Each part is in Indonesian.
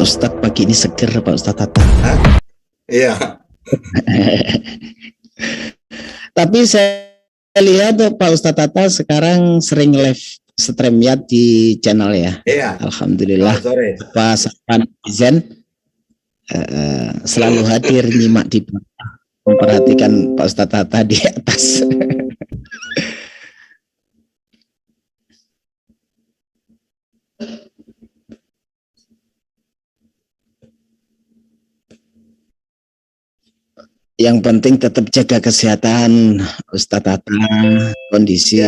Pak Ustadz pagi ini seger, Pak Ustadz Tata. Iya. Tapi saya lihat Pak Ustadz Tata sekarang sering live StreamYard di channel ya. Iya. Alhamdulillah. Sore. Pak Sapan Zen selalu hadir nyimak di bawah, memperhatikan Pak Ustadz Tata di atas. Yang penting tetap jaga kesehatan Ustadz Tata. Kondisi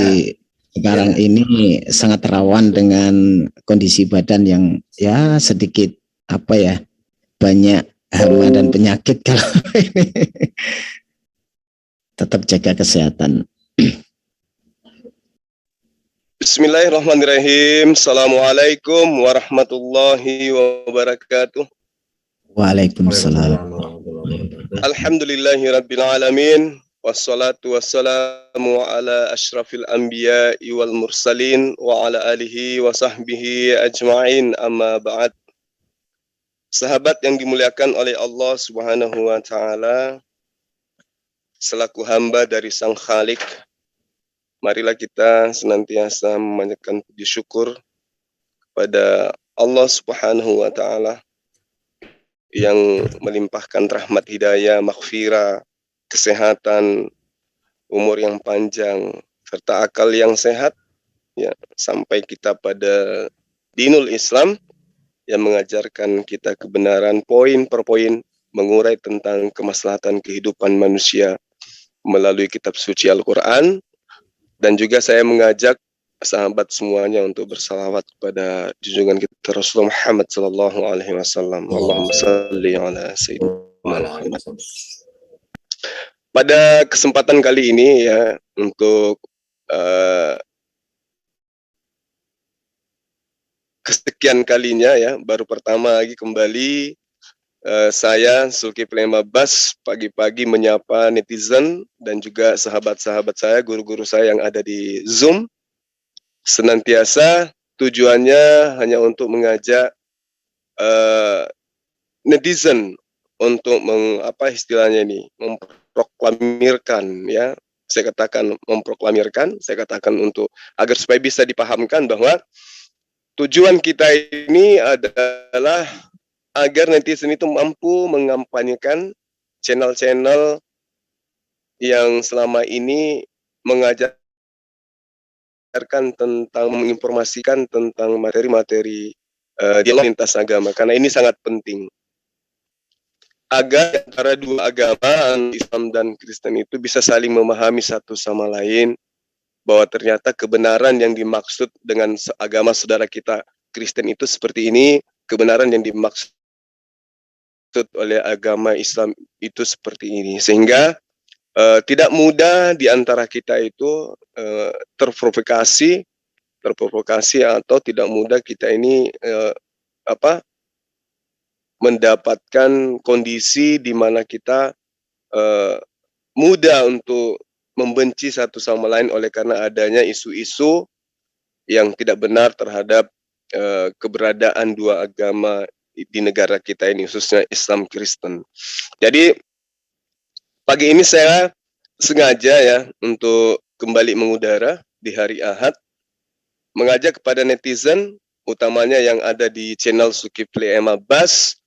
sekarang ini sangat rawan dengan kondisi badan yang ya sedikit apa ya, banyak hama dan penyakit. Kalau ini tetap jaga kesehatan. Bismillahirrahmanirrahim. Assalamualaikum warahmatullahi wabarakatuh. Waalaikumsalam. Alhamdulillahi rabbil alamin. Wassalatu wassalamu ala ashrafil anbiya wal mursalin wa ala alihi wa sahbihi ajma'in, amma ba'd. Sahabat yang dimuliakan oleh Allah Subhanahu wa taala, selaku hamba dari Sang Khalik, marilah kita senantiasa memanjatkan puji syukur kepada Allah Subhanahu wa taala yang melimpahkan rahmat hidayah, maghfirah, kesehatan, umur yang panjang, serta akal yang sehat, ya, sampai kita pada dinul Islam yang mengajarkan kita kebenaran poin per poin, mengurai tentang kemaslahatan kehidupan manusia melalui kitab suci Al-Quran. Dan juga saya mengajak sahabat semuanya untuk bersalawat kepada junjungan kita Rasulullah Muhammad sallallahu alaihi wasallam. Allahumma shalli ala sayyidina Muhammad. Pada kesempatan kali ini ya, untuk kesekian kalinya ya, baru pertama lagi kembali saya Zulkifli Abbas pagi-pagi menyapa netizen dan juga sahabat-sahabat saya, guru-guru saya yang ada di Zoom. Senantiasa tujuannya hanya untuk mengajak netizen untuk istilahnya ini, memproklamirkan ya. Saya katakan memproklamirkan, saya katakan untuk agar supaya bisa dipahamkan bahwa tujuan kita ini adalah agar netizen itu mampu mengampanyekan channel-channel yang selama ini mengajarkan tentang, menginformasikan tentang materi-materi dialog lintas agama, karena ini sangat penting agar antara dua agama, Islam dan Kristen, itu bisa saling memahami satu sama lain, bahwa ternyata kebenaran yang dimaksud dengan agama saudara kita Kristen itu seperti ini, kebenaran yang dimaksud oleh agama Islam itu seperti ini, sehingga tidak mudah di antara kita itu terprovokasi atau tidak mudah kita ini mendapatkan kondisi di mana kita mudah untuk membenci satu sama lain oleh karena adanya isu-isu yang tidak benar terhadap keberadaan dua agama di negara kita ini, khususnya Islam Kristen. Jadi pagi ini saya sengaja ya untuk kembali mengudara di hari Ahad, mengajak kepada netizen, utamanya yang ada di channel Zulkifli Abbas,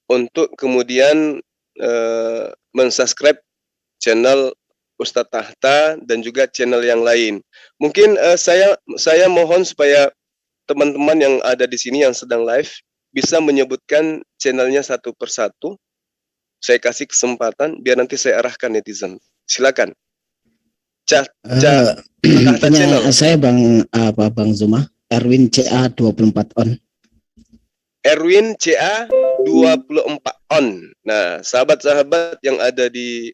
untuk kemudian mensubscribe channel Ustadz Tahta dan juga channel yang lain. Mungkin saya mohon supaya teman-teman yang ada di sini yang sedang live bisa menyebutkan channelnya satu persatu. Saya kasih kesempatan biar nanti saya arahkan netizen. Silakan. Channel saya Bang Zuma, Erwin CA 24 on. Erwin CA 24 on. Nah, sahabat-sahabat yang ada di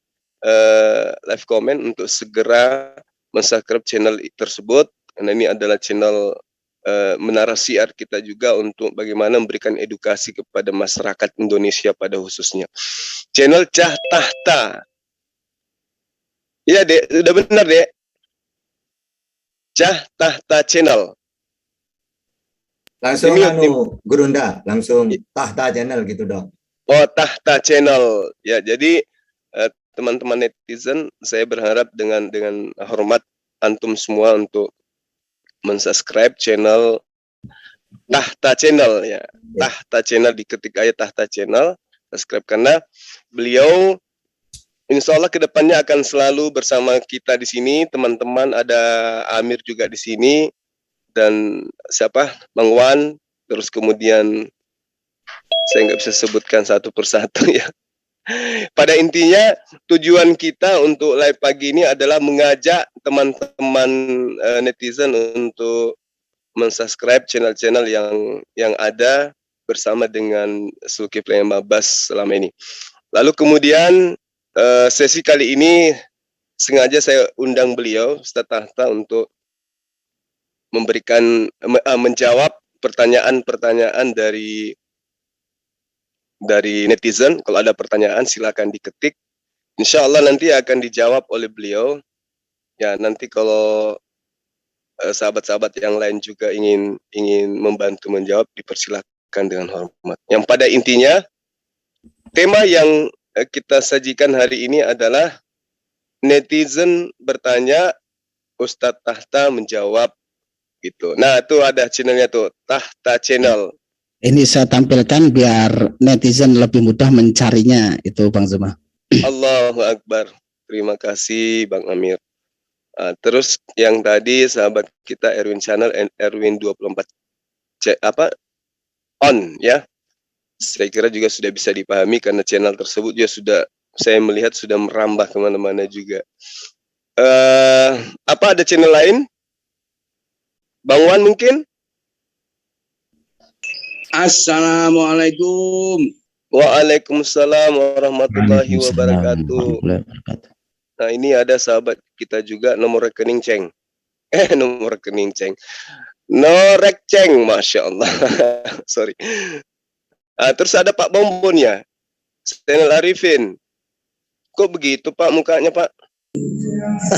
live comment untuk segera mensubscribe channel tersebut, karena ini adalah channel Menara Syiar kita juga untuk bagaimana memberikan edukasi kepada masyarakat Indonesia pada khususnya. Channel Cah Tahta. Iya, Dek, udah benar, Dek. Cah Tahta channel. Langsung Dimute. Gurunda, langsung Tahta Channel gitu dong. Oh, Tahta Channel. Ya, jadi teman-teman netizen, saya berharap dengan hormat antum semua untuk mensubscribe channel Tahta Channel ya. Tahta Channel, diketik aja Tahta Channel, subscribe, karena beliau insya Allah kedepannya akan selalu bersama kita di sini. Teman-teman, ada Amir juga di sini, dan siapa, Bang Wan, terus kemudian saya nggak bisa sebutkan satu persatu ya. Pada intinya tujuan kita untuk live pagi ini adalah mengajak teman-teman netizen untuk mensubscribe channel-channel yang ada bersama dengan Zulkifli Mabas selama ini. Lalu kemudian sesi kali ini sengaja saya undang beliau Ustaz Tahta untuk memberikan menjawab pertanyaan-pertanyaan dari netizen. Kalau ada pertanyaan silakan diketik. Insya Allah nanti akan dijawab oleh beliau. Ya, nanti kalau sahabat-sahabat yang lain juga ingin membantu menjawab, dipersilakan dengan hormat. Yang pada intinya tema yang kita sajikan hari ini adalah netizen bertanya, Ustadz Tahta menjawab gitu. Nah, itu ada channelnya tuh, Tahta Channel. Ini saya tampilkan biar netizen lebih mudah mencarinya itu Bang Zuma. Allahu Akbar. Terima kasih Bang Amir. Terus yang tadi sahabat kita Erwin Channel, Erwin 24 on ya. Saya kira juga sudah bisa dipahami karena channel tersebut juga sudah, saya melihat sudah merambah kemana-mana juga. Apa ada channel lain? Bang Wan mungkin? Assalamualaikum. Waalaikumsalam warahmatullahi wabarakatuh. Nah, ini ada sahabat kita juga, nomor rekening Ceng. Nomor rekening Ceng. Norek Ceng, Masya Allah. Sorry. Terus ada Pak Bombon ya. Channel Arifin. Kok begitu Pak mukanya Pak?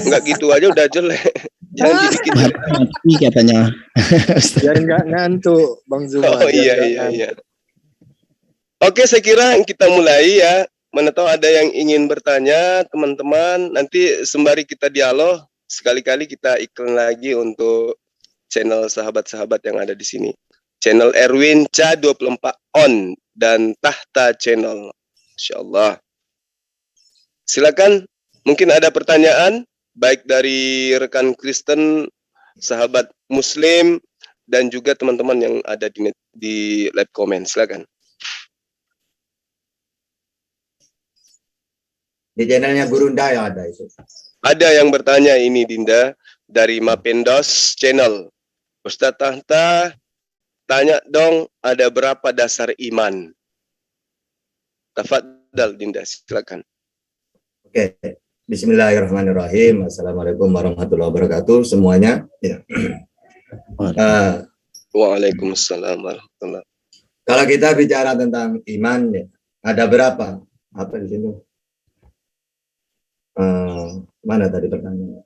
Enggak gitu aja udah jelek. Jangan dikit mati katanya. Biar nggak ngantuk Bang Zuma. Oh iya. Oke, saya kira kita mulai ya. Mana tahu ada yang ingin bertanya, teman-teman. Nanti sembari kita dialog, sekali-kali kita iklan lagi untuk channel sahabat-sahabat yang ada di sini. Channel Erwin Ca 24 on dan Tahta Channel. Insyaallah. Silakan, mungkin ada pertanyaan baik dari rekan Kristen, sahabat Muslim, dan juga teman-teman yang ada di live comment. Silakan. Di channelnya Gurunda ya ada itu. Ada yang bertanya ini Dinda dari Mapendos Channel. Ustadz Tahta, tanya dong, ada berapa dasar iman? Tafadhal Dinda, silakan. Oke, Bismillahirrahmanirrahim. Assalamualaikum warahmatullahi wabarakatuh semuanya. Ya. Waalaikumsalam warahmatullahi. Kalau kita bicara tentang iman, ya, ada berapa? Apa di situ? Mana tadi pertanyaannya?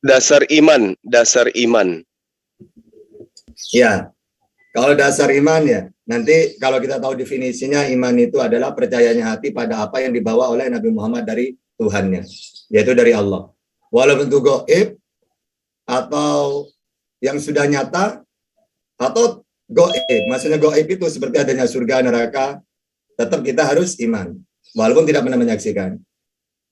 Dasar iman. Ya, kalau dasar iman ya, nanti kalau kita tahu definisinya, iman itu adalah percayanya hati pada apa yang dibawa oleh Nabi Muhammad dari Tuhannya, yaitu dari Allah. Walaupun itu gaib, atau yang sudah nyata, atau gaib. Maksudnya gaib itu seperti adanya surga, neraka, tetap kita harus iman, walaupun tidak pernah menyaksikan.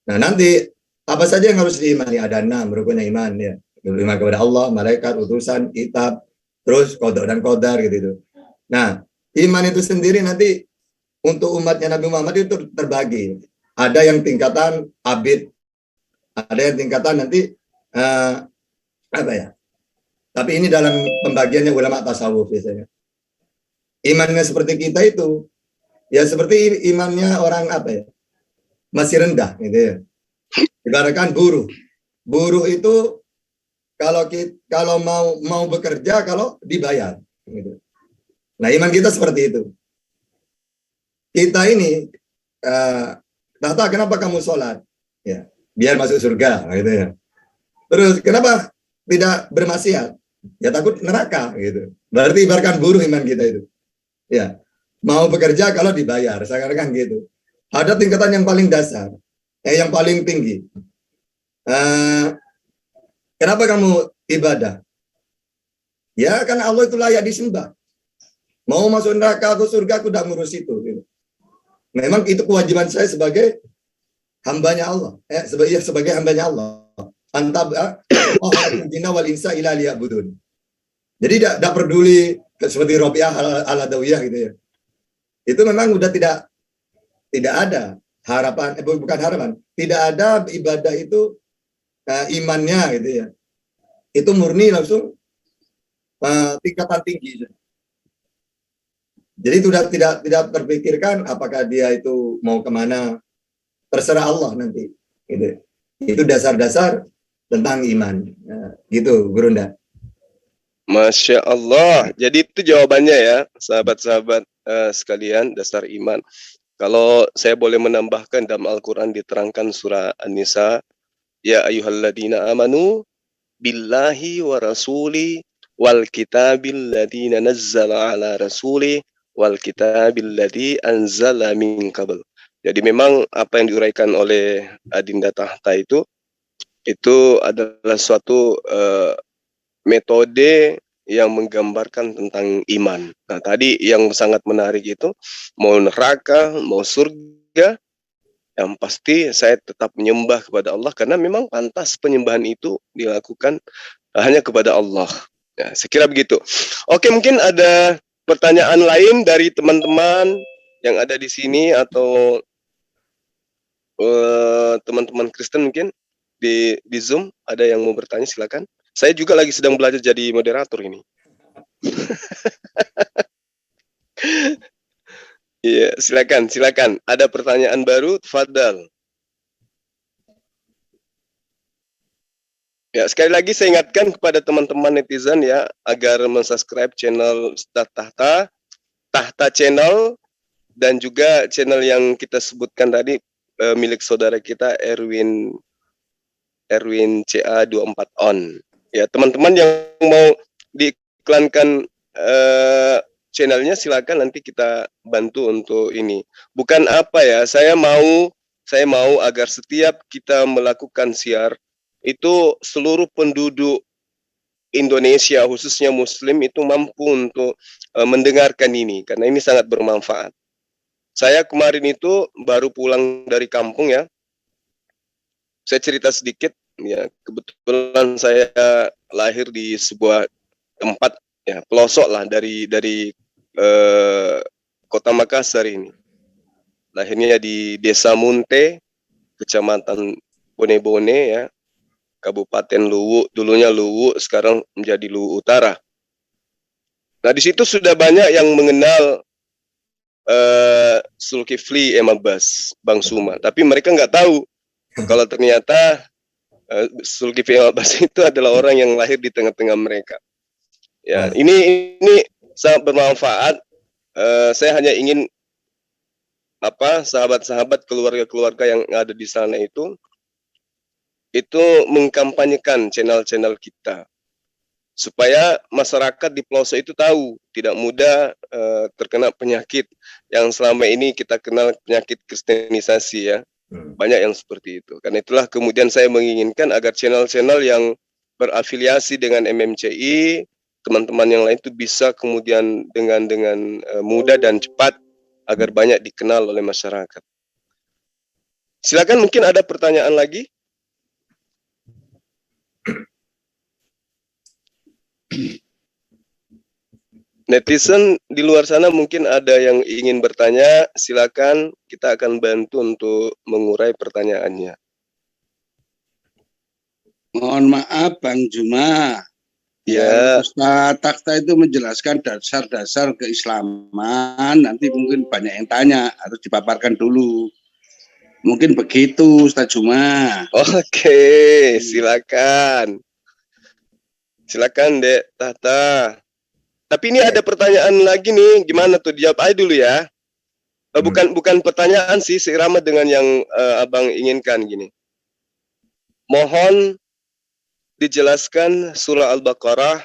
Nah, nanti apa saja yang harus diimani? Ada 6 rukunnya iman ya. Iman kepada Allah, malaikat, utusan, kitab, terus qada dan qadar gitu. Nah, iman itu sendiri nanti untuk umatnya Nabi Muhammad itu terbagi. Ada yang tingkatan abid, ada yang tingkatan nanti apa ya? Tapi ini dalam pembagiannya ulama tasawuf biasanya. Imannya seperti kita itu ya seperti imannya orang apa ya? Masih rendah gitu ya. Ibaratkan buruh. Buruh itu kalau mau bekerja kalau dibayar gitu. Nah, iman kita seperti itu. Kita ini Tahta, kenapa kamu sholat? Ya, biar masuk surga gitu ya. Terus kenapa tidak bermaksiat? ya takut neraka gitu. Berarti ibaratkan buruh iman kita itu. Ya, mau bekerja kalau dibayar, saya katakan gitu. Ada tingkatan yang paling dasar, yang paling tinggi. Kenapa kamu ibadah? Ya, karena Allah itu layak disembah. Mau masuk neraka atau surga, aku tidak ngurus itu. Gitu. Memang itu kewajiban saya sebagai hambanya Allah. Sebagai hambanya Allah. Wal insa ila liya'budun. Jadi tidak peduli seperti Rabi'ah al-Adawiyah gitu ya. Itu memang udah tidak ada harapan, bukan harapan, tidak ada ibadah itu imannya gitu ya. Itu murni langsung tingkatan tinggi. Jadi sudah tidak terpikirkan apakah dia itu mau kemana, terserah Allah nanti. Gitu. Itu dasar-dasar tentang iman. Gitu, Gurunda. Masya Allah. Jadi itu jawabannya ya, sahabat-sahabat sekalian, dasar iman. Kalau saya boleh menambahkan, dalam Al-Quran diterangkan surah An-Nisa, ya ayyuhalladzina amanu billahi wa rasuli wal kitabil ladina nazzala ala rasuli wal kitabil ladzi anzala min qabl. Jadi memang apa yang diuraikan oleh Adinda Tahta itu adalah suatu metode yang menggambarkan tentang iman. Nah, tadi yang sangat menarik itu, mau neraka, mau surga, yang pasti saya tetap menyembah kepada Allah karena memang pantas penyembahan itu dilakukan hanya kepada Allah. Ya, sekira begitu. Oke, mungkin ada pertanyaan lain dari teman-teman yang ada di sini atau teman-teman Kristen mungkin di Zoom ada yang mau bertanya, silakan. Saya juga lagi sedang belajar jadi moderator ini. Iya, silakan. Ada pertanyaan baru, tafadhal. Ya, sekali lagi saya ingatkan kepada teman-teman netizen ya, agar mensubscribe channel Ustaz Tahta Channel, dan juga channel yang kita sebutkan tadi milik saudara kita Erwin CA24 on. Ya, teman-teman yang mau diiklankan channelnya silakan, nanti kita bantu untuk ini. Bukan apa ya, saya mau agar setiap kita melakukan siar itu seluruh penduduk Indonesia khususnya Muslim itu mampu untuk mendengarkan ini karena ini sangat bermanfaat. Saya kemarin itu baru pulang dari kampung ya. Saya cerita sedikit ya, kebetulan saya lahir di sebuah tempat ya, pelosok lah dari Kota Makassar ini. Lahirnya di Desa Munte, Kecamatan Bone-Bone ya, Kabupaten Luwu, dulunya Luwu, sekarang menjadi Luwu Utara. Nah, di situ sudah banyak yang mengenal Zulkifli M. Abbas, Bang Suma, tapi mereka nggak tahu kalau ternyata Zulkifli M. Abbas itu adalah orang yang lahir di tengah-tengah mereka. Ya, ini sangat bermanfaat. Saya hanya ingin sahabat-sahabat, keluarga-keluarga yang ada di sana itu mengkampanyekan channel-channel kita supaya masyarakat di pelosok itu tahu tidak mudah terkena penyakit yang selama ini kita kenal penyakit kristenisasi ya. Banyak yang seperti itu. Karena itulah kemudian saya menginginkan agar channel-channel yang berafiliasi dengan MMCI, teman-teman yang lain itu bisa kemudian dengan mudah dan cepat agar banyak dikenal oleh masyarakat. Silakan, mungkin ada pertanyaan lagi. Netizen di luar sana mungkin ada yang ingin bertanya, silakan, kita akan bantu untuk mengurai pertanyaannya. Mohon maaf Bang Juma. Ya, Ustaz Tahta itu menjelaskan dasar-dasar keislaman, nanti mungkin banyak yang tanya, harus dipaparkan dulu. Mungkin begitu Ustaz Juma. Oke, silakan. Silakan Dek Tahta. Tapi ini ada pertanyaan lagi nih, gimana tuh, dijawab aja dulu ya. Bukan pertanyaan sih, seirama dengan yang Abang inginkan gini. Mohon dijelaskan surah Al-Baqarah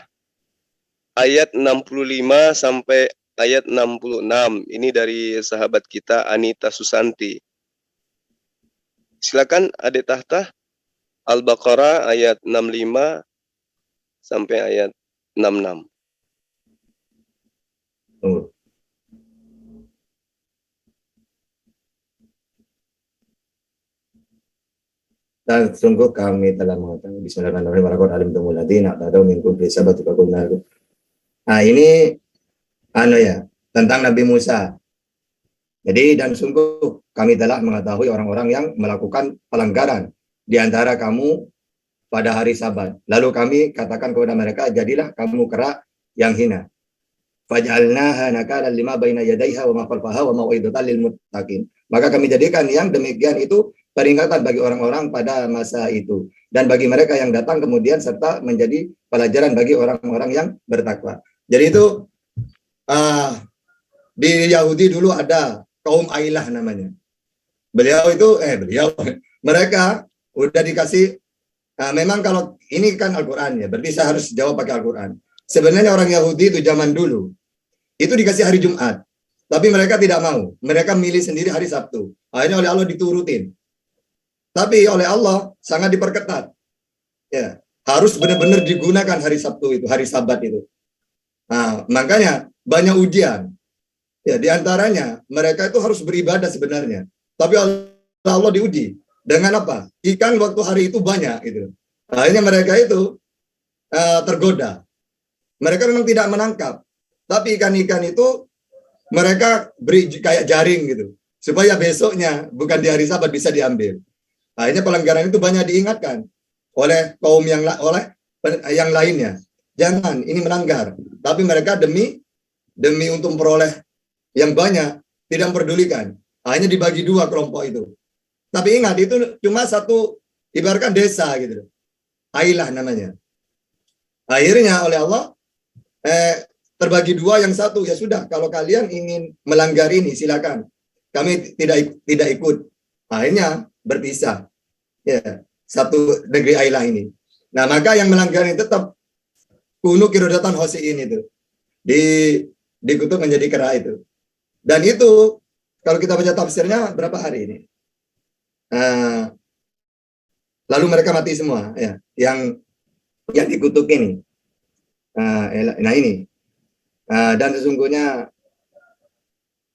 ayat 65 sampai ayat 66. Ini dari sahabat kita Anita Susanti. Silakan Adik Tahta. Al-Baqarah ayat 65 sampai ayat 66. Tunggu. Dan sungguh kami telah mengetahui Bismillahirrahmanirrahim alim tumul ladina tadau minkum fi sabati faqulna. Nah, ini tentang Nabi Musa. Jadi dan sungguh kami telah mengetahui orang-orang yang melakukan pelanggaran di antara kamu pada hari Sabat. Lalu kami katakan kepada mereka, jadilah kamu kera yang hina. Faj'alnaha nakalan lima baina yadayha wa ma khalfaha wa mau'izatan lil muttaqin. Maka kami jadikan yang demikian itu peringatan bagi orang-orang pada masa itu dan bagi mereka yang datang kemudian serta menjadi pelajaran bagi orang-orang yang bertakwa. Jadi itu di Yahudi dulu ada kaum Ailah namanya. Mereka udah dikasih memang kalau ini kan Al-Qur'an ya, berarti saya harus jawab pakai Al-Qur'an. Sebenarnya orang Yahudi itu zaman dulu itu dikasih hari Jumat, tapi mereka tidak mau. Mereka milih sendiri hari Sabtu. Akhirnya oleh Allah diturutin. Tapi oleh Allah sangat diperketat. Ya, harus benar-benar digunakan hari Sabtu itu, hari Sabat itu. Nah, makanya banyak ujian. Ya, di antaranya mereka itu harus beribadah sebenarnya. Tapi Allah diuji dengan apa? Ikan waktu hari itu banyak gitu. Akhirnya mereka itu tergoda. Mereka memang tidak menangkap, tapi ikan-ikan itu mereka beri kayak jaring gitu, supaya besoknya bukan di hari Sabat bisa diambil. Akhirnya pelanggaran itu banyak diingatkan oleh kaum yang lainnya. Jangan, ini melanggar. Tapi mereka demi untuk memperoleh yang banyak tidak memperdulikan. Akhirnya dibagi dua kelompok itu. Tapi ingat itu cuma satu, ibaratkan desa gitu. Ailah namanya. Akhirnya oleh Allah terbagi dua, yang satu ya sudah kalau kalian ingin melanggar ini silakan, kami tidak ikut. Akhirnya berpisah ya, satu negeri Ailah ini. Nah maka yang melanggar ini tetap kunu kirodatan hosiin itu dikutuk menjadi kera itu. Dan itu kalau kita baca tafsirnya berapa hari ini, lalu mereka mati semua ya, yang dikutuk ini. Nah ini, dan sesungguhnya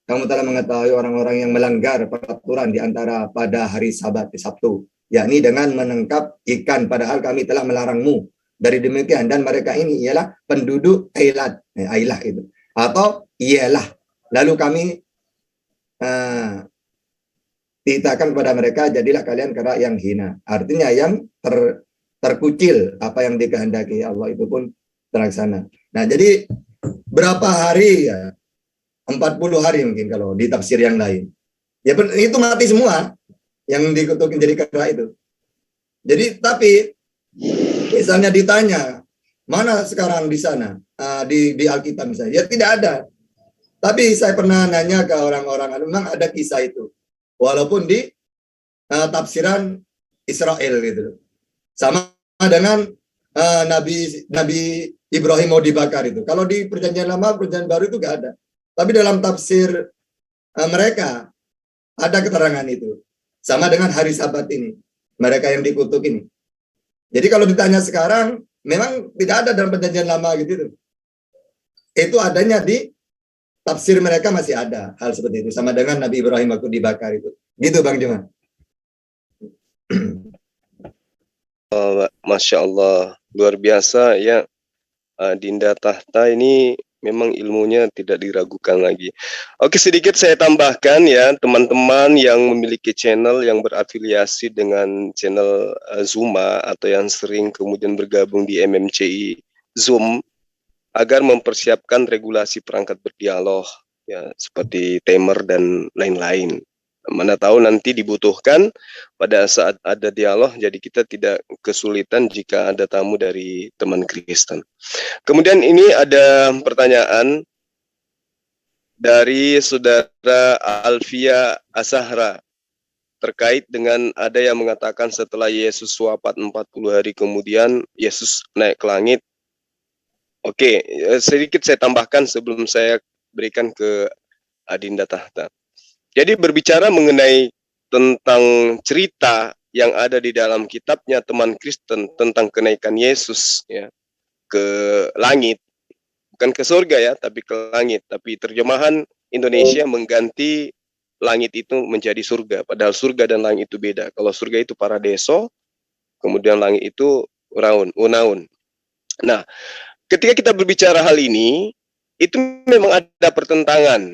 kamu telah mengetahui orang-orang yang melanggar peraturan di antara pada hari Sabat, di Sabtu, yakni dengan menangkap ikan, padahal kami telah melarangmu dari demikian, dan mereka ini ialah penduduk Ailah itu, atau ialah. Lalu kami dikatakan kepada mereka, jadilah kalian kera yang hina, artinya yang terkucil, apa yang dikehendaki Allah itu pun terlaksana. Nah, jadi berapa hari ya? 40 hari mungkin kalau di tafsir yang lain. Ya itu mati semua yang dikutukin jadi kera itu. Jadi tapi misalnya ditanya, mana sekarang di sana di Alkitab misalnya? Ya tidak ada. Tapi saya pernah nanya ke orang-orang, memang ada kisah itu. Walaupun di tafsiran Israel gitu. Sama dengan Nabi Ibrahim mau dibakar itu. Kalau di Perjanjian Lama, Perjanjian Baru itu nggak ada. Tapi dalam tafsir mereka ada keterangan itu. Sama dengan hari Sabat ini. Mereka yang dikutuk ini. Jadi kalau ditanya sekarang, memang tidak ada dalam Perjanjian Lama gitu. Itu adanya di tafsir mereka masih ada hal seperti itu. Sama dengan Nabi Ibrahim waktu dibakar itu. Gitu Bang Juma. Masya Allah, luar biasa ya. Dinda Tahta ini memang ilmunya tidak diragukan lagi. Oke, sedikit saya tambahkan ya, teman-teman yang memiliki channel yang berafiliasi dengan channel Zuma atau yang sering kemudian bergabung di MMCI Zoom, agar mempersiapkan regulasi perangkat berdialog ya, seperti timer dan lain-lain. Mana tahu nanti dibutuhkan pada saat ada dialog, jadi kita tidak kesulitan jika ada tamu dari teman Kristen. Kemudian ini ada pertanyaan dari saudara Alfia Asahra terkait dengan ada yang mengatakan setelah Yesus wafat 40 hari kemudian Yesus naik ke langit. Oke, sedikit saya tambahkan sebelum saya berikan ke Adinda Tahta. Jadi berbicara mengenai tentang cerita yang ada di dalam kitabnya teman Kristen tentang kenaikan Yesus ya ke langit, bukan ke surga ya, tapi ke langit. Tapi terjemahan Indonesia mengganti langit itu menjadi surga, padahal surga dan langit itu beda. Kalau surga itu paradeso, kemudian langit itu unaun. Nah, ketika kita berbicara hal ini, itu memang ada pertentangan.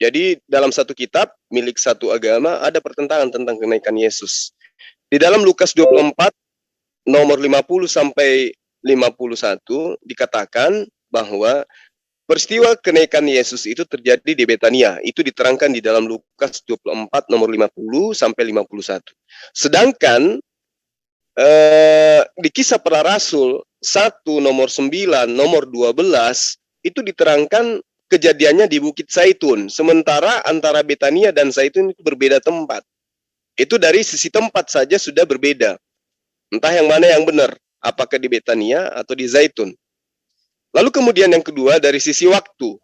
Jadi dalam satu kitab milik satu agama ada pertentangan tentang kenaikan Yesus. Di dalam Lukas 24 nomor 50 sampai 51 dikatakan bahwa peristiwa kenaikan Yesus itu terjadi di Betania. Itu diterangkan di dalam Lukas 24 nomor 50 sampai 51. Sedangkan di Kisah Para Rasul 1 nomor 9 nomor 12 itu diterangkan kejadiannya di Bukit Zaitun, sementara antara Betania dan Zaitun itu berbeda tempat. Itu dari sisi tempat saja sudah berbeda. Entah yang mana yang benar, apakah di Betania atau di Zaitun. Lalu kemudian yang kedua dari sisi waktu.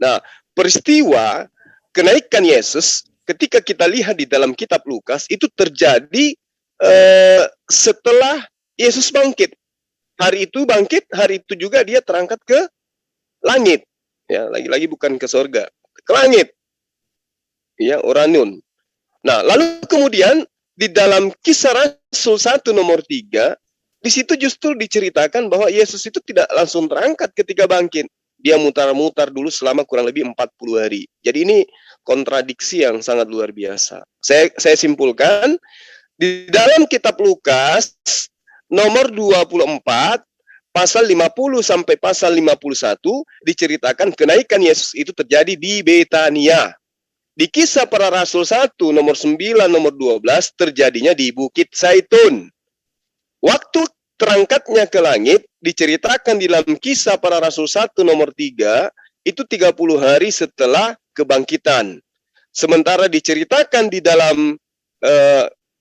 Nah, peristiwa kenaikan Yesus ketika kita lihat di dalam kitab Lukas itu terjadi setelah Yesus bangkit. Hari itu bangkit, hari itu juga dia terangkat ke langit. Ya, lagi-lagi bukan ke surga, ke langit. Ya, Uranun. Nah, lalu kemudian di dalam Kisah Rasul 1 nomor 3, di situ justru diceritakan bahwa Yesus itu tidak langsung terangkat ketika bangkit. Dia mutar-mutar dulu selama kurang lebih 40 hari. Jadi ini kontradiksi yang sangat luar biasa. Saya simpulkan, di dalam kitab Lukas nomor 24 pasal 50 sampai pasal 51 diceritakan kenaikan Yesus itu terjadi di Betania. Di Kisah Para Rasul 1 nomor 9 nomor 12 terjadinya di Bukit Zaitun. Waktu terangkatnya ke langit diceritakan di dalam Kisah Para Rasul 1 nomor 3 itu 30 hari setelah kebangkitan. Sementara diceritakan di dalam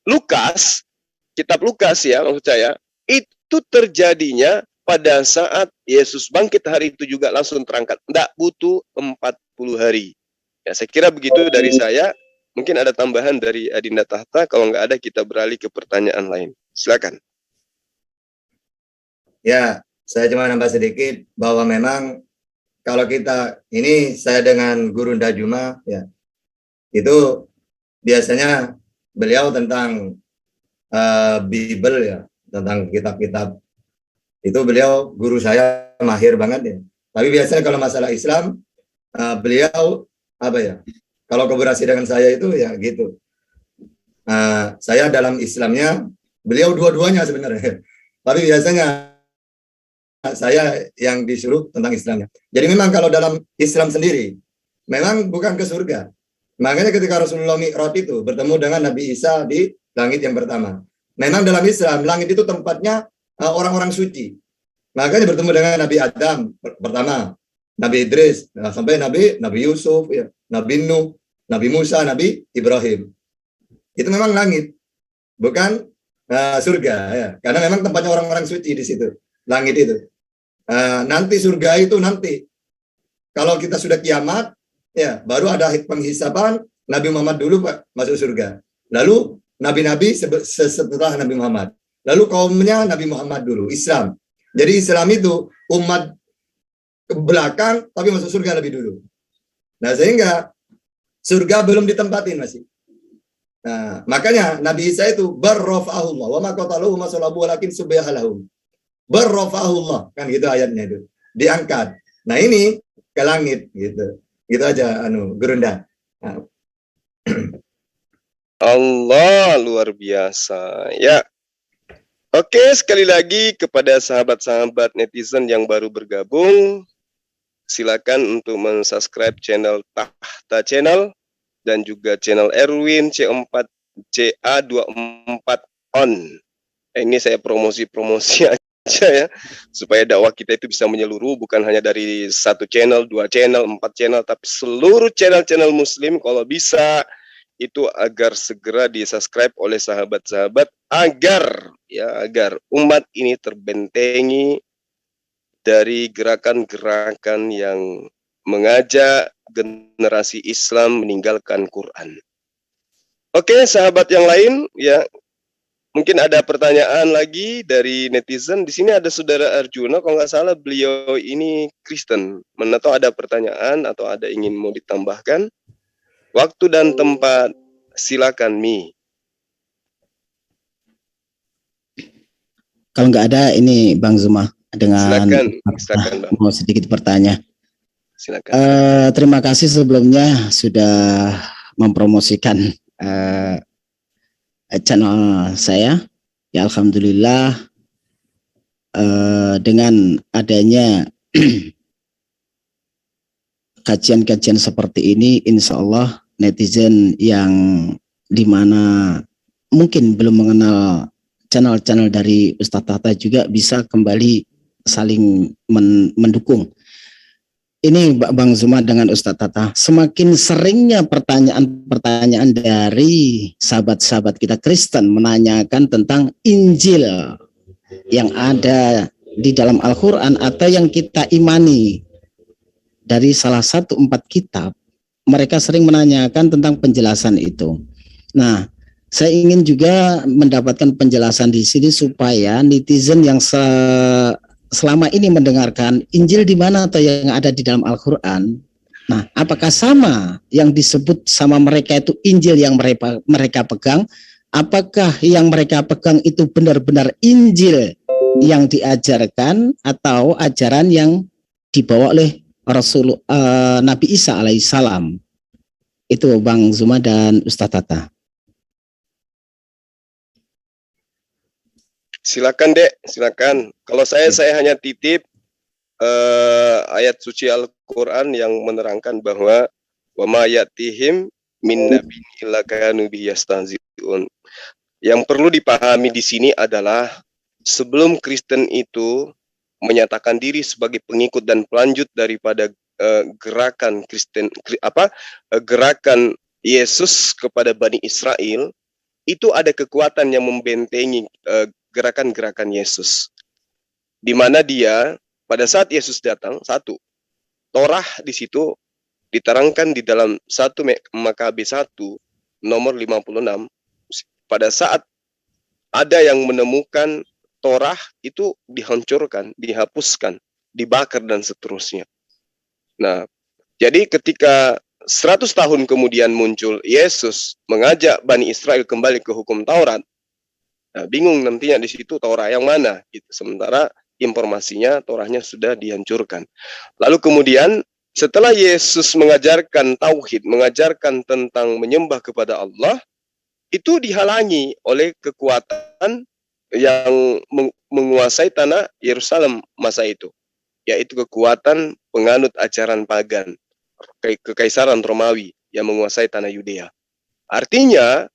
Lukas, kitab Lukas ya maksud saya, itu terjadinya pada saat Yesus bangkit hari itu juga langsung terangkat. Tidak butuh 40 hari. Ya, saya kira begitu dari saya. Mungkin ada tambahan dari Adinda Tahta. Kalau nggak ada kita beralih ke pertanyaan lain. Silakan. Ya, saya cuma nambah sedikit bahwa memang kalau kita, ini saya dengan Guru Ndajuma ya, itu biasanya beliau tentang Bible ya, tentang kitab-kitab itu beliau guru saya mahir banget ya. Tapi biasanya kalau masalah Islam beliau apa ya? Kalau kolaborasi dengan saya itu ya gitu. Saya dalam Islamnya, beliau dua-duanya sebenarnya. Tapi biasanya saya yang disuruh tentang Islamnya. Jadi memang kalau dalam Islam sendiri, memang bukan ke surga. Makanya ketika Rasulullah Mi'raj itu bertemu dengan Nabi Isa di langit yang pertama. Memang dalam Islam, langit itu tempatnya orang-orang suci. Makanya bertemu dengan Nabi Adam pertama, Nabi Idris, sampai Nabi Yusuf, ya, Nabi Nuh, Nabi Musa, Nabi Ibrahim. Itu memang langit, bukan surga. Ya. Karena memang tempatnya orang-orang suci di situ, langit itu. Nanti surga itu nanti, kalau kita sudah kiamat, ya baru ada penghisapan. Nabi Muhammad dulu masuk surga. Lalu nabi-nabi setelah Nabi Muhammad. Lalu kaumnya Nabi Muhammad dulu, Islam. Jadi Islam itu umat ke belakang, tapi masuk surga lebih dulu. Nah sehingga surga belum ditempatin masih. Nah makanya Nabi Isa itu barrafa'ahullah wa ma qataluhu ma salabu walakin subbihalahum. Barrafa'ahullah, kan gitu ayatnya itu. Diangkat. Nah ini ke langit gitu. Gitu aja Gurunda. Nah. Allah luar biasa. Ya. Oke, sekali lagi kepada sahabat-sahabat netizen yang baru bergabung, silakan untuk men-subscribe channel Tahta Channel dan juga channel Erwin C4 CA24 on. Ini saya promosi aja ya, supaya dakwah kita itu bisa menyeluruh, bukan hanya dari 1 channel, 2 channel, 4 channel, tapi seluruh channel-channel muslim kalau bisa itu agar segera di-subscribe oleh sahabat-sahabat agar umat ini terbentengi dari gerakan-gerakan yang mengajak generasi Islam meninggalkan Quran. Oke, sahabat yang lain, ya mungkin ada pertanyaan lagi dari netizen. Di sini ada saudara Arjuna, kalau nggak salah beliau ini Kristen. Mana tahu ada pertanyaan atau ada ingin mau ditambahkan? Waktu dan tempat, silakan Mi. Kalau nggak ada, ini Bang Zuma dengan silakan Bang. Mau sedikit bertanya. Silakan. Terima kasih sebelumnya sudah mempromosikan channel saya. Ya alhamdulillah dengan adanya kajian-kajian seperti ini, insya Allah netizen yang dimana mungkin belum mengenal channel-channel dari Ustadz Tata juga bisa kembali saling mendukung. Ini Bang Zuma dengan Ustadz Tata, semakin seringnya pertanyaan-pertanyaan dari sahabat-sahabat kita Kristen menanyakan tentang Injil yang ada di dalam Al-Quran atau yang kita imani dari salah satu 4 kitab, mereka sering menanyakan tentang penjelasan itu. Nah, saya ingin juga mendapatkan penjelasan di sini supaya netizen yang selama ini mendengarkan Injil di mana atau yang ada di dalam Al-Quran. Nah, apakah sama yang disebut sama mereka itu Injil yang mereka pegang? Apakah yang mereka pegang itu benar-benar Injil yang diajarkan atau ajaran yang dibawa oleh Rasul Nabi Isa alaihissalam? Itu Bang Zuma dan Ustadz Tata. Silakan Dek, silakan. Kalau saya hanya titip ayat suci Al-Quran yang menerangkan bahwa wa ma ya'tihim min nabiyyin illa kanu bihi yastahzi'un. Yang perlu dipahami di sini adalah sebelum Kristen itu menyatakan diri sebagai pengikut dan pelanjut daripada gerakan Kristen gerakan Yesus kepada Bani Israel, itu ada kekuatan yang membentengi gerakan-gerakan Yesus, di mana dia pada saat Yesus datang, satu, Torah di situ diterangkan di dalam 1 Makabe 1 nomor 56, pada saat ada yang menemukan Torah itu dihancurkan, dihapuskan, dibakar dan seterusnya. Nah, jadi ketika 100 tahun kemudian muncul Yesus mengajak Bani Israel kembali ke hukum Taurat, nah, bingung nantinya di situ Torah yang mana gitu. Sementara informasinya Torahnya sudah dihancurkan. Lalu kemudian setelah Yesus mengajarkan tauhid, mengajarkan tentang menyembah kepada Allah, itu dihalangi oleh kekuatan yang menguasai tanah Yerusalem masa itu, yaitu kekuatan penganut ajaran pagan, kekaisaran Romawi yang menguasai tanah Yudea. Artinya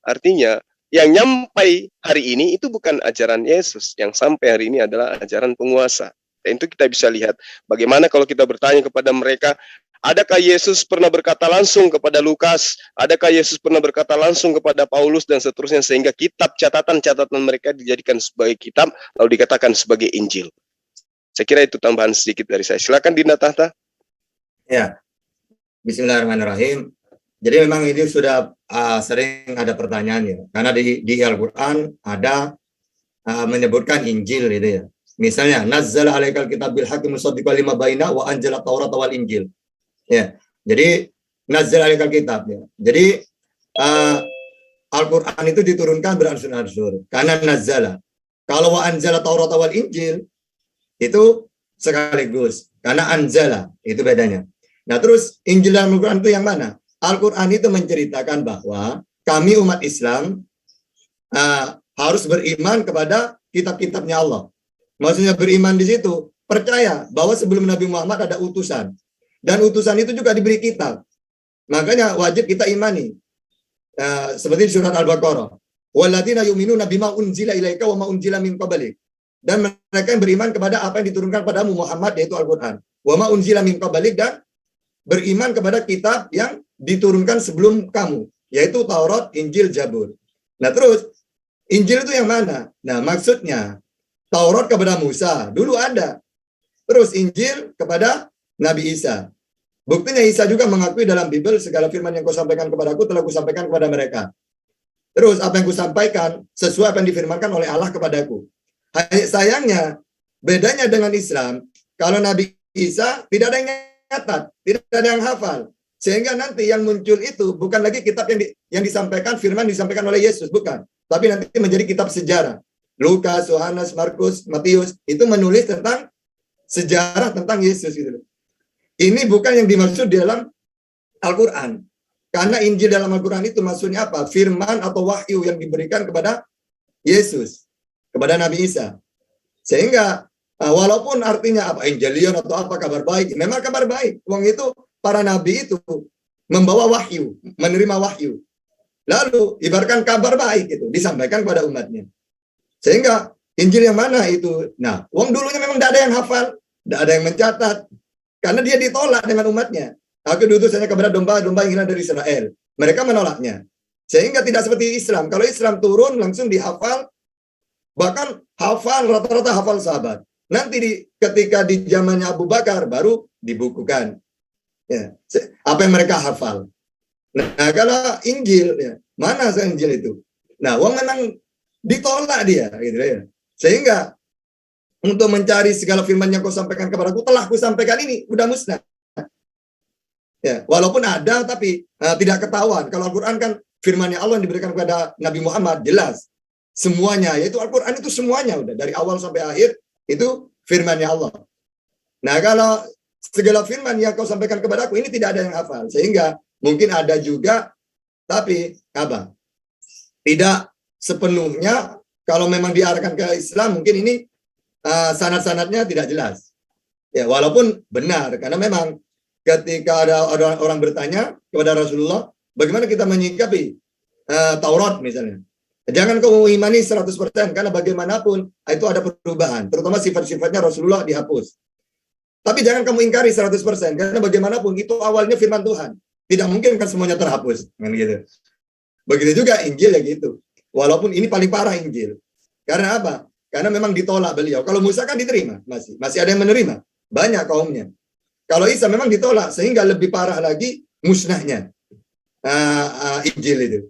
yang nyampai hari ini itu bukan ajaran Yesus, yang sampai hari ini adalah ajaran penguasa. Dan itu kita bisa lihat bagaimana kalau kita bertanya kepada mereka, adakah Yesus pernah berkata langsung kepada Lukas, adakah Yesus pernah berkata langsung kepada Paulus dan seterusnya, sehingga kitab catatan-catatan mereka dijadikan sebagai kitab lalu dikatakan sebagai Injil. Saya kira itu tambahan sedikit dari saya. Silakan Dinda Tahta. Ya, Bismillahirrahmanirrahim. Jadi memang ini sudah sering ada pertanyaan ya, karena di Al-Quran ada menyebutkan Injil gitu ya. Misalnya, nazzala alaikal kitab bil haqqi musaddiqan lima baina wa anzala taurat wal injil. Ya, jadi nazzala alaikal kitab ya. Jadi Al-Quran itu diturunkan beransur-ansur karena nazzala. Kalau wa anzala taurat wal injil itu sekaligus, karena anzala itu bedanya. Nah, terus Injil dan Al-Quran itu yang mana? Al-Quran itu menceritakan bahwa kami umat Islam harus beriman kepada kitab-kitabnya Allah. Maksudnya beriman di situ, percaya bahwa sebelum Nabi Muhammad ada utusan. Dan utusan itu juga diberi kitab. Makanya wajib kita imani. Seperti di surat Al-Baqarah. Walladzina yu'minuna bima unzila ilaika wa ma unzila min qablik. Dan mereka yang beriman kepada apa yang diturunkan padamu Muhammad, yaitu Al-Quran. Wa ma unzila min qablik, dan beriman kepada kitab yang diturunkan sebelum kamu, yaitu Taurat, Injil, Zabur. Nah terus, Injil itu yang mana? Nah maksudnya, Taurat kepada Musa, dulu ada. Terus Injil kepada Nabi Isa. Buktinya Isa juga mengakui dalam Bible segala firman yang kau sampaikan kepadaku telah kusampaikan kepada mereka. Terus apa yang kusampaikan sesuai apa yang difirmankan oleh Allah kepadaku. Hanya sayangnya bedanya dengan Islam, kalau Nabi Isa tidak ada yang nyatat, tidak ada yang hafal. Sehingga nanti yang muncul itu bukan lagi kitab yang disampaikan, firman disampaikan oleh Yesus, bukan. Tapi nanti menjadi kitab sejarah. Lukas, Yohanes, Markus, Matius itu menulis tentang sejarah tentang Yesus gitu. Ini bukan yang dimaksud di dalam Al-Quran. Karena Injil dalam Al-Quran itu maksudnya apa? Firman atau wahyu yang diberikan kepada Yesus, kepada Nabi Isa. Sehingga walaupun artinya apa? Evangelion atau apa, kabar baik. Memang kabar baik. Uang itu para nabi itu membawa wahyu, menerima wahyu. Lalu ibaratkan kabar baik itu disampaikan kepada umatnya. Sehingga Injil yang mana itu? Nah, uang dulunya memang tidak ada yang hafal, tidak ada yang mencatat. Karena dia ditolak dengan umatnya. Aku diutus hanya kepada domba-domba yang hilang dari Israel. Mereka menolaknya. Sehingga tidak seperti Islam. Kalau Islam turun langsung dihafal, bahkan hafal rata-rata hafal sahabat. Nanti ketika di zamannya Abu Bakar baru dibukukan. Ya, apa yang mereka hafal. Nah, kalau Injil, ya, mana Injil itu? Nah, uang memang ditolak dia, gitu ya. Sehingga untuk mencari segala firman yang kau sampaikan kepadaku, telah kusampaikan ini, udah musnah. Ya, walaupun ada, tapi tidak ketahuan. Kalau Al-Quran kan firman yang Allah yang diberikan kepada Nabi Muhammad, jelas. Semuanya, yaitu Al-Quran itu semuanya, udah dari awal sampai akhir, itu firman-Nya Allah. Nah, kalau segala firman yang kau sampaikan kepadaku ini tidak ada yang hafal, sehingga mungkin ada juga, tapi apa? Tidak sepenuhnya. Kalau memang diarahkan ke Islam, mungkin ini sanad-sanadnya tidak jelas. Ya, walaupun benar, karena memang ketika ada orang bertanya kepada Rasulullah, bagaimana kita menyikapi Taurat misalnya? Jangan kau imani 100%, karena bagaimanapun itu ada perubahan, terutama sifat-sifatnya Rasulullah dihapus. Tapi jangan kamu ingkari 100%, karena bagaimanapun itu awalnya firman Tuhan. Tidak mungkin kan semuanya terhapus, kan gitu. Begitu juga Injil ya gitu. Walaupun ini paling parah Injil. Karena apa? Karena memang ditolak beliau. Kalau Musa kan diterima, masih ada yang menerima. Banyak kaumnya. Kalau Isa memang ditolak, sehingga lebih parah lagi musnahnya Injil itu.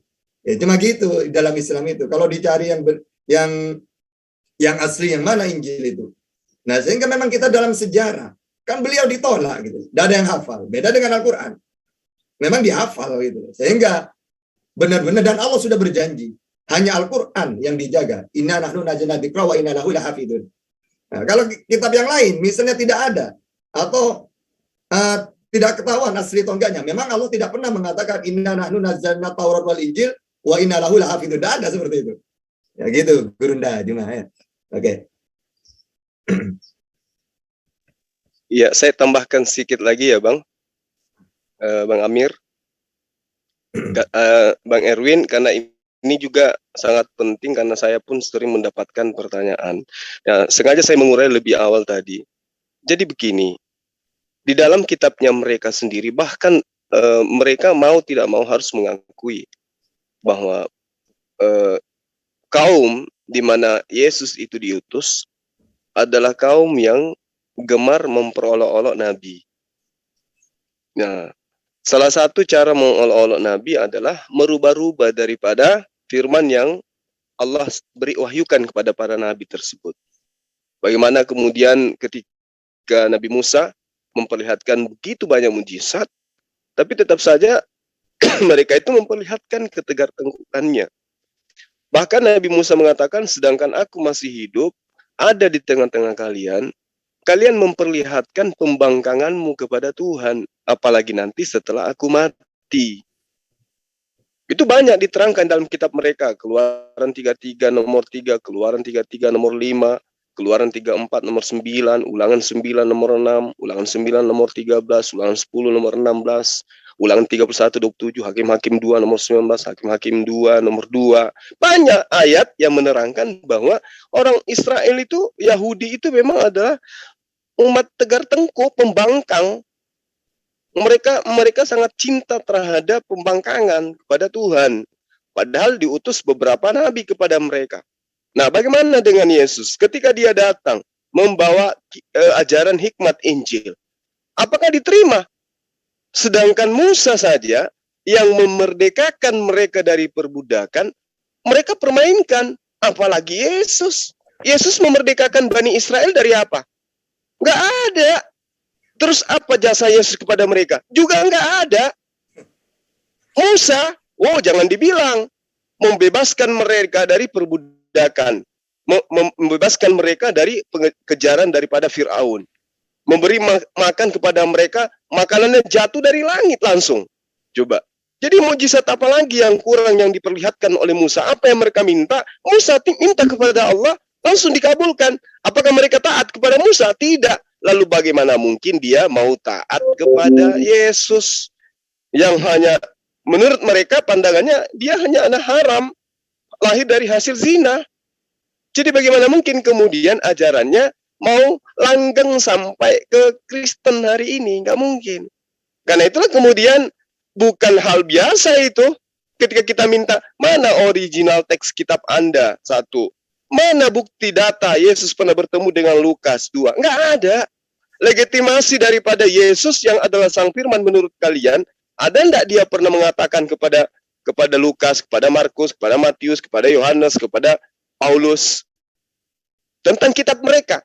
Ya, cuma gitu dalam Islam itu. Kalau dicari yang asli yang mana Injil itu. Nah, sehingga memang kita dalam sejarah kan beliau ditolak gitu. Tidak ada yang hafal. Beda dengan Al-Quran. Memang dihafal gitu. Sehingga benar-benar, dan Allah sudah berjanji hanya Al-Quran yang dijaga. Inna nahnu nazzalna dzikra wa inna lahu lahafidun. Nah, kalau kitab yang lain misalnya tidak ada atau tidak ketahuan asli atau enggaknya, memang Allah tidak pernah mengatakan inna nahnu nazzalna Taurat wal Injil wa inna lahu lahafidun. Tidak ada seperti itu. Ya gitu, Gurunda Juma ya. Oke. Ya, saya tambahkan sedikit lagi ya, Bang. Bang Amir. Bang Erwin, karena ini juga sangat penting karena saya pun sering mendapatkan pertanyaan. Ya, sengaja saya mengurai lebih awal tadi. Jadi begini, di dalam kitabnya mereka sendiri, bahkan mereka mau tidak mau harus mengakui bahwa kaum di mana Yesus itu diutus adalah kaum yang gemar memperolok-olok Nabi. Nah, salah satu cara mengolok-olok Nabi adalah merubah-rubah daripada firman yang Allah beri wahyukan kepada para nabi tersebut. Bagaimana kemudian ketika Nabi Musa memperlihatkan begitu banyak mujizat, tapi tetap saja mereka itu memperlihatkan ketegar-tengkukannya. Bahkan Nabi Musa mengatakan, sedangkan aku masih hidup, ada di tengah-tengah kalian, kalian memperlihatkan pembangkanganmu kepada Tuhan, apalagi nanti setelah aku mati. Itu banyak diterangkan dalam kitab mereka. Keluaran 33 nomor 3, Keluaran 33 nomor 5, Keluaran 34 nomor 9, Ulangan 9 nomor 6, Ulangan 9 nomor 13, Ulangan 10 nomor 16, Ulangan 31 27, Hakim-Hakim 2 nomor 19, Hakim-Hakim 2 nomor 2. Banyak ayat yang menerangkan bahwa orang Israel itu, Yahudi itu memang adalah umat tegar tengkuk, pembangkang. Mereka sangat cinta terhadap pembangkangan kepada Tuhan. Padahal diutus beberapa nabi kepada mereka. Nah, bagaimana dengan Yesus? Ketika dia datang, membawa ajaran hikmat Injil. Apakah diterima? Sedangkan Musa saja yang memerdekakan mereka dari perbudakan, mereka permainkan. Apalagi Yesus. Yesus memerdekakan Bani Israel dari apa? Nggak ada. Terus apa jasa Yesus kepada mereka? Juga nggak ada. Musa, jangan dibilang, membebaskan mereka dari perbudakan, membebaskan mereka dari kejaran daripada Fir'aun, memberi makan kepada mereka, makanannya jatuh dari langit langsung. Coba. Jadi mukjizat apa lagi yang kurang yang diperlihatkan oleh Musa? Apa yang mereka minta? Musa minta kepada Allah, langsung dikabulkan. Apakah mereka taat kepada Musa? Tidak. Lalu bagaimana mungkin dia mau taat kepada Yesus yang hanya menurut mereka pandangannya dia hanya anak haram, lahir dari hasil zina. Jadi bagaimana mungkin kemudian ajarannya mau langgeng sampai ke Kristen hari ini? Nggak mungkin. Karena itulah kemudian bukan hal biasa itu ketika kita minta, mana original teks kitab Anda? 1. Mana bukti data Yesus pernah bertemu dengan Lukas? 2. Nggak ada. Legitimasi daripada Yesus yang adalah sang firman menurut kalian, ada enggak dia pernah mengatakan kepada Lukas, kepada Markus, kepada Matius, kepada Yohanes, kepada Paulus tentang kitab mereka?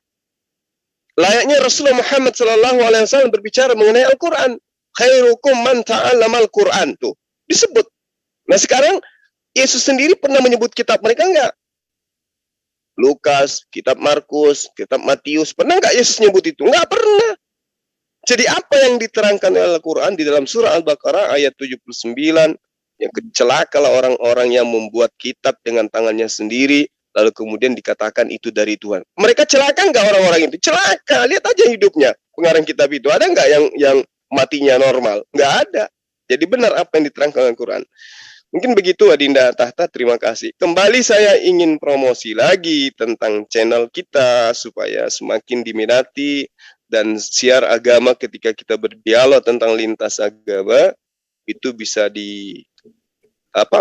Layaknya Rasulullah Muhammad SAW berbicara mengenai Al-Quran. Khairukum man ta'allamal Quran, tuh disebut. Nah sekarang Yesus sendiri pernah menyebut kitab mereka enggak? Lukas, kitab Markus, kitab Matius, pernah enggak Yesus nyebut itu? Enggak pernah. Jadi apa yang diterangkan oleh Al-Quran di dalam surah Al-Baqarah ayat 79, yang celakalah orang-orang yang membuat kitab dengan tangannya sendiri, lalu kemudian dikatakan itu dari Tuhan. Mereka celaka enggak orang-orang itu? Celaka, lihat aja hidupnya pengarang kitab itu. Ada enggak yang matinya normal? Nggak ada. Jadi benar apa yang diterangkan Al-Quran. Mungkin begitu Adinda Tahta, terima kasih. Kembali saya ingin promosi lagi tentang channel kita supaya semakin diminati dan siar agama ketika kita berdialog tentang lintas agama itu bisa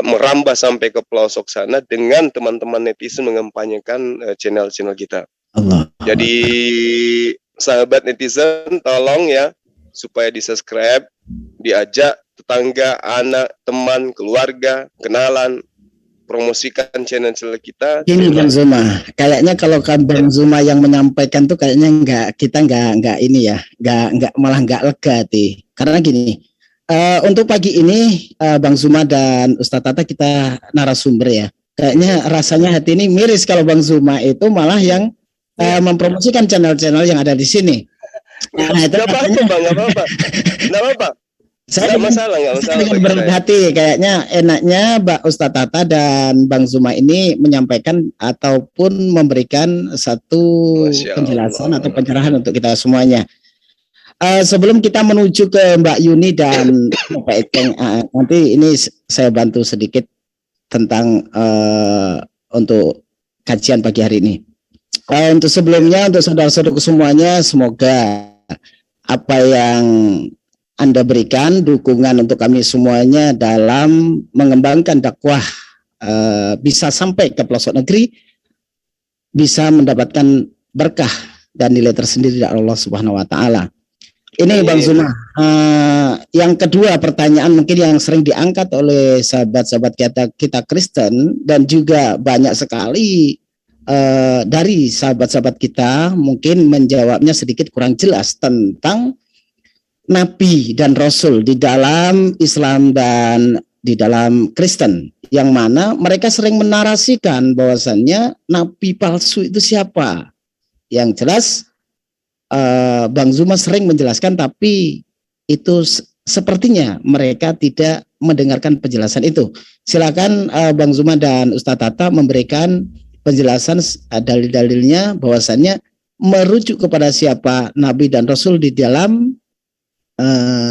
merambah sampai ke pelosok sana dengan teman-teman netizen mengempanyekan channel-channel kita. Allah. Jadi sahabat netizen tolong ya, supaya di-subscribe, diajak tetangga, anak, teman, keluarga, kenalan, promosikan channel-channel kita. Ini Bang Zuma, kayaknya kalau Bang Zuma yang menyampaikan tuh kayaknya kita nggak ini ya, malah nggak lega sih. Karena gini, untuk pagi ini Bang Zuma dan Ustadz Tata kita narasumber ya. Kayaknya rasanya hati ini miris kalau Bang Zuma itu malah yang mempromosikan channel-channel yang ada di sini. Nah, itu nggak apa-apa, Bang, nggak apa-apa. Nggak apa-apa. Saya dengan berat hati, kayaknya enaknya Mbak Ustadz Tata dan Bang Zuma ini menyampaikan ataupun memberikan satu penjelasan atau pencerahan untuk kita semuanya. Sebelum kita menuju ke Mbak Yuni dan Pak Ekeng, nanti ini saya bantu sedikit tentang untuk kajian pagi hari ini. Untuk sebelumnya, untuk saudara-saudaraku semuanya, semoga apa yang Anda berikan dukungan untuk kami semuanya dalam mengembangkan dakwah bisa sampai ke pelosok negeri, bisa mendapatkan berkah dan nilai tersendiri dari Allah Subhanahu wa taala. Ini Bang Zuma, yang kedua pertanyaan mungkin yang sering diangkat oleh sahabat-sahabat kita Kristen dan juga banyak sekali dari sahabat-sahabat kita mungkin menjawabnya sedikit kurang jelas tentang Nabi dan Rasul di dalam Islam dan di dalam Kristen, yang mana mereka sering menarasikan bahwasannya Nabi palsu itu siapa. Yang jelas Bang Zuma sering menjelaskan, tapi itu sepertinya mereka tidak mendengarkan penjelasan itu. Silakan Bang Zuma dan Ustadz Tata memberikan penjelasan dalil-dalilnya bahwasannya merujuk kepada siapa Nabi dan Rasul di dalam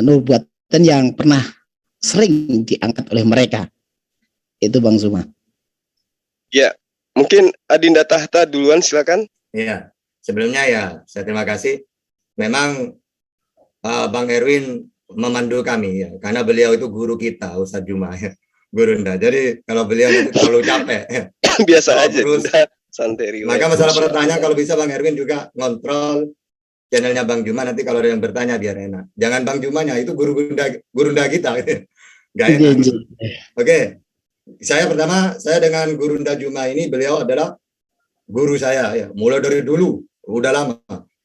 nubuatan yang pernah sering diangkat oleh mereka. Itu Bang Zuma. Ya, mungkin Adinda Tahta duluan, silakan. Ya, sebelumnya ya saya terima kasih. Memang Bang Erwin memandu kami ya, karena beliau itu guru kita, Ustadz Juma ya. Guru Nda. Jadi kalau beliau terlalu capek biasa aja. Santai riwayat. Maka masalah pertanyaan kalau bisa Bang Erwin juga ngontrol channelnya Bang Juma, nanti kalau ada yang bertanya biar enak. Jangan Bang Jumanya, itu gurunda kita. Gak enak. Oke. Saya dengan Gurunda Juma ini, beliau adalah guru saya ya, mulai dari dulu, udah lama.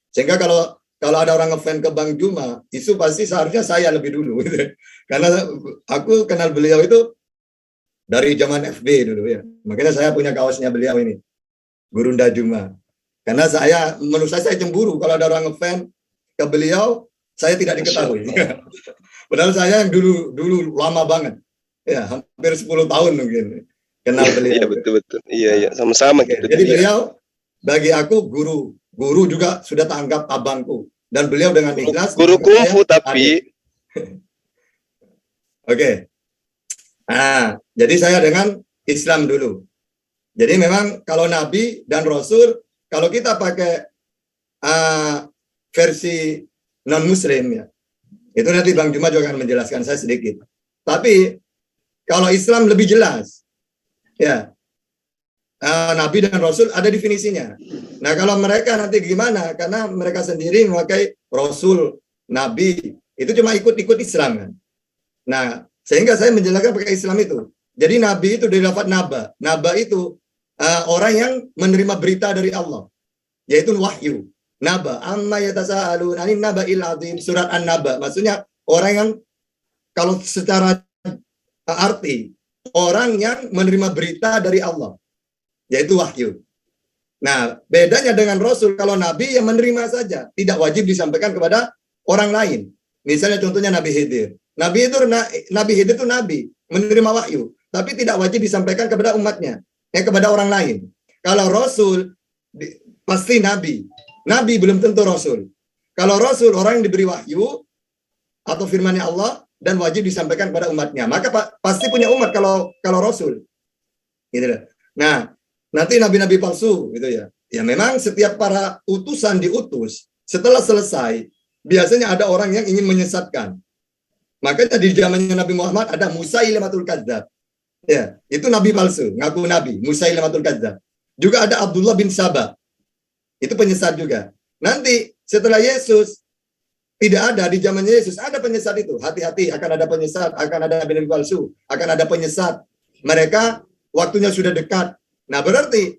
Sehingga kalau ada orang ngefans ke Bang Juma, itu pasti seharusnya saya lebih dulu gitu. Karena aku kenal beliau itu dari zaman FB dulu ya. Makanya saya punya kaosnya beliau ini, Gurunda Juma. Karena menurut saya cemburu kalau ada orang ngefans ke beliau, saya tidak diketahui. Padahal saya yang dulu lama banget. Ya, hampir 10 tahun mungkin kenal beliau. Iya, betul. Iya, sama-sama gitu. Jadi beliau bagi aku guru juga sudah tanggap abangku, dan beliau dengan ikhlas. Guru kungfu tapi. Oke. Nah, jadi saya dengan Islam dulu. Jadi memang kalau Nabi dan Rasul, kalau kita pakai versi non-Muslim ya, itu nanti Bang Juma juga akan menjelaskan saya sedikit. Tapi kalau Islam lebih jelas, ya, Nabi dan Rasul ada definisinya. Nah, kalau mereka nanti gimana? Karena mereka sendiri memakai Rasul, Nabi, itu cuma ikut-ikut Islam kan. Nah, sehingga saya menjelaskan pakai Islam itu. Jadi Nabi itu dari lafaz naba. Naba itu orang yang menerima berita dari Allah, yaitu wahyu. Naba, amma yatasaalun anin naba'il azim, surat An-Naba. Maksudnya orang yang kalau secara arti orang yang menerima berita dari Allah, yaitu wahyu. Nah, bedanya dengan Rasul, kalau Nabi yang menerima saja, tidak wajib disampaikan kepada orang lain. Misalnya contohnya Nabi Khidir. Nabi Khidir itu Nabi, menerima wahyu, tapi tidak wajib disampaikan kepada umatnya, kepada orang lain. Kalau Rasul, pasti Nabi. Nabi belum tentu Rasul. Kalau Rasul, orang yang diberi wahyu atau firman-Nya Allah, dan wajib disampaikan kepada umatnya. Maka pasti punya umat kalau Rasul. Gitu. Nah, nanti nabi-nabi palsu gitu ya. Ya memang setiap para utusan diutus, setelah selesai, biasanya ada orang yang ingin menyesatkan. Makanya di zamannya Nabi Muhammad ada Musailimatul Kadzdzab. Ya, itu nabi palsu, ngaku nabi, Musailimatul Kadzdzab. Juga ada Abdullah bin Sabah. Itu penyesat juga. Nanti setelah Yesus, tidak ada di zaman Yesus, ada penyesat itu. Hati-hati, akan ada penyesat, akan ada nabi palsu, akan ada penyesat. Mereka waktunya sudah dekat. Nah, berarti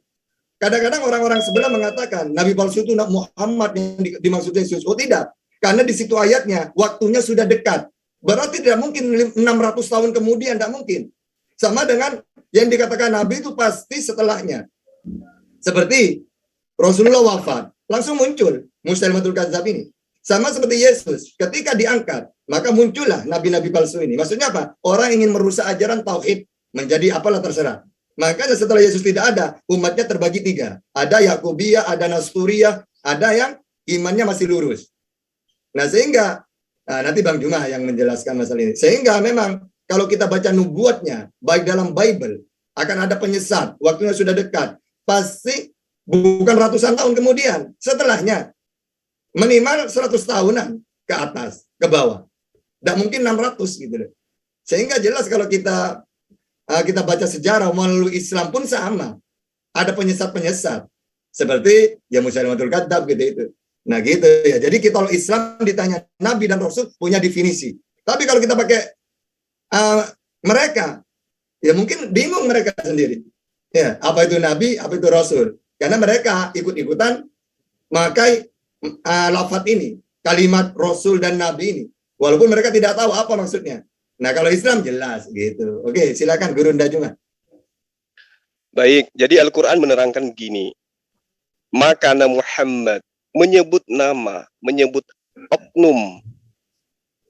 kadang-kadang orang-orang sebelah mengatakan nabi palsu itu Muhammad yang dimaksud Yesus. Oh tidak, karena di situ ayatnya waktunya sudah dekat. Berarti tidak mungkin 600 tahun kemudian, tidak mungkin. Sama dengan yang dikatakan nabi itu pasti setelahnya. Seperti Rasulullah wafat, langsung muncul Musailimatul Kadzdzab ini. Sama seperti Yesus, ketika diangkat, maka muncullah nabi-nabi palsu ini. Maksudnya apa? Orang ingin merusak ajaran tauhid, menjadi apalah terserah. Makanya setelah Yesus tidak ada, umatnya terbagi 3. Ada Yakubiyah, ada Nasturiyah, ada yang imannya masih lurus. Nah, sehingga nanti Bang Juma yang menjelaskan masalah ini. Sehingga memang kalau kita baca nubuatnya, baik dalam Bible, akan ada penyesat, waktunya sudah dekat. Pasti bukan ratusan tahun kemudian, setelahnya. Minimal 100 tahunan ke atas, ke bawah. Tidak mungkin 600 gitu. Sehingga jelas kalau kita baca sejarah melalui Islam pun sama. Ada penyesat-penyesat. Seperti ya Musailimatul Kadzdzab gitu itu. Nah gitu ya. Jadi kalau Islam ditanya Nabi dan Rasul punya definisi. Tapi kalau kita pakai mereka, ya mungkin bingung mereka sendiri. Ya, apa itu Nabi, apa itu Rasul. Karena mereka ikut-ikutan memakai lafaz ini, kalimat Rasul dan Nabi ini, walaupun mereka tidak tahu apa maksudnya. Nah, kalau Islam jelas gitu. Oke, silakan Gurunda Juma. Baik, jadi Al-Quran menerangkan begini. Maka Muhammad menyebut nama, menyebut oknum.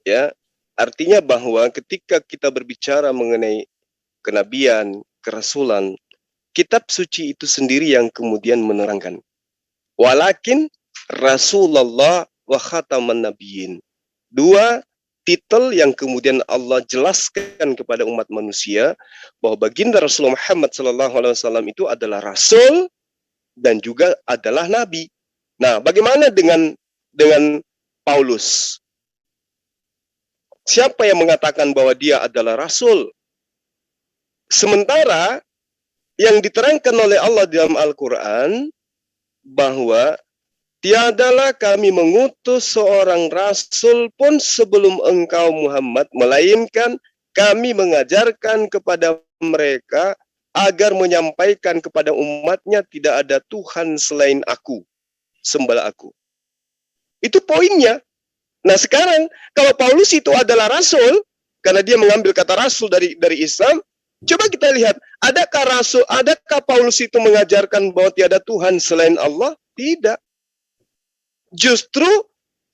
Ya, artinya bahwa ketika kita berbicara mengenai kenabian, kerasulan, kitab suci itu sendiri yang kemudian menerangkan. Walakin Rasulullah wa khataman nabiyyin. 2 titel yang kemudian Allah jelaskan kepada umat manusia bahwa baginda Rasulullah Muhammad SAW itu adalah Rasul dan juga adalah Nabi. Nah, bagaimana dengan Paulus? Siapa yang mengatakan bahwa dia adalah Rasul? Sementara yang diterangkan oleh Allah dalam Al-Quran bahwa tiadalah kami mengutus seorang rasul pun sebelum engkau Muhammad, melainkan kami mengajarkan kepada mereka agar menyampaikan kepada umatnya tidak ada Tuhan selain aku, sembahlah aku. Itu poinnya. Nah sekarang kalau Paulus itu adalah rasul, karena dia mengambil kata rasul dari Islam, coba kita lihat, adakah Paulus itu mengajarkan bahwa tiada Tuhan selain Allah? Tidak. Justru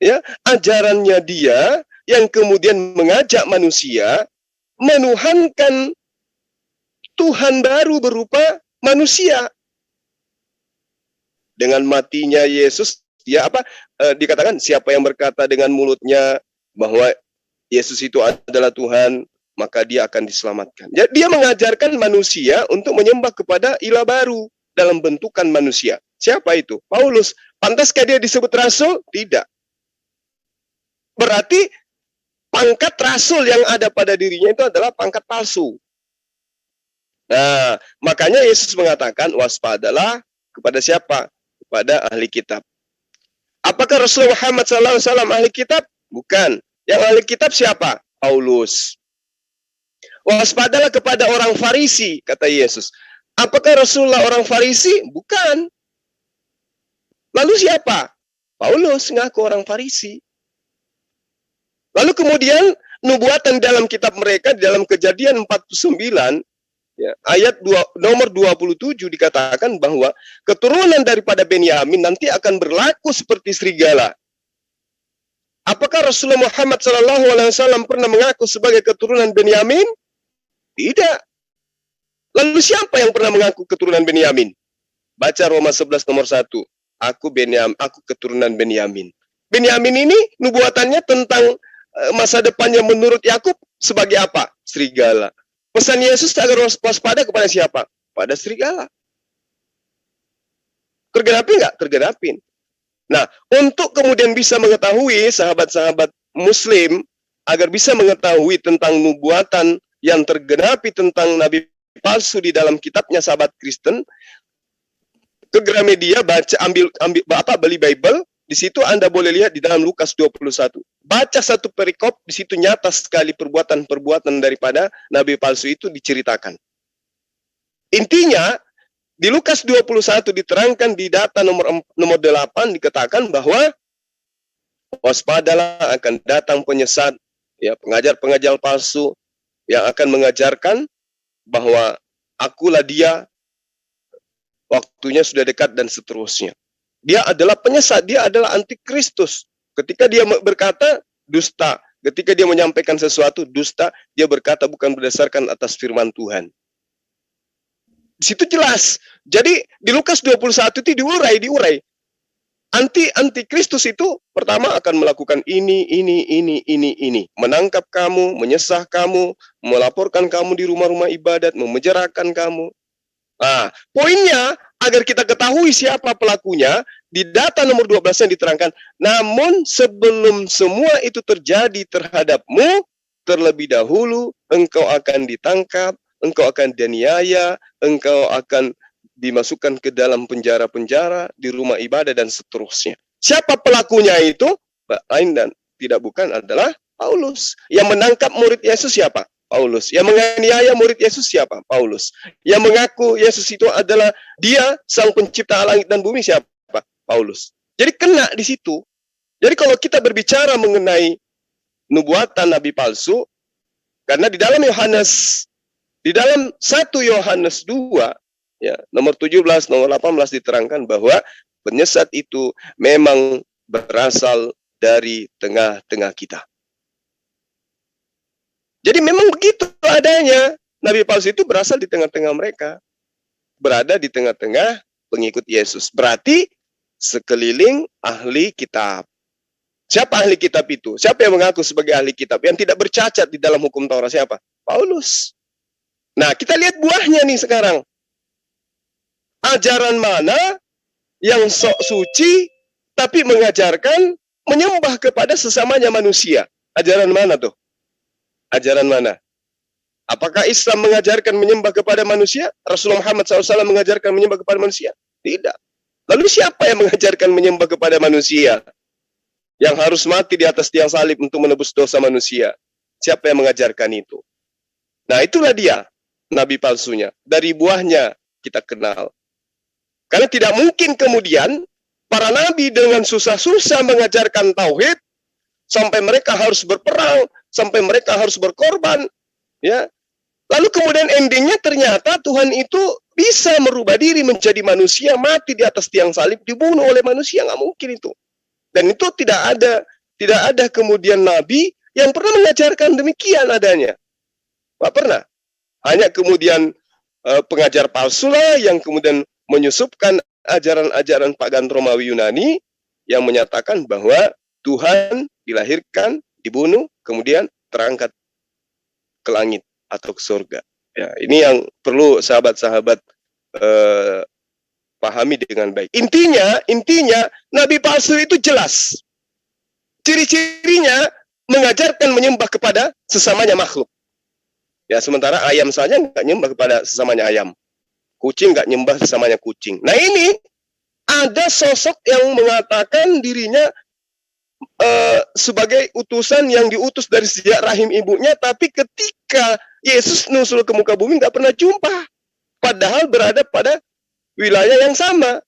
ya ajarannya dia yang kemudian mengajak manusia menuhankan Tuhan baru berupa manusia. Dengan matinya Yesus, ya dikatakan siapa yang berkata dengan mulutnya bahwa Yesus itu adalah Tuhan, maka dia akan diselamatkan. Jadi dia mengajarkan manusia untuk menyembah kepada ilah baru dalam bentukan manusia. Siapa itu? Paulus. Pantaskah dia disebut rasul? Tidak. Berarti pangkat rasul yang ada pada dirinya itu adalah pangkat palsu. Nah, makanya Yesus mengatakan waspadalah kepada siapa? Kepada ahli kitab. Apakah Rasulullah Muhammad SAW ahli kitab? Bukan. Yang ahli kitab siapa? Paulus. Waspadalah kepada orang Farisi, kata Yesus. Apakah Rasulullah orang Farisi? Bukan. Lalu siapa? Paulus ngaku orang Farisi. Lalu kemudian nubuatan dalam kitab mereka, dalam Kejadian 49, ya, ayat nomor 27 dikatakan bahwa keturunan daripada Benyamin nanti akan berlaku seperti serigala. Apakah Rasulullah Muhammad SAW pernah mengaku sebagai keturunan Benyamin? Tidak. Lalu siapa yang pernah mengaku keturunan Benyamin? Baca Roma 11 nomor 1. Aku keturunan Benyamin. Benyamin ini nubuatannya tentang masa depannya menurut Yakub sebagai apa? Serigala. Pesan Yesus agar waspada kepada siapa? Pada serigala. Tergenapi nggak? Tergenapin. Nah, untuk kemudian bisa mengetahui sahabat-sahabat Muslim, agar bisa mengetahui tentang nubuatan yang tergenapi tentang Nabi palsu di dalam kitabnya sahabat Kristen, ke Gramedia, beli Bible, di situ Anda boleh lihat di dalam Lukas 21. Baca satu perikop, di situ nyata sekali perbuatan-perbuatan daripada nabi palsu itu diceritakan. Intinya, di Lukas 21 diterangkan di data nomor 8 dikatakan bahwa waspadalah akan datang penyesat, ya, pengajar-pengajar palsu yang akan mengajarkan bahwa akulah dia, waktunya sudah dekat dan seterusnya. Dia adalah penyesat, dia adalah antikristus. Ketika dia berkata dusta, ketika dia menyampaikan sesuatu dusta, dia berkata bukan berdasarkan atas firman Tuhan. Di situ jelas. Jadi di Lukas 21 itu diurai. Antikristus itu pertama akan melakukan ini. Menangkap kamu, menyesah kamu, melaporkan kamu di rumah-rumah ibadat, memenjarakan kamu. Nah, poinnya agar kita ketahui siapa pelakunya, di data nomor 12 yang diterangkan, namun sebelum semua itu terjadi terhadapmu, terlebih dahulu engkau akan ditangkap, engkau akan dianiaya, engkau akan dimasukkan ke dalam penjara-penjara, di rumah ibadah dan seterusnya. Siapa pelakunya itu? Lain dan tidak bukan adalah Paulus. Yang menangkap murid Yesus siapa? Paulus. Yang menganiaya murid Yesus siapa? Paulus. Yang mengaku Yesus itu adalah dia sang pencipta langit dan bumi siapa? Paulus. Jadi kena di situ. Jadi kalau kita berbicara mengenai nubuatan nabi palsu, karena di dalam 1 Yohanes 2, ya, nomor 17, nomor 18 diterangkan bahwa penyesat itu memang berasal dari tengah-tengah kita. Jadi memang begitu adanya. Nabi palsu itu berasal di tengah-tengah mereka. Berada di tengah-tengah pengikut Yesus. Berarti sekeliling ahli kitab. Siapa ahli kitab itu? Siapa yang mengaku sebagai ahli kitab? Yang tidak bercacat di dalam hukum Taurat siapa? Paulus. Nah, kita lihat buahnya nih sekarang. Ajaran mana yang sok suci tapi mengajarkan menyembah kepada sesamanya manusia? Ajaran mana tuh? Ajaran mana? Apakah Islam mengajarkan menyembah kepada manusia? Rasulullah Muhammad SAW mengajarkan menyembah kepada manusia? Tidak. Lalu siapa yang mengajarkan menyembah kepada manusia? Yang harus mati di atas tiang salib untuk menebus dosa manusia. Siapa yang mengajarkan itu? Nah, itulah dia, nabi palsunya. Dari buahnya kita kenal. Karena tidak mungkin kemudian para nabi dengan susah-susah mengajarkan tauhid, sampai mereka harus berperang, sampai mereka harus berkorban, ya. Lalu kemudian endingnya ternyata Tuhan itu bisa merubah diri menjadi manusia, mati di atas tiang salib, dibunuh oleh manusia. Nggak mungkin itu. Dan itu tidak ada kemudian nabi yang pernah mengajarkan demikian adanya. Nggak pernah. Hanya kemudian pengajar palsu lah yang kemudian menyusupkan ajaran-ajaran pagan Romawi Yunani yang menyatakan bahwa Tuhan dilahirkan, dibunuh, kemudian terangkat ke langit atau ke surga. Ya, ini yang perlu sahabat-sahabat pahami dengan baik. Intinya nabi palsu itu jelas. Ciri-cirinya mengajarkan menyembah kepada sesamanya makhluk. Ya, sementara ayam saja nggak nyembah kepada sesamanya ayam. Kucing nggak nyembah sesamanya kucing. Nah, ini ada sosok yang mengatakan dirinya sebagai utusan yang diutus dari sejak rahim ibunya, tapi ketika Yesus nusul ke muka bumi nggak pernah jumpa, padahal berada pada wilayah yang sama,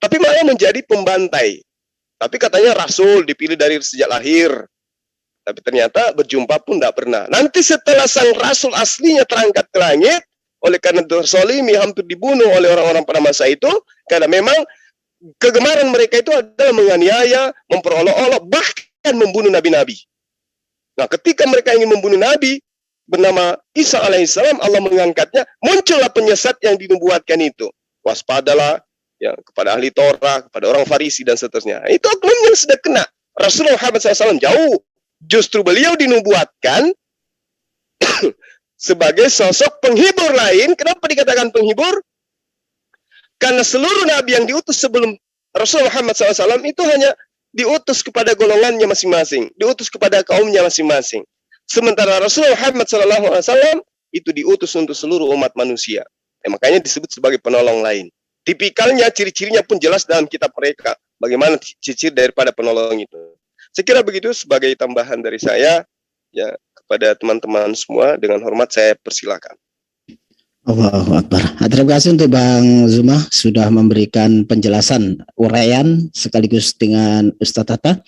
tapi malah menjadi pembantai. Tapi katanya Rasul dipilih dari sejak lahir, tapi ternyata berjumpa pun tidak pernah. Nanti setelah sang Rasul aslinya terangkat ke langit, oleh karena terzalimi hampir dibunuh oleh orang-orang pada masa itu, karena memang kegemaran mereka itu adalah menganiaya, memperolok-olok, bahkan membunuh nabi-nabi. Nah, ketika mereka ingin membunuh nabi bernama Isa alaihissalam, Allah mengangkatnya, muncullah penyesat yang dinubuatkan itu. Waspadalah ya, kepada ahli Torah, kepada orang Farisi dan seterusnya. Itu oknum yang sudah kena. Rasulullah Muhammad SAW jauh. Justru beliau dinubuatkan sebagai sosok penghibur lain. Kenapa dikatakan penghibur? Karena seluruh nabi yang diutus sebelum Rasulullah Muhammad SAW itu hanya diutus kepada golongannya masing-masing, diutus kepada kaumnya masing-masing. Sementara Rasulullah Muhammad SAW itu diutus untuk seluruh umat manusia. Makanya disebut sebagai penolong lain. Tipikalnya, ciri-cirinya pun jelas dalam kitab mereka. Bagaimana ciri-ciri daripada penolong itu. Saya kira begitu sebagai tambahan dari saya. Ya, kepada teman-teman semua, dengan hormat saya persilakan. Allahu Akbar. Terima kasih untuk Bang Zuma sudah memberikan penjelasan uraian sekaligus dengan Ustaz Tata.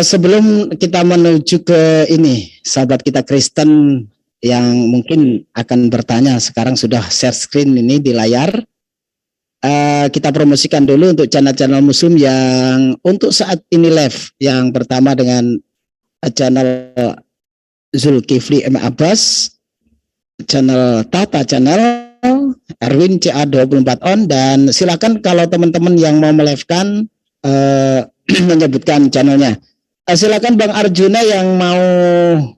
Sebelum kita menuju ke ini, sahabat kita Kristen yang mungkin akan bertanya, sekarang sudah share screen ini di layar. Kita promosikan dulu untuk channel-channel Muslim yang untuk saat ini live. Yang pertama dengan channel Zulkifli M. Abbas, channel Tata channel, Erwin CA24 on, dan silakan kalau teman-teman yang mau melivekan menyebutkan channelnya. Silakan Bang Arjuna yang mau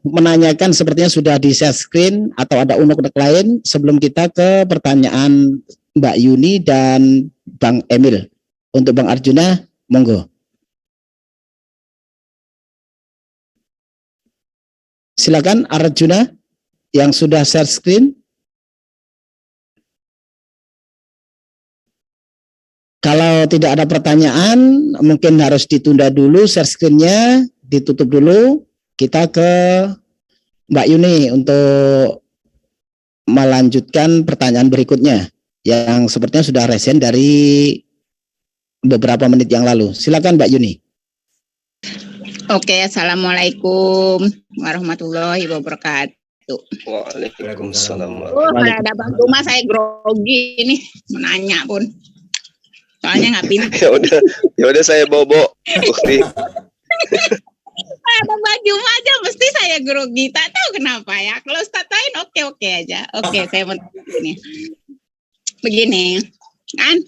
menanyakan, sepertinya sudah di share screen atau ada unek-unek lain sebelum kita ke pertanyaan Mbak Yuni dan Bang Emil. Untuk Bang Arjuna, monggo. Silakan Arjuna yang sudah share screen. Kalau tidak ada pertanyaan, mungkin harus ditunda dulu share screen-nya, ditutup dulu. Kita ke Mbak Yuni untuk melanjutkan pertanyaan berikutnya yang sepertinya sudah resen dari beberapa menit yang lalu. Silakan Mbak Yuni. Oke, assalamualaikum warahmatullahi wabarakatuh. Waalaikumsalam. Kalau ada Bang Zuma saya grogi nih menanya pun. Soalnya nggak pintar. Ya udah saya bobo. Bukti. Ada Bang Zuma aja mesti saya grogi. Tak tahu kenapa ya. Kalau Ustaz lain oke aja. Oke, saya mau ini. Begini, kan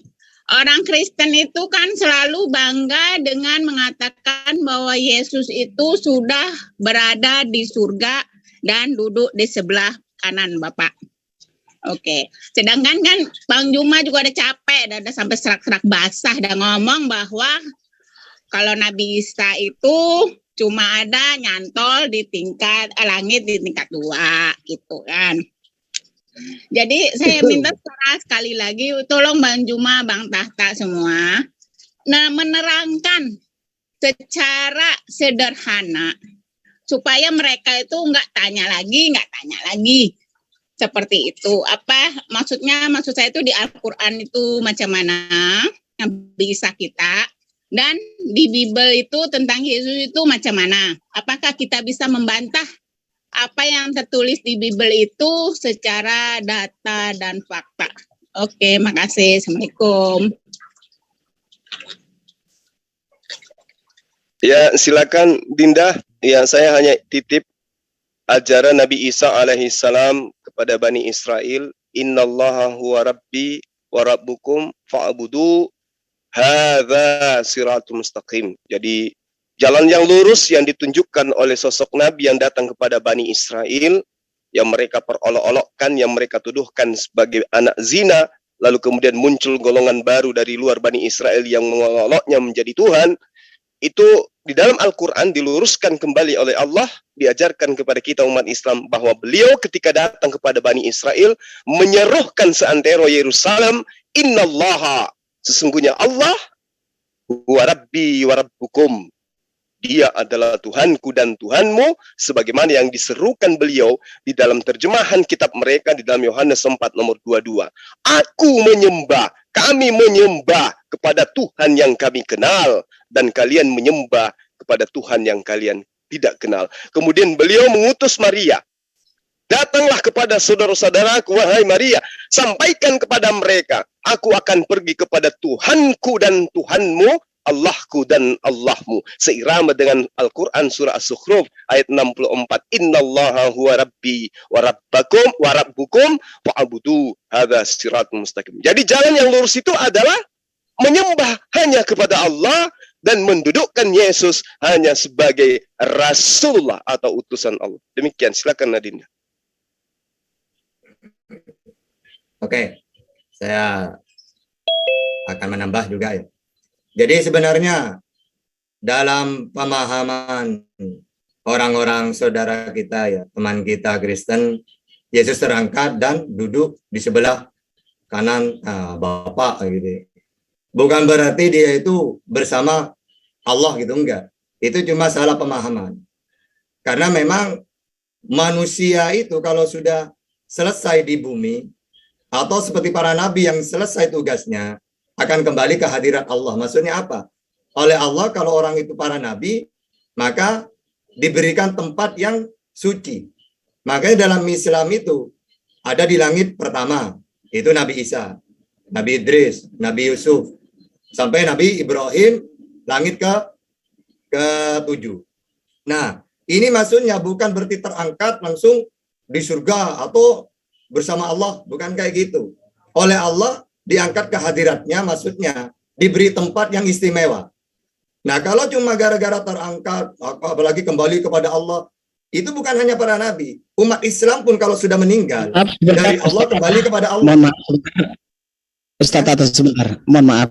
orang Kristen itu kan selalu bangga dengan mengatakan bahwa Yesus itu sudah berada di surga dan duduk di sebelah kanan Bapak. Oke. Sedangkan kan Bang Zuma juga ada capek, ada sampai serak-serak basah dan ngomong bahwa kalau Nabi Isa itu Cuma ada nyantol di tingkat langit di tingkat 2 gitu kan. Jadi saya minta sekali lagi tolong Bang Juma, Bang Tahta semua, nah menerangkan secara sederhana supaya mereka itu nggak tanya lagi seperti itu. Apa maksudnya? Maksud saya itu di Al-Quran itu macam mana yang bisa kita, dan di Bible itu tentang Yesus itu macam mana. Apakah kita bisa membantah apa yang tertulis di Bible itu secara data dan fakta? Oke, makasih. Assalamualaikum. Ya, silakan Dinda. Ya, saya hanya titip ajaran Nabi Isa alaihissalam kepada Bani Israel. Innallaha huwa rabbi wa rabbukum fa'budu hadza siratul mustaqim. Jadi jalan yang lurus yang ditunjukkan oleh sosok Nabi yang datang kepada Bani Israel, yang mereka perolok-olokkan, yang mereka tuduhkan sebagai anak zina, lalu kemudian muncul golongan baru dari luar Bani Israel yang mengolok-oloknya menjadi Tuhan. Itu di dalam Al-Quran diluruskan kembali oleh Allah, diajarkan kepada kita umat Islam bahwa beliau ketika datang kepada Bani Israel menyerukan seantero Yerusalem, innallaha, sesungguhnya Allah, huwa rabbi wa rabbukum, dia adalah Tuhanku dan Tuhanmu, sebagaimana yang diserukan beliau di dalam terjemahan kitab mereka di dalam Yohanes 4 nomor 22. Aku menyembah, kami menyembah kepada Tuhan yang kami kenal, dan kalian menyembah kepada Tuhan yang kalian tidak kenal. Kemudian beliau mengutus Maria. Datanglah kepada saudara-saudaraku, wahai Maria, sampaikan kepada mereka, aku akan pergi kepada Tuhanku dan Tuhanmu, Allahku dan Allahmu. Seirama dengan Al-Quran surah As-Sukhruf ayat 64. Innallaha huwa rabbi wa rabbukum fa'budu hadza siratul mustaqim. Jadi jalan yang lurus itu adalah menyembah hanya kepada Allah dan mendudukkan Yesus hanya sebagai Rasulullah atau utusan Allah. Demikian, silakan Nadine. Oke, saya akan menambah juga ya. Jadi sebenarnya dalam pemahaman orang-orang saudara kita ya, teman kita Kristen, Yesus terangkat dan duduk di sebelah kanan Bapa gitu. Bukan berarti dia itu bersama Allah gitu, enggak. Itu cuma salah pemahaman. Karena memang manusia itu kalau sudah selesai di bumi, atau seperti para nabi yang selesai tugasnya, akan kembali ke hadirat Allah. Maksudnya apa? Oleh Allah kalau orang itu para nabi, maka diberikan tempat yang suci. Makanya dalam Islam itu ada di langit pertama, itu Nabi Isa, Nabi Idris, Nabi Yusuf, sampai Nabi Ibrahim, langit ke-7. Nah, ini maksudnya bukan berarti terangkat langsung di surga atau bersama Allah, bukan kayak gitu. Oleh Allah diangkat ke hadiratnya, maksudnya diberi tempat yang istimewa. Nah, kalau cuma gara-gara terangkat, apalagi kembali kepada Allah, itu bukan hanya para nabi. Umat Islam pun kalau sudah meninggal, dari Allah kembali kepada Allah. Mohon maaf, Ustaz, sebentar. Mohon maaf.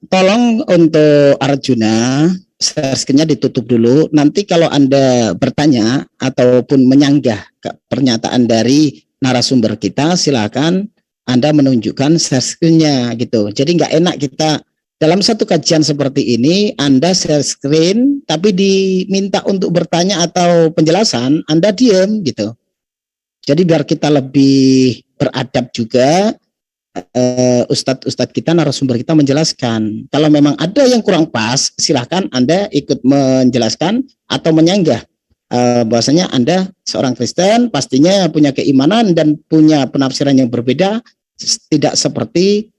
Tolong untuk Arjuna, share-nya ditutup dulu. Nanti kalau Anda bertanya ataupun menyanggah ke pernyataan dari narasumber kita, silakan Anda menunjukkan share-nya gitu. Jadi nggak enak kita dalam satu kajian seperti ini, Anda share screen, tapi diminta untuk bertanya atau penjelasan, Anda diam gitu. Jadi biar kita lebih beradab juga, Ustadz kita, narasumber kita menjelaskan. Kalau memang ada yang kurang pas, silahkan Anda ikut menjelaskan atau menyanggah. Bahwasanya Anda seorang Kristen, pastinya punya keimanan dan punya penafsiran yang berbeda, tidak seperti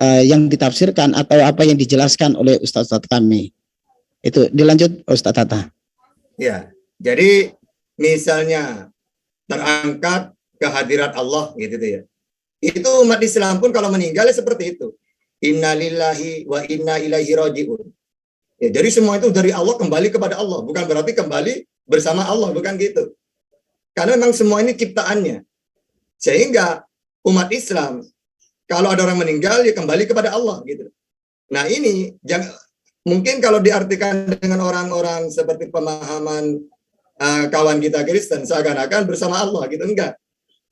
yang ditafsirkan atau apa yang dijelaskan oleh Ustadz kami. Itu dilanjut Ustadz Tata. Ya, jadi misalnya terangkat ke hadirat Allah gitu ya. Itu umat Islam pun kalau meninggal seperti itu. Innalillahi wa inna ilaihi raji'un. Ya, jadi semua itu dari Allah kembali kepada Allah, bukan berarti kembali bersama Allah, bukan gitu. Karena memang semua ini ciptaannya. Sehingga umat Islam kalau ada orang meninggal ya kembali kepada Allah gitu. Nah, ini mungkin kalau diartikan dengan orang-orang seperti pemahaman kawan kita Kristen, seakan-akan bersama Allah gitu, enggak.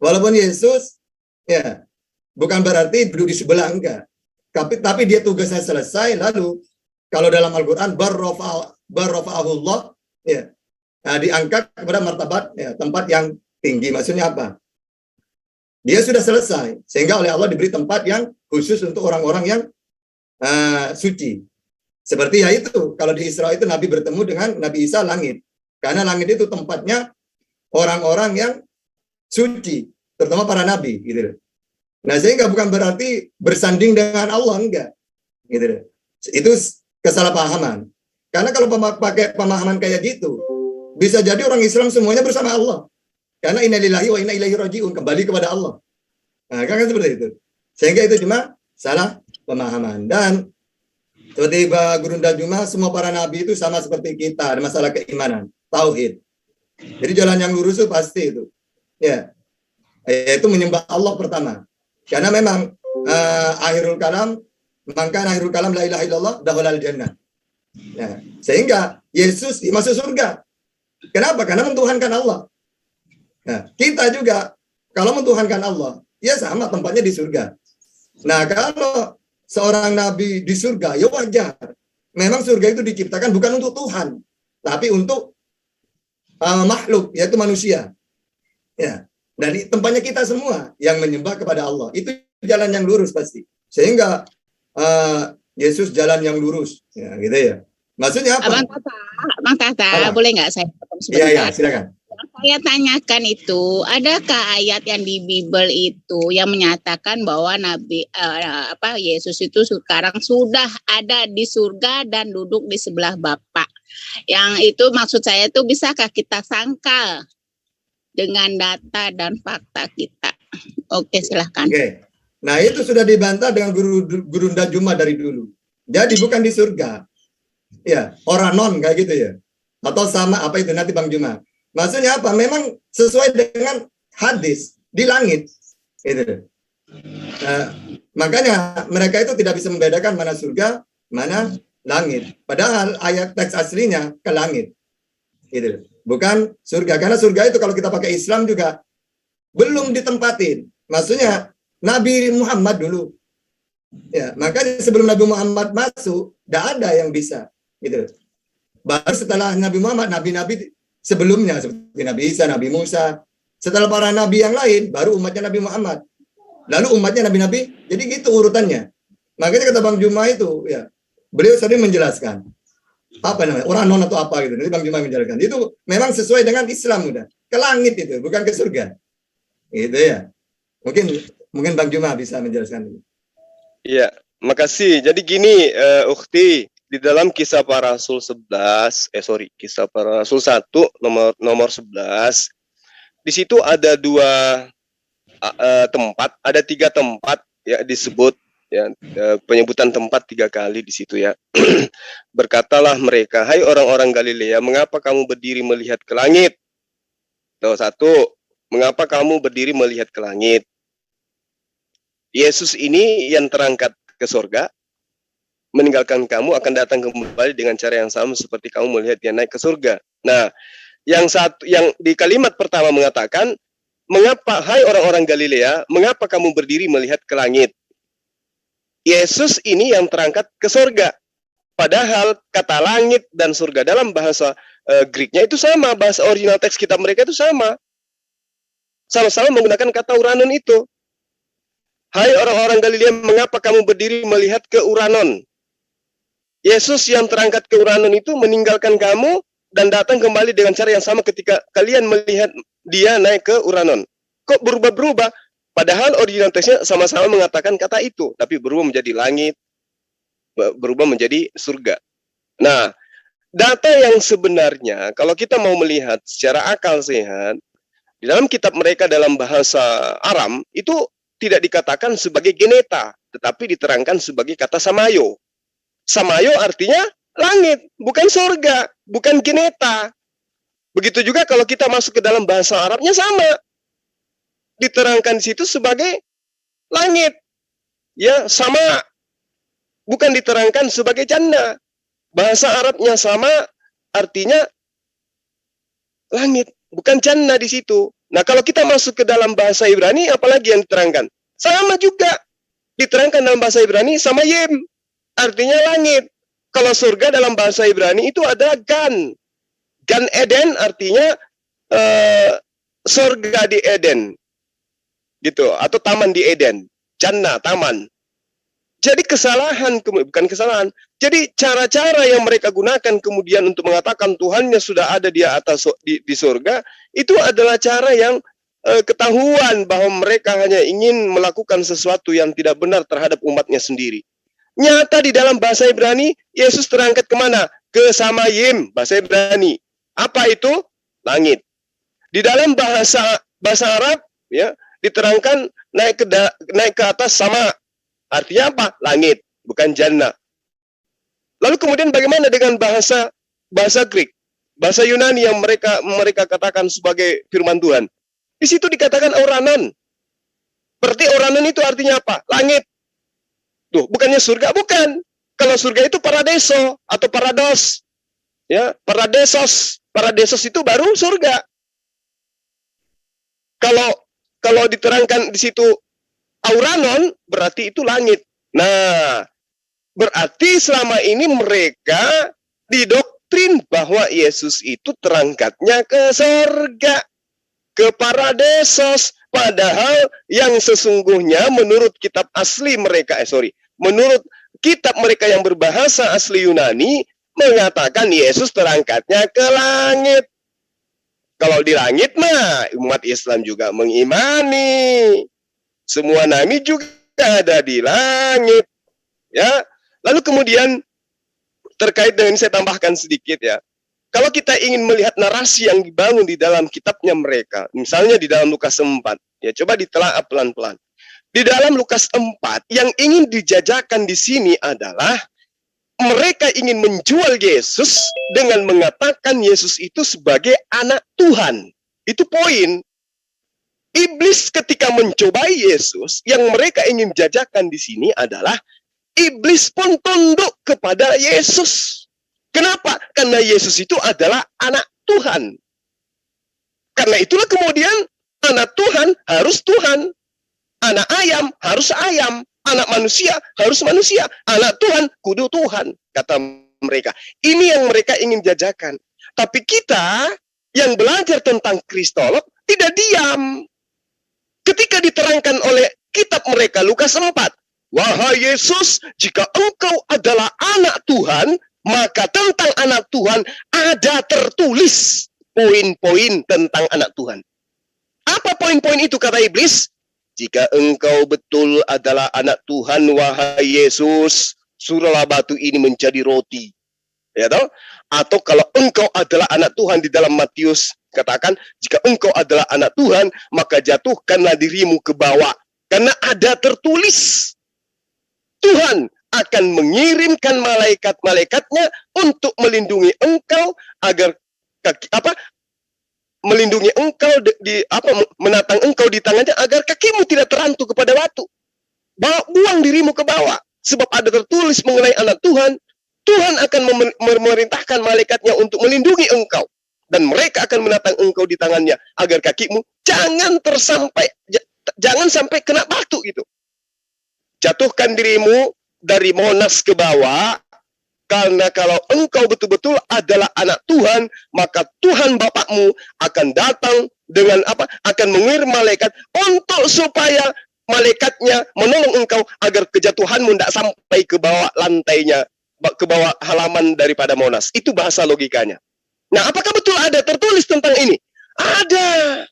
Walaupun Yesus ya bukan berarti duduk di sebelah, enggak. Tapi dia tugasnya selesai, lalu kalau dalam Al-Quran barrafa'ahullah ya, diangkat kepada martabat ya, tempat yang tinggi. Maksudnya apa? Dia sudah selesai sehingga oleh Allah diberi tempat yang khusus untuk orang-orang yang suci. Seperti ya itu, kalau di Isra itu Nabi bertemu dengan Nabi Isa langit. Karena langit itu tempatnya orang-orang yang suci, terutama para nabi gitu. Nah, sehingga bukan berarti bersanding dengan Allah, enggak. Gitu. Itu kesalahpahaman. Karena kalau pakai pemahaman kayak gitu, bisa jadi orang Islam semuanya bersama Allah. Karena inna lillahi wa inna ilaihi raji'un, kembali kepada Allah. Nah, kan seperti itu. Sehingga itu cuma salah pemahaman. Dan seperti Guru Juma, semua para nabi itu sama seperti kita, ada masalah keimanan, tauhid. Jadi jalan yang lurus itu pasti itu. Ya. Yaitu menyembah Allah pertama. Karena memang akhirul kalam, maka akhirul kalam la ilaha illallah dakhalal jannah. Ya. Sehingga Yesus masuk surga. Kenapa? Karena mentuhankan Allah. Nah, kita juga kalau mentuhankan Allah, ya sama tempatnya di surga. Nah, kalau seorang nabi di surga, ya wajar. Memang surga itu diciptakan bukan untuk Tuhan, tapi untuk makhluk, yaitu manusia. Ya. Dan tempatnya kita semua yang menyembah kepada Allah. Itu jalan yang lurus pasti. Sehingga Yesus jalan yang lurus. Ya, gitu ya. Maksudnya apa? Bang Tata, boleh nggak saya potong sebentar? Iya, silakan. Saya tanyakan itu, adakah ayat yang di Bible itu yang menyatakan bahwa Yesus itu sekarang sudah ada di surga dan duduk di sebelah Bapa? Yang itu maksud saya itu bisakah kita sangkal dengan data dan fakta kita? Oke, silahkan. Oke. Nah, itu sudah dibantah dengan Guru Juma dari dulu. Jadi bukan di surga. Ya, oranon kayak gitu ya. Atau sama apa itu nanti Bang Juma. Maksudnya apa? Memang sesuai dengan hadis di langit. Gitu. Makanya mereka itu tidak bisa membedakan mana surga, mana langit. Padahal ayat teks aslinya ke langit. Gitu. Bukan surga. Karena surga itu kalau kita pakai Islam juga belum ditempatin. Maksudnya Nabi Muhammad dulu. Ya, makanya sebelum Nabi Muhammad masuk, tidak ada yang bisa. Gitu. Baru setelah Nabi Muhammad, nabi-nabi sebelumnya seperti Nabi Isa, Nabi Musa, setelah para nabi yang lain, baru umatnya Nabi Muhammad. Lalu umatnya nabi-nabi, jadi gitu urutannya. Makanya kata Bang Juma itu, ya, beliau sering menjelaskan apa namanya, orang non atau apa gitu. Nanti Bang Juma menjelaskan. Itu memang sesuai dengan Islam udah. Ke langit itu, bukan ke surga. Gitu ya. Mungkin Bang Juma bisa menjelaskan. Iya, makasih. Jadi gini, Ukhti, di dalam Kisah Para Rasul 11, Kisah Para Rasul 1 nomor 11, di situ ada ada 3 tempat ya disebut ya, penyebutan tempat 3 kali di situ ya. Berkatalah mereka, hai orang-orang Galilea, mengapa kamu berdiri melihat ke langit? Tuh, 1, mengapa kamu berdiri melihat ke langit? Yesus ini yang terangkat ke surga, meninggalkan kamu akan datang kembali dengan cara yang sama seperti kamu melihat dia naik ke surga. Nah, yang di kalimat pertama mengatakan, mengapa hai orang-orang Galilea, mengapa kamu berdiri melihat ke langit? Yesus ini yang terangkat ke surga. Padahal kata langit dan surga dalam bahasa Greek-nya itu sama, bahasa original teks kitab mereka itu sama. Sama-sama menggunakan kata uranon itu. Hai orang-orang Galilea, mengapa kamu berdiri melihat ke uranon? Yesus yang terangkat ke uranon itu meninggalkan kamu dan datang kembali dengan cara yang sama ketika kalian melihat dia naik ke uranon. Kok berubah-berubah? Padahal original teksnya sama-sama mengatakan kata itu, tapi berubah menjadi langit, berubah menjadi surga. Nah, data yang sebenarnya kalau kita mau melihat secara akal sehat, di dalam kitab mereka dalam bahasa Aram itu tidak dikatakan sebagai geneta, tetapi diterangkan sebagai kata samayo. Samayo artinya langit, bukan surga, bukan geneta. Begitu juga kalau kita masuk ke dalam bahasa Arabnya sama. Diterangkan di situ sebagai langit. Ya, sama. Bukan diterangkan sebagai jannah. bahasa Arabnya sama, artinya langit, bukan jannah di situ. Nah, kalau kita masuk ke dalam bahasa Ibrani, apalagi yang diterangkan? Sama juga, diterangkan dalam bahasa Ibrani sama yim, artinya langit. Kalau surga dalam bahasa Ibrani itu ada gan. Gan Eden artinya surga di Eden, gitu, atau taman di Eden, jannah, taman. Jadi bukan kesalahan. Jadi cara-cara yang mereka gunakan kemudian untuk mengatakan Tuhannya sudah ada di atas di surga, itu adalah cara yang ketahuan bahwa mereka hanya ingin melakukan sesuatu yang tidak benar terhadap umatnya sendiri. Nyata di dalam bahasa Ibrani, Yesus terangkat kemana? Ke Samayim, bahasa Ibrani. Apa itu? Langit. Di dalam bahasa Arab, ya, diterangkan naik ke atas sama. Artinya apa? Langit, bukan jannah. Lalu kemudian bagaimana dengan bahasa Greek, bahasa Yunani yang mereka katakan sebagai firman Tuhan? Di situ dikatakan oranon. Berarti oranon itu artinya apa? Langit. Tuh, bukannya surga, bukan. Kalau surga itu paradiso atau parados. Ya, paradesos. Paradesos itu baru surga. Kalau diterangkan di situ auranon, berarti itu langit. Nah, berarti selama ini mereka didoktrin bahwa Yesus itu terangkatnya ke surga, ke paradesos. Padahal yang sesungguhnya menurut kitab asli mereka, menurut kitab mereka yang berbahasa asli Yunani, mengatakan Yesus terangkatnya ke langit. Kalau di langit mah umat Islam juga mengimani. Semua nabi juga ada di langit. Ya. Lalu kemudian terkait dengan ini saya tambahkan sedikit ya. Kalau kita ingin melihat narasi yang dibangun di dalam kitabnya mereka, misalnya di dalam Lukas 4, ya coba ditelaah pelan-pelan. Di dalam Lukas 4 yang ingin dijajakan di sini adalah mereka ingin menjual Yesus dengan mengatakan Yesus itu sebagai anak Tuhan. Itu poin. Iblis ketika mencobai Yesus, yang mereka ingin jajakan di sini adalah iblis pun tunduk kepada Yesus. Kenapa? Karena Yesus itu adalah anak Tuhan. Karena itulah kemudian anak Tuhan harus Tuhan. Anak ayam harus ayam. Anak manusia harus manusia. Anak Tuhan kudu Tuhan, kata mereka. Ini yang mereka ingin jajakan. Tapi kita yang belajar tentang Kristolog tidak diam. Ketika diterangkan oleh kitab mereka Lukas 4, wahai Yesus, jika engkau adalah anak Tuhan, maka tentang anak Tuhan ada tertulis poin-poin tentang anak Tuhan. Apa poin-poin itu, kata iblis? Jika engkau betul adalah anak Tuhan, wahai Yesus, suruhlah batu ini menjadi roti. Ya toh? Atau kalau engkau adalah anak Tuhan di dalam Matius, katakan, jika engkau adalah anak Tuhan, maka jatuhkanlah dirimu ke bawah. Karena ada tertulis, Tuhan akan mengirimkan malaikat-malaikatnya untuk melindungi engkau agar melindungi engkau menatang engkau di tangannya agar kakimu tidak terantuk kepada batu. Buang dirimu ke bawah, sebab ada tertulis mengenai anak Tuhan. Tuhan akan memerintahkan malaikatnya untuk melindungi engkau, dan mereka akan menatang engkau di tangannya agar kakimu jangan sampai kena batu gitu. Jatuhkan dirimu dari monas ke bawah. Karena kalau engkau betul-betul adalah anak Tuhan, maka Tuhan Bapakmu akan datang dengan akan mengirim malaikat untuk supaya malaikatnya menolong engkau agar kejatuhanmu tidak sampai ke bawah lantainya, ke bawah halaman daripada Monas. Itu bahasa logikanya. Nah, apakah betul ada tertulis tentang ini? Ada.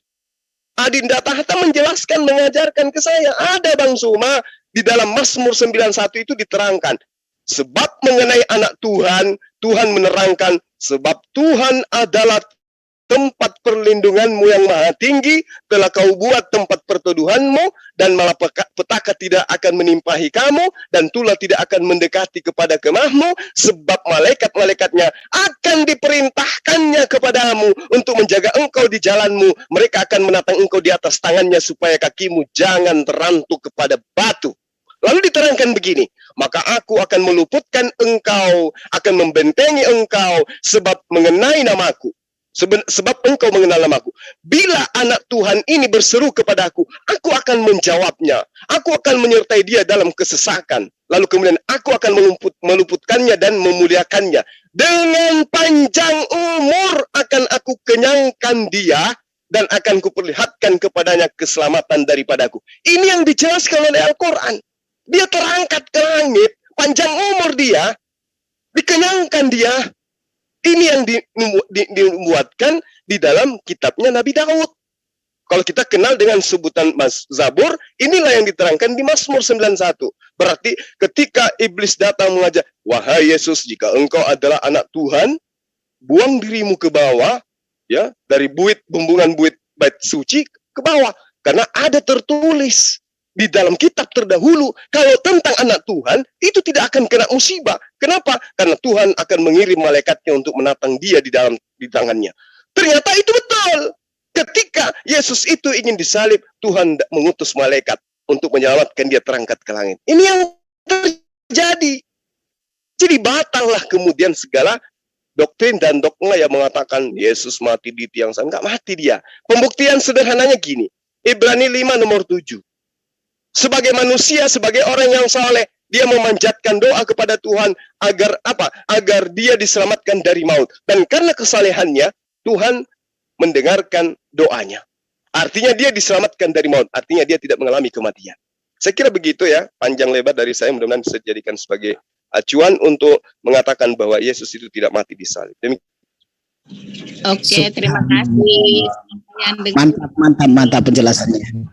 Adinda Tahta menjelaskan, mengajarkan ke saya. Ada, Bang Suma. Di dalam Mazmur 91 itu diterangkan. Sebab mengenai anak Tuhan, Tuhan menerangkan, sebab Tuhan adalah tempat perlindunganmu yang maha tinggi, telah kau buat tempat perteduhanmu, dan malapetaka tidak akan menimpahi kamu, dan tulah tidak akan mendekati kepada kemahmu, sebab malaikat-malaikatnya akan diperintahkannya kepadamu untuk menjaga engkau di jalanmu. Mereka akan menatang engkau di atas tangannya supaya kakimu jangan terantuk kepada batu. Lalu diterangkan begini, maka aku akan meluputkan engkau, akan membentengi engkau, sebab mengenai namaku. Sebab engkau mengenal namaku. Bila anak Tuhan ini berseru kepadaku, aku akan menjawabnya. Aku akan menyertai dia dalam kesesakan. Lalu kemudian aku akan meluputkannya dan memuliakannya. Dengan panjang umur akan aku kenyangkan dia, dan akan kuperlihatkan kepadanya keselamatan daripadaku. Ini yang dijelaskan oleh Al-Quran. Dia terangkat ke langit, panjang umur dia, dikenyangkan dia. Ini yang dibuatkan di dalam kitabnya Nabi Daud. Kalau kita kenal dengan sebutan Zabur, inilah yang diterangkan di Mazmur 91. Berarti ketika iblis datang mengajak, wahai Yesus, jika engkau adalah anak Tuhan, buang dirimu ke bawah, ya, dari bumbungan buit bait suci ke bawah, karena ada tertulis di dalam kitab terdahulu kalau tentang anak Tuhan itu tidak akan kena musibah. Kenapa? Karena Tuhan akan mengirim malaikatnya untuk menatang dia di tangannya. Ternyata itu betul. Ketika Yesus itu ingin disalib, Tuhan mengutus malaikat untuk menyelamatkan dia terangkat ke langit. Ini yang terjadi. Jadi batallah kemudian segala doktrin dan dogma yang mengatakan Yesus mati di tiang salib. Enggak mati dia. Pembuktian sederhananya gini. Ibrani 5 nomor 7. Sebagai manusia, sebagai orang yang saleh, dia memanjatkan doa kepada Tuhan agar apa? Agar dia diselamatkan dari maut. Dan karena kesalehannya, Tuhan mendengarkan doanya. Artinya dia diselamatkan dari maut. Artinya dia tidak mengalami kematian. Saya kira begitu ya. Panjang lebar dari saya, mudah-mudahan bisa dijadikan sebagai acuan untuk mengatakan bahwa Yesus itu tidak mati di salib. Oke, terima kasih. Mantap penjelasannya.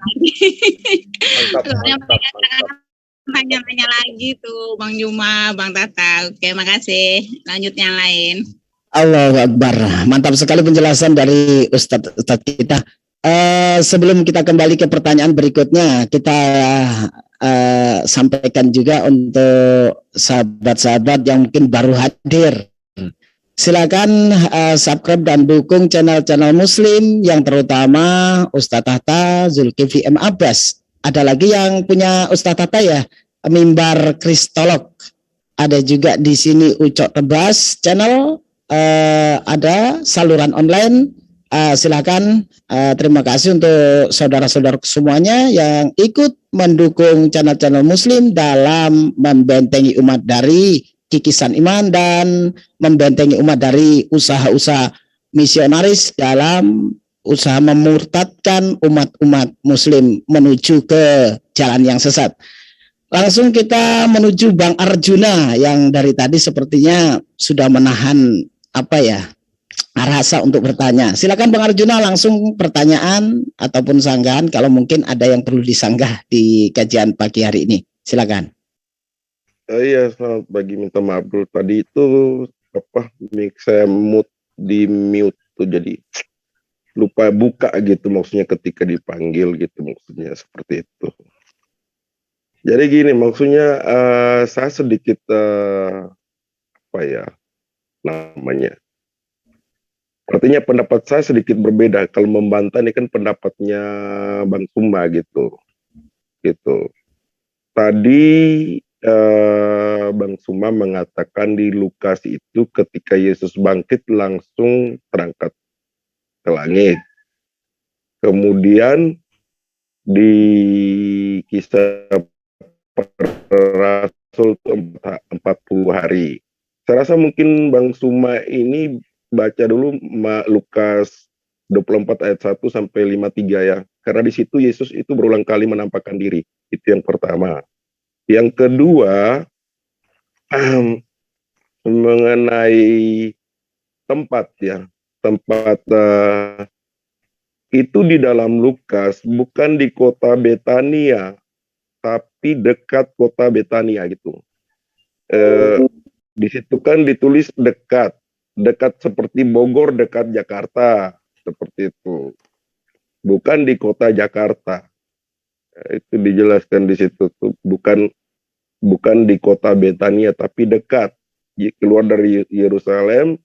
Tanya-tanya lagi tuh Bang Juma, Bang Tata. Oke, makasih. Lanjut yang lain. Allahu Akbar. Mantap sekali penjelasan dari Ustadz kita. Sebelum kita kembali ke pertanyaan berikutnya, kita sampaikan juga untuk sahabat-sahabat yang mungkin baru hadir. Silakan subscribe dan dukung channel-channel Muslim, yang terutama Ustadz Tata, Zulkifli M. Abbas. Ada lagi yang punya Ustadz Tata ya, Mimbar Kristolog. Ada juga di sini Ucok Tebas channel, ada saluran online. Silakan, terima kasih untuk saudara-saudara semuanya yang ikut mendukung channel-channel Muslim dalam membentengi umat dari kikisan iman dan membentengi umat dari usaha-usaha misionaris dalam usaha memurtadkan umat-umat Muslim menuju ke jalan yang sesat. Langsung kita menuju Bang Arjuna yang dari tadi sepertinya sudah menahan rasa untuk bertanya. Silakan Bang Arjuna, langsung pertanyaan ataupun sanggahan kalau mungkin ada yang perlu disanggah di kajian pagi hari ini. Silakan. Iya, selamat pagi. Minta maaf dulu tadi itu mic saya di mute tuh, jadi lupa buka gitu, maksudnya ketika dipanggil gitu, maksudnya seperti itu. Jadi gini, maksudnya saya sedikit artinya pendapat saya sedikit berbeda. Kalau membantah ini kan pendapatnya Bang Suma gitu. Tadi Bang Suma mengatakan di Lukas itu ketika Yesus bangkit langsung terangkat ke langit. Kemudian di kisah Rasul 40 hari. Saya rasa mungkin Bang Suma ini baca dulu Lukas 24 ayat 1 sampai 53 ya. Karena di situ Yesus itu berulang kali menampakkan diri. Itu yang pertama. Yang kedua, mengenai tempat ya. Tempat itu di dalam Lukas bukan di kota Betania, tapi dekat kota Betania gitu. Di situ kan ditulis dekat seperti Bogor dekat Jakarta, seperti itu. Bukan di kota Jakarta. Itu dijelaskan di situ tuh, bukan di kota Betania tapi dekat, keluar dari Yerusalem,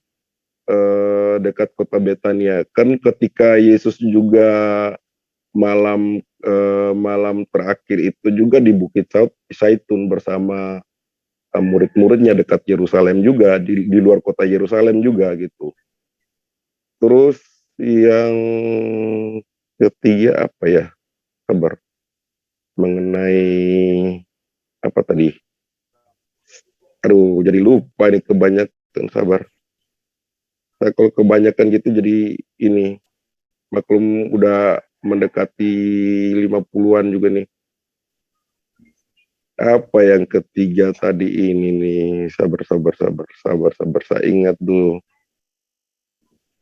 dekat kota Betania. Kan ketika Yesus juga malam terakhir itu juga di Bukit Zaitun bersama murid-muridnya dekat Yerusalem juga, di luar kota Yerusalem juga gitu. Terus yang ketiga apa ya? Sabar. Mengenai apa tadi? Aduh, jadi lupa nih kebanyakan, sabar. Nah, kalau kebanyakan gitu jadi ini, maklum udah mendekati 50-an juga nih. Apa yang ketiga tadi ini nih? Sabar. Saya ingat dulu.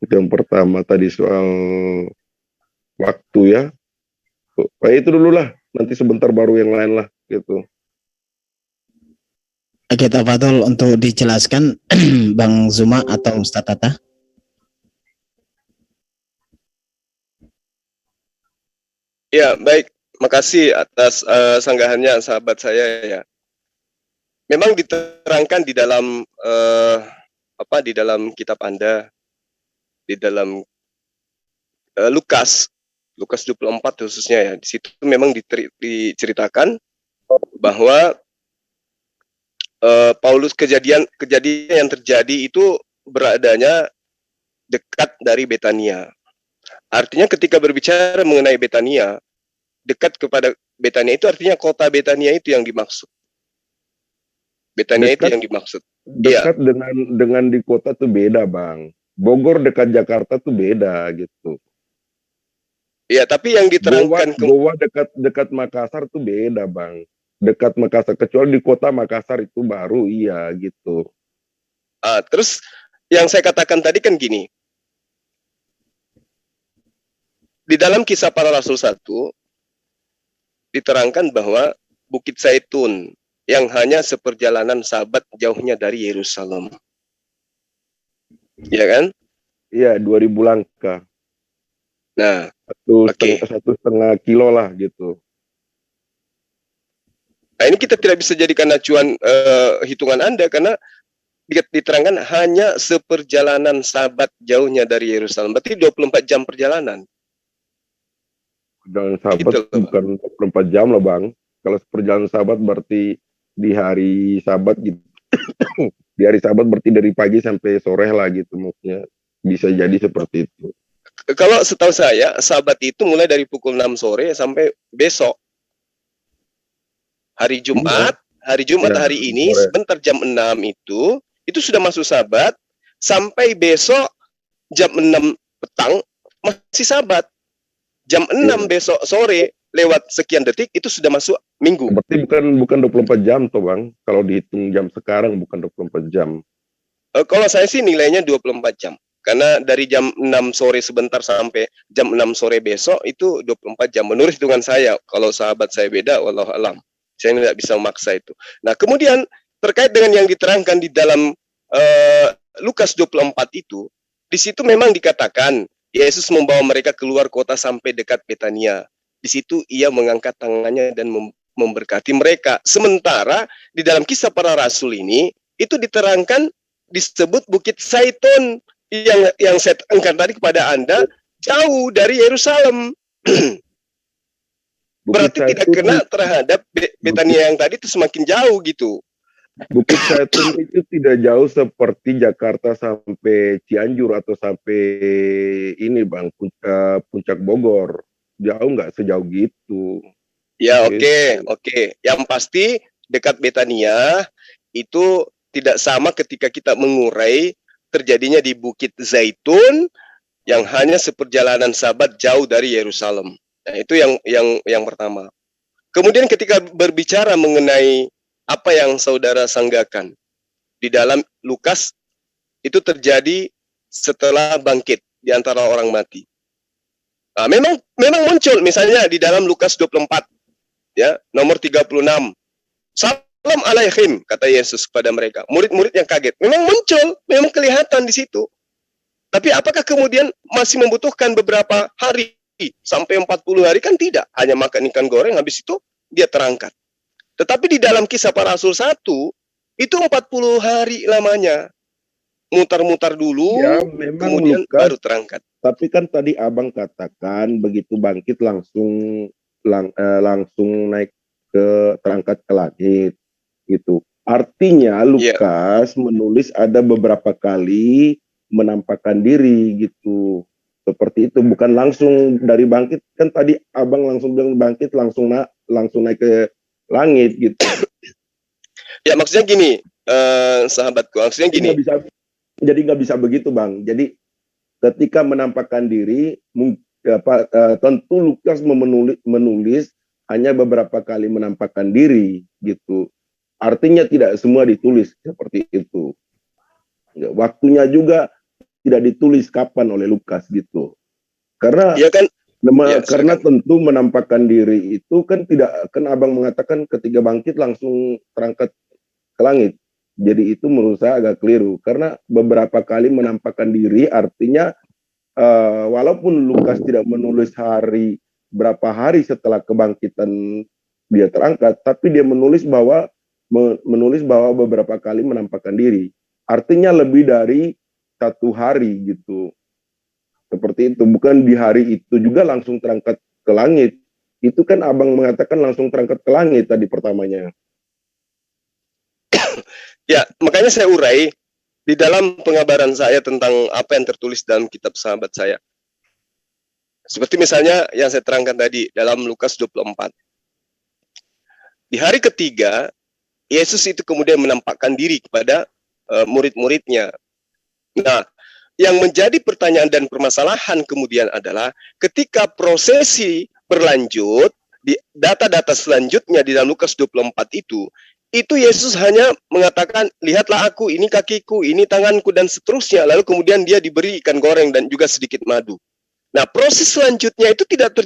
Yang pertama tadi soal waktu ya. Nah, itu dulu lah. Nanti sebentar baru yang lain lah gitu. Oke, Tafadhol untuk dijelaskan Bang Zuma atau Ustaz Tata. Ya, baik. Makasih atas sanggahannya sahabat saya ya. Memang diterangkan di dalam di dalam kitab Anda, di dalam Lukas 24 khususnya ya. Di situ memang diceritakan bahwa Paulus kejadian yang terjadi itu beradanya dekat dari Betania. Artinya ketika berbicara mengenai Betania, dekat kepada Betania itu artinya kota Betania itu yang dimaksud. Betania itu yang dimaksud. Dekat dengan di kota tuh beda, Bang. Bogor dekat Jakarta tuh beda gitu. Iya, tapi yang diterangkan Goa dekat Makassar tuh beda, Bang. Dekat Makassar, kecuali di kota Makassar itu baru iya gitu. Terus yang saya katakan tadi kan gini. Di dalam Kisah Para Rasul 1 diterangkan bahwa Bukit Zaitun yang hanya seperjalanan sahabat jauhnya dari Yerusalem. Iya kan? Iya, 2000 langkah. Nah, satu setengah kilo lah gitu. Nah, ini kita tidak bisa jadikan acuan hitungan Anda karena diterangkan hanya seperjalanan sahabat jauhnya dari Yerusalem. Berarti 24 jam perjalanan. Perjalanan sahabat gitu, bukan 24 jam lah, Bang. Kalau perjalanan sahabat berarti di hari Sabat gitu. Di hari Sabat berarti dari pagi sampai sore lah gitu maksudnya. Bisa jadi seperti itu. Kalau setahu saya, Sabat itu mulai dari pukul 6 sore sampai besok. Hari Jumat ya, hari ini sore. Sebentar jam 6 itu sudah masuk Sabat, sampai besok jam 6 petang masih Sabat. Jam 6 besok sore lewat sekian detik itu sudah masuk Minggu. Berarti bukan 24 jam toh, Bang. Kalau dihitung jam sekarang bukan 24 jam. Kalau saya sih nilainya 24 jam. Karena dari jam 6 sore sebentar sampai jam 6 sore besok itu 24 jam. Menurut hitungan saya, kalau sahabat saya beda, wallahu alam. Saya tidak bisa memaksa itu. Nah, kemudian terkait dengan yang diterangkan di dalam Lukas 24 itu, di situ memang dikatakan Yesus membawa mereka keluar kota sampai dekat Betania. Di situ ia mengangkat tangannya dan memberkati mereka. Sementara di dalam Kisah Para Rasul ini itu diterangkan disebut Bukit Zaitun yang saya angkat tadi kepada Anda jauh dari Yerusalem. Berarti tidak kena terhadap Betania yang tadi itu semakin jauh gitu. Bukit Zaitun itu tidak jauh seperti Jakarta sampai Cianjur atau sampai ini, Bang, Puncak Bogor. Jauh nggak sejauh gitu. Ya, oke. Yang pasti dekat Betania itu tidak sama ketika kita mengurai terjadinya di Bukit Zaitun yang hanya seperjalanan sahabat jauh dari Yerusalem. Nah, itu yang pertama. Kemudian ketika berbicara mengenai apa yang saudara sanggakan di dalam Lukas itu terjadi setelah bangkit di antara orang mati. Nah, memang muncul misalnya di dalam Lukas 24 ya, nomor 36. Salam alaihim kata Yesus kepada mereka. Murid-murid yang kaget. Memang muncul, memang kelihatan di situ. Tapi apakah kemudian masih membutuhkan beberapa hari sampai 40 hari kan tidak, hanya makan ikan goreng habis itu dia terangkat. Tetapi di dalam Kisah Para Rasul 1 itu 40 hari lamanya. Mutar-mutar dulu, ya, kemudian Lukas, baru terangkat. Tapi kan tadi Abang katakan begitu bangkit langsung naik terangkat ke langit gitu. Artinya Lukas menulis ada beberapa kali menampakkan diri gitu. Seperti itu, bukan langsung dari bangkit. Kan tadi abang langsung bilang bangkit langsung naik ke langit gitu. Ya maksudnya gini, sahabatku, maksudnya gini. Jadi nggak bisa begitu bang. Jadi ketika menampakkan diri, tentu Lukas menulis hanya beberapa kali menampakkan diri gitu. Artinya tidak semua ditulis seperti itu. Waktunya juga tidak ditulis kapan oleh Lukas gitu. Karena ya kan, karena tentu menampakkan diri itu kan tidak, kan abang mengatakan ketika bangkit langsung terangkat ke langit. Jadi itu menurut saya agak keliru karena beberapa kali menampakkan diri artinya walaupun Lukas tidak menulis berapa hari setelah kebangkitan dia terangkat, tapi dia menulis bahwa beberapa kali menampakkan diri. Artinya lebih dari 1 hari gitu. Seperti itu, bukan di hari itu juga langsung terangkat ke langit. Itu kan abang mengatakan langsung terangkat ke langit tadi pertamanya. Ya, makanya saya urai di dalam pengabaran saya tentang apa yang tertulis dalam kitab sahabat saya. Seperti misalnya yang saya terangkan tadi dalam Lukas 24. Di hari ketiga, Yesus itu kemudian menampakkan diri kepada murid-muridnya. Nah, yang menjadi pertanyaan dan permasalahan kemudian adalah ketika prosesi berlanjut, di data-data selanjutnya di dalam Lukas 24 itu Yesus hanya mengatakan, lihatlah aku, ini kakiku, ini tanganku, dan seterusnya. Lalu kemudian dia diberi ikan goreng dan juga sedikit madu. Nah, proses selanjutnya itu tidak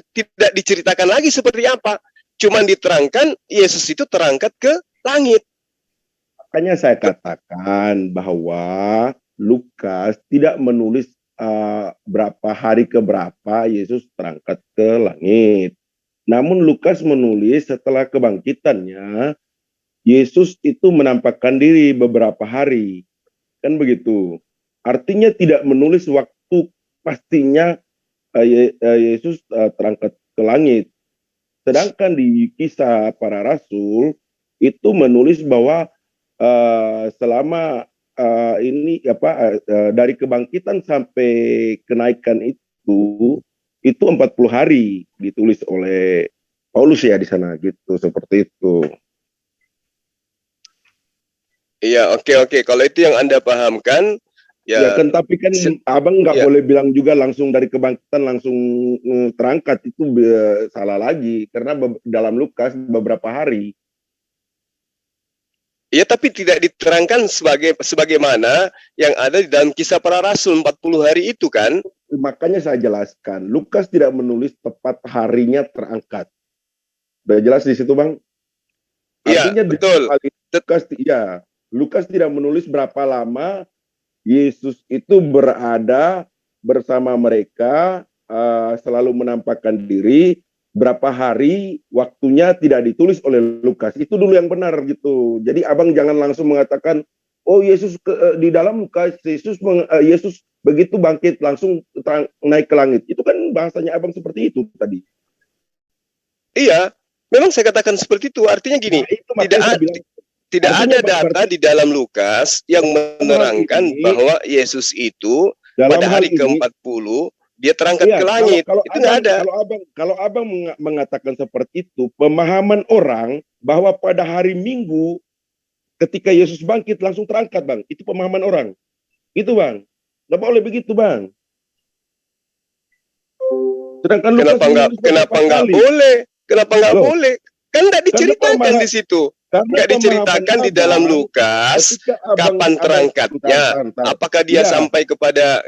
diceritakan lagi seperti apa. Cuman diterangkan, Yesus itu terangkat ke langit. Makanya saya katakan bahwa Lukas tidak menulis berapa hari ke berapa Yesus terangkat ke langit. Namun Lukas menulis setelah kebangkitannya, Yesus itu menampakkan diri beberapa hari. Kan begitu. Artinya tidak menulis waktu pastinya Yesus terangkat ke langit. Sedangkan di Kisah Para Rasul itu menulis bahwa selama dari kebangkitan sampai kenaikan itu 40 hari ditulis oleh Paulus ya di sana gitu, seperti itu. Iya, oke. Kalau itu yang Anda pahamkan, ya kan, tapi kan abang nggak boleh bilang juga langsung dari kebangkitan langsung terangkat, itu salah lagi karena dalam Lukas beberapa hari. Ya, tapi tidak diterangkan sebagaimana yang ada di dalam Kisah Para Rasul 40 hari itu kan. Makanya saya jelaskan, Lukas tidak menulis tepat harinya terangkat. Udah jelas di situ, Bang? Iya, betul. Lukas tidak menulis berapa lama Yesus itu berada bersama mereka, selalu menampakkan diri, berapa hari waktunya tidak ditulis oleh Lukas. Itu dulu yang benar gitu. Jadi abang jangan langsung mengatakan, oh Yesus di dalam Lukas, Yesus begitu bangkit langsung naik ke langit. Itu kan bahasanya abang seperti itu tadi. Iya, memang saya katakan seperti itu. Artinya gini, tidak ada data di dalam Lukas yang menerangkan bahwa Yesus itu pada hari ke-40 dia terangkat ke langit. Itu tidak ada. Kalau abang mengatakan seperti itu, pemahaman orang bahwa pada hari Minggu ketika Yesus bangkit langsung terangkat, Bang. Itu pemahaman orang. Itu, Bang. Nggak boleh begitu, Bang. Sedangkan kenapa nggak boleh? Kenapa nggak boleh? Kan nggak diceritakan di situ. Nggak diceritakan di dalam Lukas kapan terangkatnya. Apakah dia sampai kepada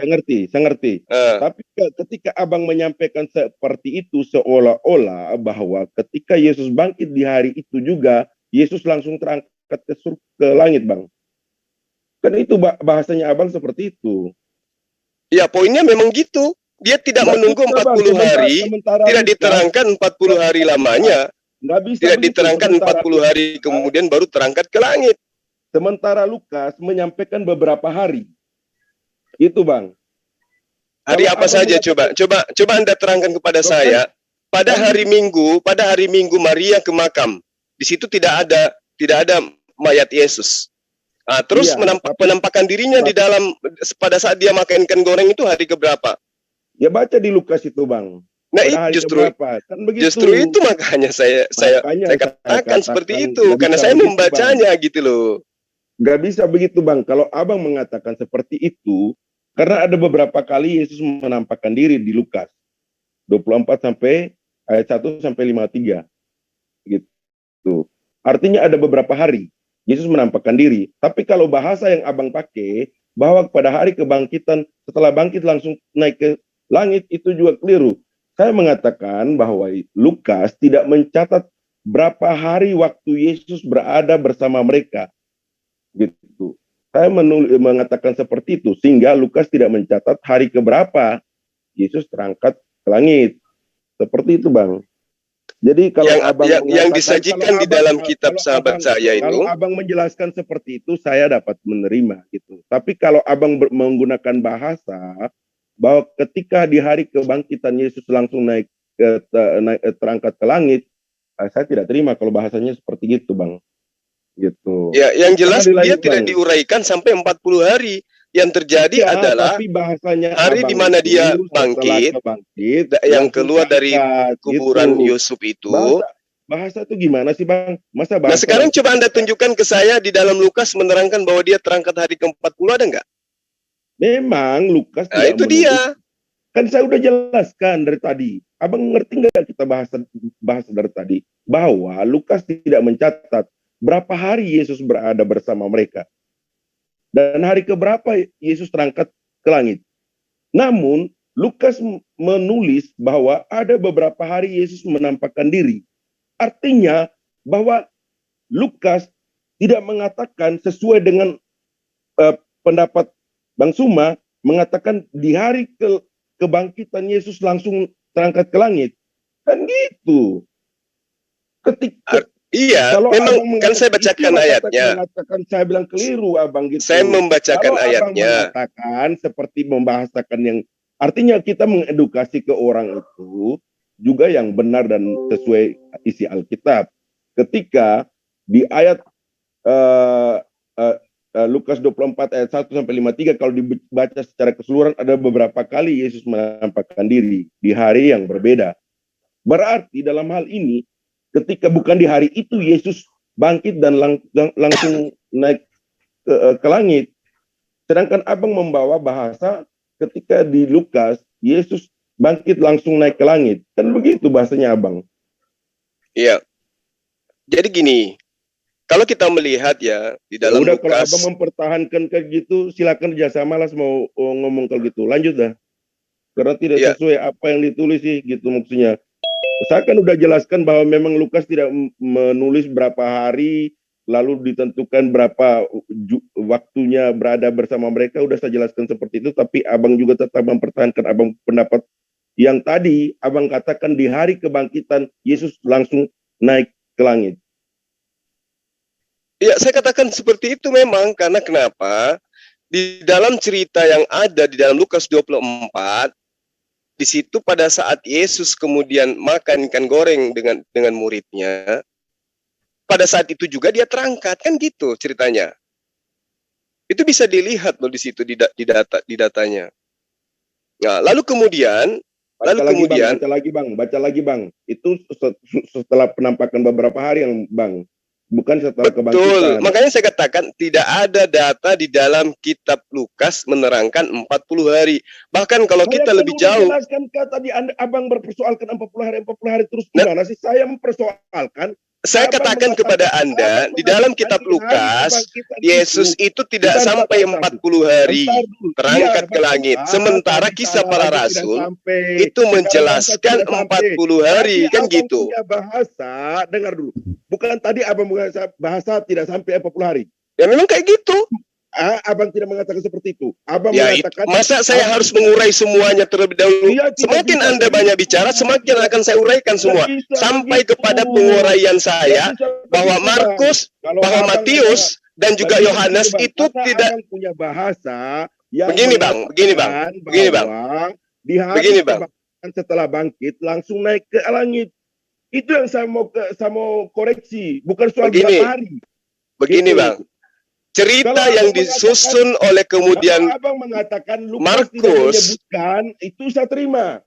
saya ngerti. Tapi ketika abang menyampaikan seperti itu seolah-olah bahwa ketika Yesus bangkit di hari itu juga Yesus langsung terangkat ke langit, Bang. Kan itu bahasanya abang seperti itu. Ya, poinnya memang gitu. Dia tidak menunggu 40 hari, tidak diterangkan 40 hari lamanya. Tidak diterangkan 40 hari kemudian baru terangkat ke langit. Sementara Lukas menyampaikan beberapa hari. Itu, Bang. Hari apa saja coba Anda terangkan kepada saya. Pada hari Minggu Maria ke makam. Di situ tidak ada tidak ada mayat Yesus. Terus Iya, penampakan dirinya di dalam pada saat dia makan ikan goreng itu hari keberapa? Ya baca di Lukas itu, Bang. Nah, Pada hari justru keberapa? Kan begitu. justru itu makanya saya katakan seperti itu nggak karena bisa saya begitu, membacanya gitu loh. Gak bisa begitu, Bang. Kalau Abang mengatakan seperti itu, karena ada beberapa kali Yesus menampakkan diri di Lukas 24 sampai ayat 1 sampai 53. Gitu. Artinya ada beberapa hari Yesus menampakkan diri. Tapi kalau bahasa yang Abang pakai, bahwa pada hari kebangkitan, setelah bangkit langsung naik ke langit, itu juga keliru. Saya mengatakan bahwa Lukas tidak mencatat berapa hari waktu Yesus berada bersama mereka. Gitu. Saya mengatakan seperti itu, sehingga Lukas tidak mencatat hari keberapa Yesus terangkat ke langit. Seperti itu, Bang. Jadi kalau yang disajikan di dalam kitab sahabat saya itu, kalau Abang menjelaskan seperti itu, saya dapat menerima gitu. Tapi kalau Abang menggunakan bahasa bahwa ketika di hari kebangkitan Yesus langsung terangkat ke langit, saya tidak terima kalau bahasanya seperti itu, Bang. Gitu. Ya, yang jelas dia tidak diuraikan sampai 40 hari. Yang terjadi adalah tapi bahasanya hari di mana dia bangkit, yang keluar dari kuburan gitu. Yusuf itu. Bahasa itu gimana sih, Bang? Masa bahasa? Nah, sekarang coba Anda tunjukkan ke saya di dalam Lukas menerangkan bahwa dia terangkat hari ke-40, ada nggak? Memang Lukas tidak itu menulis. Dia. Kan saya udah jelaskan dari tadi. Abang ngerti nggak kita bahas dari tadi? Bahwa Lukas tidak mencatat berapa hari Yesus berada bersama mereka. Dan hari keberapa Yesus terangkat ke langit. Namun, Lukas menulis bahwa ada beberapa hari Yesus menampakkan diri. Artinya bahwa Lukas tidak mengatakan sesuai dengan pendapat Bang Suma, mengatakan di hari kebangkitan Yesus langsung terangkat ke langit. Kan gitu. Iya, memang kan saya bacakan ayatnya. Saya bilang keliru, Abang, gitu. Saya membacakan kalau ayatnya. Abang mengatakan seperti membahasakan yang artinya kita mengedukasi ke orang itu juga yang benar dan sesuai isi Alkitab. Ketika di ayat Lukas 24 ayat 1 sampai 53 kalau dibaca secara keseluruhan ada beberapa kali Yesus menampakkan diri di hari yang berbeda. Berarti dalam hal ini ketika bukan di hari itu Yesus bangkit dan langsung naik ke langit. Sedangkan Abang membawa bahasa ketika di Lukas, Yesus bangkit langsung naik ke langit. Kan begitu bahasanya, Abang. Iya. Jadi gini, kalau kita melihat ya di dalam Lukas. Kalau Abang mempertahankan kayak gitu, silakan aja, saya malas mau ngomong kalau gitu. Lanjut dah. Karena tidak sesuai apa yang ditulis sih, gitu maksudnya. Saya kan udah jelaskan bahwa memang Lukas tidak menulis berapa hari, lalu ditentukan berapa waktunya berada bersama mereka. Udah saya jelaskan seperti itu, tapi Abang juga tetap mempertahankan Abang pendapat yang tadi Abang katakan di hari kebangkitan Yesus langsung naik ke langit. Ya, saya katakan seperti itu memang karena kenapa? Di dalam cerita yang ada di dalam Lukas 24, di situ pada saat Yesus kemudian makan ikan goreng dengan muridnya, pada saat itu juga dia terangkat, kan gitu ceritanya. Itu bisa dilihat loh di situ di datanya. Nah, lalu kemudian baca lagi bang. Itu setelah penampakan beberapa hari yang Bang. Bukan setelah kebangkitan. Betul, makanya saya katakan tidak ada data di dalam kitab Lukas menerangkan 40 hari. Bahkan kalau kita lebih jauh. Jelaskan tadi Abang berpersoalkan 40 hari terus gimana sih? Saya mempersoalkan. Saya katakan kepada Anda, di dalam kitab Lukas, Yesus itu tidak sampai 40 hari terangkat ke langit. Sementara kisah para rasul itu menjelaskan 40 hari, kan gitu. Bahasa, dengar dulu. Bukan tadi Abang bahasa tidak sampai 40 hari. Ya memang kayak gitu. Abang tidak mengatakan seperti itu. Abang ya, mengatakan masa saya harus mengurai semuanya terlebih dahulu? Semakin Anda banyak bicara, semakin akan saya uraikan semua. Sampai kepada penguraian saya bahwa Markus, bahwa Matius, dan juga Yohanes itu tidak punya bahasa yang begini bang. Di hari setelah bangkit langsung naik ke langit. Itu yang saya mau koreksi, bukan soal Begini. berapa hari. Begini Gitu. Bang, cerita Kalau yang abang disusun oleh kemudian kalau abang mengatakan Lukas tidak Markus, menyebutkan, itu saya terima.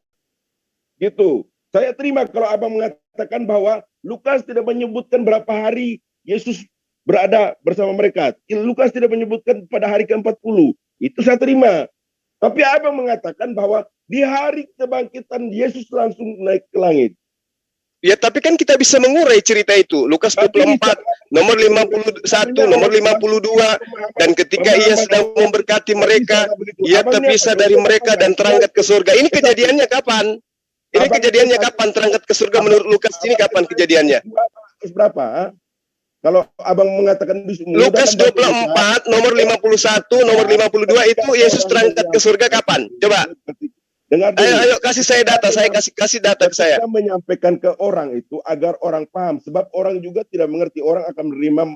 Gitu. Saya terima kalau abang mengatakan bahwa Lukas tidak menyebutkan berapa hari Yesus berada bersama mereka. Lukas tidak menyebutkan pada hari ke-40. Itu saya terima. Tapi abang mengatakan bahwa di hari kebangkitan Yesus langsung naik ke langit. ya tapi kan kita bisa mengurai cerita itu. Lukas 24, nomor 51, nomor 52, dan ketika ia sedang memberkati mereka, ia terpisah dari mereka dan terangkat ke surga. Ini kejadiannya kapan? Ini kejadiannya kapan terangkat ke surga menurut Lukas ini kapan kejadiannya? Berapa? Kalau abang mengatakan Lukas 24, nomor 51, nomor 52 itu Yesus terangkat ke surga kapan? Coba. Dengar dulu. Ayo kasih saya data, saya kasih data ke saya. Kita menyampaikan ke orang itu agar orang paham, sebab orang juga tidak mengerti, orang akan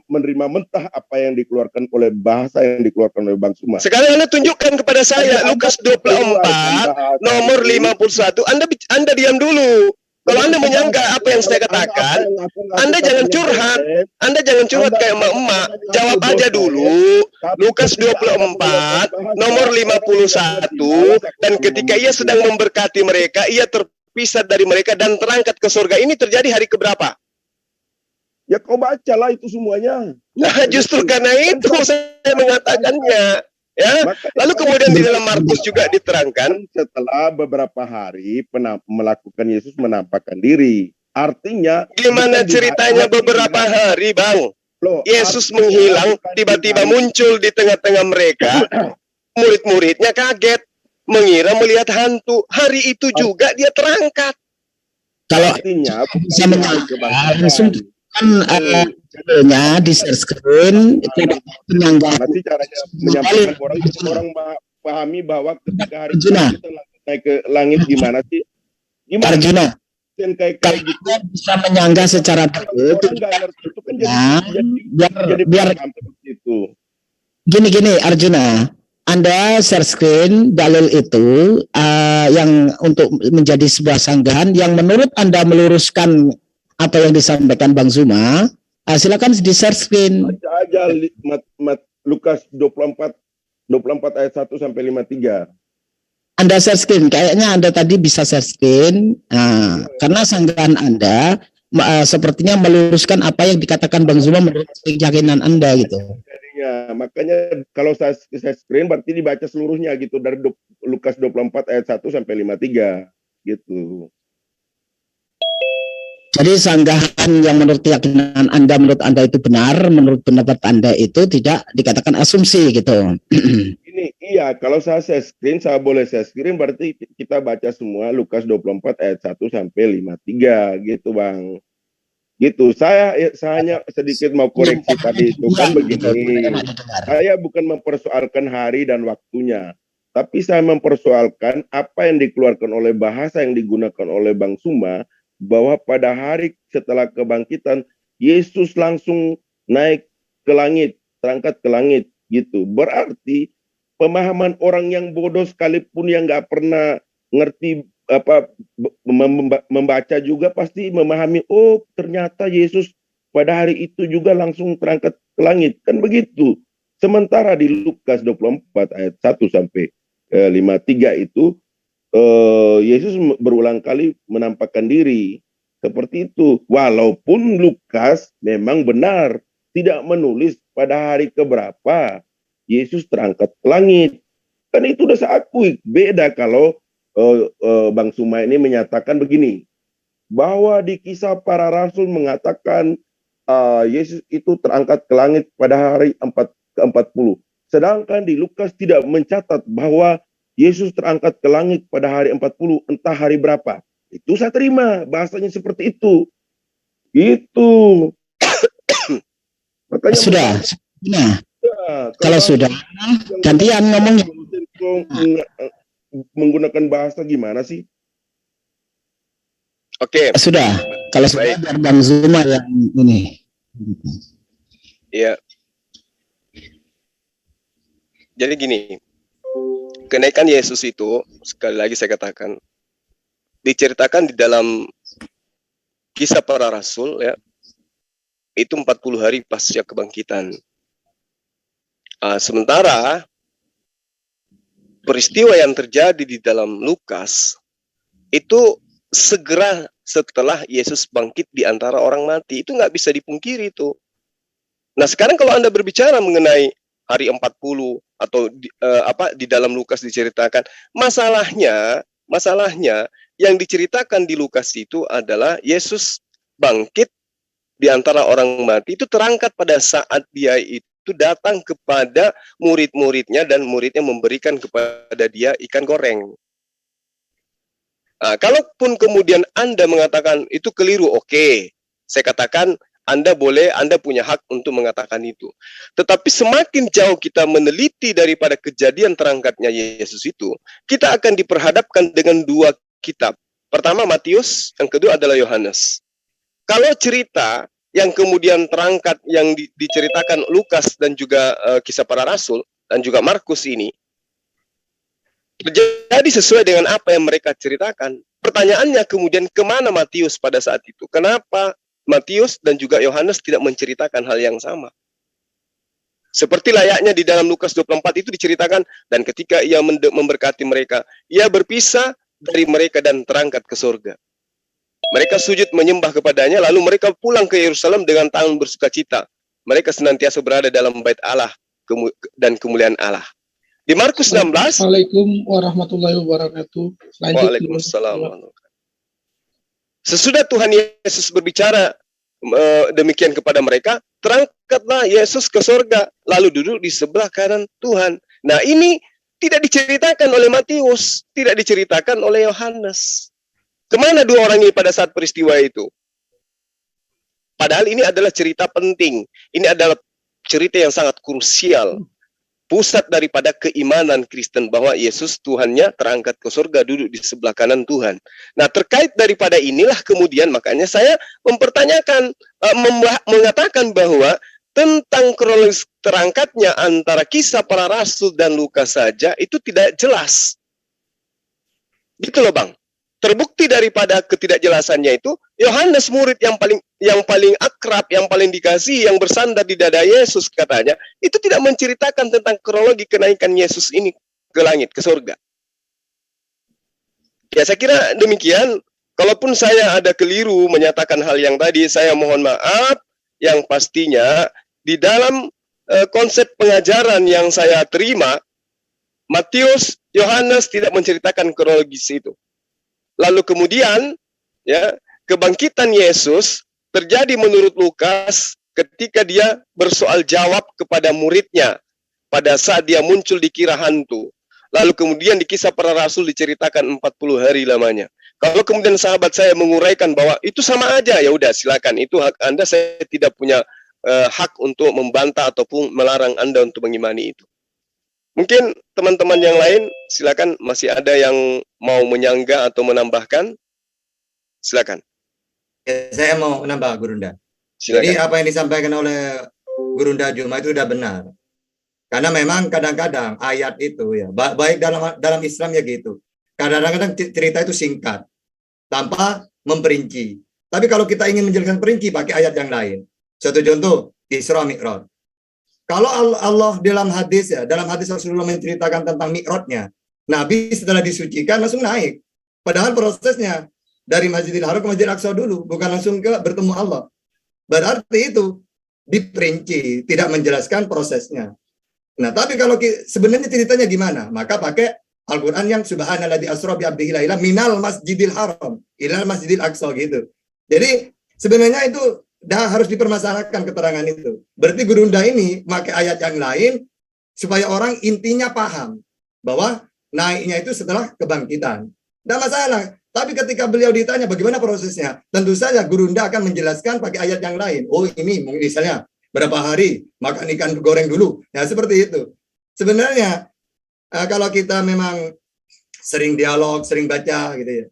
menerima mentah apa yang dikeluarkan oleh bahasa yang dikeluarkan oleh Bang Suma. Sekarang Anda tunjukkan kepada saya Lukas 24 nomor 51. Anda diam dulu. Kalau Anda menyangka apa yang saya katakan, Anda jangan curhat. Anda jangan curhat kayak emak-emak. Jawab aja dulu. Lukas 24 nomor 51, dan ketika ia sedang memberkati mereka, ia terpisah dari mereka dan terangkat ke surga. Ini terjadi hari keberapa? Ya kau bacalah itu semuanya. Nah, justru karena itu saya mengatakannya. Ya, lalu kemudian di dalam Markus juga diterangkan setelah beberapa hari melakukan Yesus menampakkan diri. Artinya gimana ceritanya beberapa hari, Bang? Yesus menghilang, tiba-tiba muncul di tengah-tengah mereka. Murid-muridnya kaget, mengira melihat hantu. Hari itu juga dia terangkat. Kalau artinya bisa menyangka langsung kan nya di share screen itu penyangga. Masih caranya menyampaikan orang pahami bahwa ketika hari itu naik ke langit gimana sih? Gimana? Arjuna, Kayak gitu bisa menyangga secara orang nggak ngerti itu kan jadi biar itu. Gini Arjuna, Anda share screen dalil itu yang untuk menjadi sebuah sanggahan yang menurut Anda meluruskan apa yang disampaikan Bang Zuma, silakan di share screen. Baca aja Lukas 24 ayat 1 sampai 53. Anda share screen, kayaknya Anda tadi bisa share screen. Nah, karena sanggahan Anda sepertinya meluruskan apa yang dikatakan Bang Zuma menurut keyakinan Anda gitu. Jadinya, makanya kalau saya screen berarti dibaca seluruhnya gitu dari Lukas 24 ayat 1 sampai 53 gitu. Jadi sanggahan yang menurut keyakinan Anda, menurut Anda itu benar, menurut pendapat Anda itu tidak dikatakan asumsi gitu. Ini iya, kalau saya screen, saya boleh screen berarti kita baca semua Lukas 24 ayat 1 sampai 53 gitu Bang. Gitu. Saya hanya sedikit mau koreksi tadi itu kan begini. Saya bukan mempersoalkan hari dan waktunya, tapi saya mempersoalkan apa yang dikeluarkan oleh bahasa yang digunakan oleh Bang Suma, bahwa pada hari setelah kebangkitan Yesus langsung naik ke langit, terangkat ke langit gitu. Berarti pemahaman orang yang bodoh sekalipun yang nggak pernah ngerti apa membaca juga pasti memahami, oh ternyata Yesus pada hari itu juga langsung terangkat ke langit, kan begitu. Sementara di Lukas 24 ayat 1 sampai 53 itu Yesus berulang kali menampakkan diri seperti itu. Walaupun Lukas memang benar tidak menulis pada hari keberapa Yesus terangkat ke langit. Kan itu udah saya akui. Beda kalau Bang Suma ini menyatakan begini, bahwa di Kisah Para Rasul mengatakan Yesus itu terangkat ke langit pada hari ke-40. Sedangkan di Lukas tidak mencatat bahwa Yesus terangkat ke langit pada hari 40, entah hari berapa. Itu saya terima, bahasanya seperti itu. Itu. Makanya sudah. Nah, kalau sudah, gantian ngomongnya. Menggunakan bahasa gimana sih? Oke. Sudah. Kalau sudah, Bang Zuma yang ini. Iya. Jadi gini. Kenaikan Yesus itu, sekali lagi saya katakan, diceritakan di dalam Kisah Para Rasul ya, itu 40 hari pasca kebangkitan. Sementara peristiwa yang terjadi di dalam Lukas itu segera setelah Yesus bangkit di antara orang mati. Itu nggak bisa dipungkiri itu. Nah sekarang kalau Anda berbicara mengenai hari 40 atau di dalam Lukas diceritakan, masalahnya yang diceritakan di Lukas itu adalah Yesus bangkit di antara orang mati, itu terangkat pada saat dia itu datang kepada murid-muridnya dan muridnya memberikan kepada dia ikan goreng. Kalaupun kemudian Anda mengatakan itu keliru, oke. Saya katakan Anda punya hak untuk mengatakan itu. Tetapi semakin jauh kita meneliti daripada kejadian terangkatnya Yesus itu, kita akan diperhadapkan dengan dua kitab. Pertama Matius, yang kedua adalah Yohanes. Kalau cerita yang kemudian terangkat yang diceritakan Lukas dan juga Kisah Para Rasul dan juga Markus ini terjadi sesuai dengan apa yang mereka ceritakan. Pertanyaannya kemudian kemana Matius pada saat itu? Kenapa Matius dan juga Yohanes tidak menceritakan hal yang sama? Seperti layaknya di dalam Lukas 24 itu diceritakan, dan ketika ia memberkati mereka, ia berpisah dari mereka dan terangkat ke surga. Mereka sujud menyembah kepadanya, lalu mereka pulang ke Yerusalem dengan tangan bersukacita. Mereka senantiasa berada dalam bait Allah dan kemuliaan Allah. Di Markus 16. Assalamualaikum warahmatullahi wabarakatuh. Waalaikumsalam. Sesudah Tuhan Yesus berbicara demikian kepada mereka, terangkatlah Yesus ke surga, lalu duduk di sebelah kanan Tuhan. Nah ini tidak diceritakan oleh Matius, tidak diceritakan oleh Yohanes. Kemana dua orang ini pada saat peristiwa itu? Padahal ini adalah cerita penting. Ini adalah cerita yang sangat krusial. Pusat daripada keimanan Kristen bahwa Yesus Tuhannya terangkat ke surga, duduk di sebelah kanan Tuhan. Nah terkait daripada inilah kemudian makanya saya mempertanyakan, mengatakan bahwa tentang kronologis terangkatnya antara Kisah Para Rasul dan Lukas saja itu tidak jelas. Gitu loh Bang. Terbukti daripada ketidakjelasannya itu, Yohanes murid yang paling akrab, yang paling dikasihi, yang bersandar di dada Yesus katanya, itu tidak menceritakan tentang kronologi kenaikan Yesus ini ke langit, ke surga. Ya saya kira demikian. Kalaupun saya ada keliru menyatakan hal yang tadi, saya mohon maaf. Yang pastinya di dalam konsep pengajaran yang saya terima, Matius, Yohanes tidak menceritakan kronologis itu. Lalu kemudian ya kebangkitan Yesus terjadi menurut Lukas ketika dia bersoal jawab kepada muridnya pada saat dia muncul dikira hantu. Lalu kemudian di Kisah Para Rasul diceritakan 40 hari lamanya. Kalau kemudian sahabat saya menguraikan bahwa itu sama aja, ya udah silakan, itu hak Anda, saya tidak punya hak untuk membantah ataupun melarang Anda untuk mengimani itu. Mungkin teman-teman yang lain silakan, masih ada yang mau menyangga atau menambahkan? Silakan. Ya, saya mau menambah Gurunda. Silakan. Jadi apa yang disampaikan oleh Gurunda Juma itu sudah benar. Karena memang kadang-kadang ayat itu ya, baik dalam Islam ya gitu. Kadang-kadang cerita itu singkat tanpa memperinci. Tapi kalau kita ingin menjelaskan perinci pakai ayat yang lain. Satu contoh Isra Mi'raj. Kalau Allah dalam hadis Rasulullah menceritakan tentang Mi'rajnya, Nabi setelah disucikan langsung naik. Padahal prosesnya dari Masjidil Haram ke Masjidil Aqsa dulu, bukan langsung ke bertemu Allah. Berarti itu diperinci, tidak menjelaskan prosesnya. Nah, tapi kalau sebenarnya ceritanya gimana? Maka pakai Al-Quran yang subhanalladzi asra bi abdihi laila minal Masjidil Haram ilal Masjidil Aqsa gitu. Jadi sebenarnya itu harus dipermasalahkan keterangan itu. Berarti Gurunda ini pakai ayat yang lain supaya orang intinya paham bahwa naiknya itu setelah kebangkitan. Tidak masalah. Tapi ketika beliau ditanya bagaimana prosesnya, tentu saja Gurunda akan menjelaskan pakai ayat yang lain. Oh ini misalnya berapa hari makan ikan goreng dulu. Ya seperti itu. Sebenarnya kalau kita memang sering dialog, sering baca gitu ya.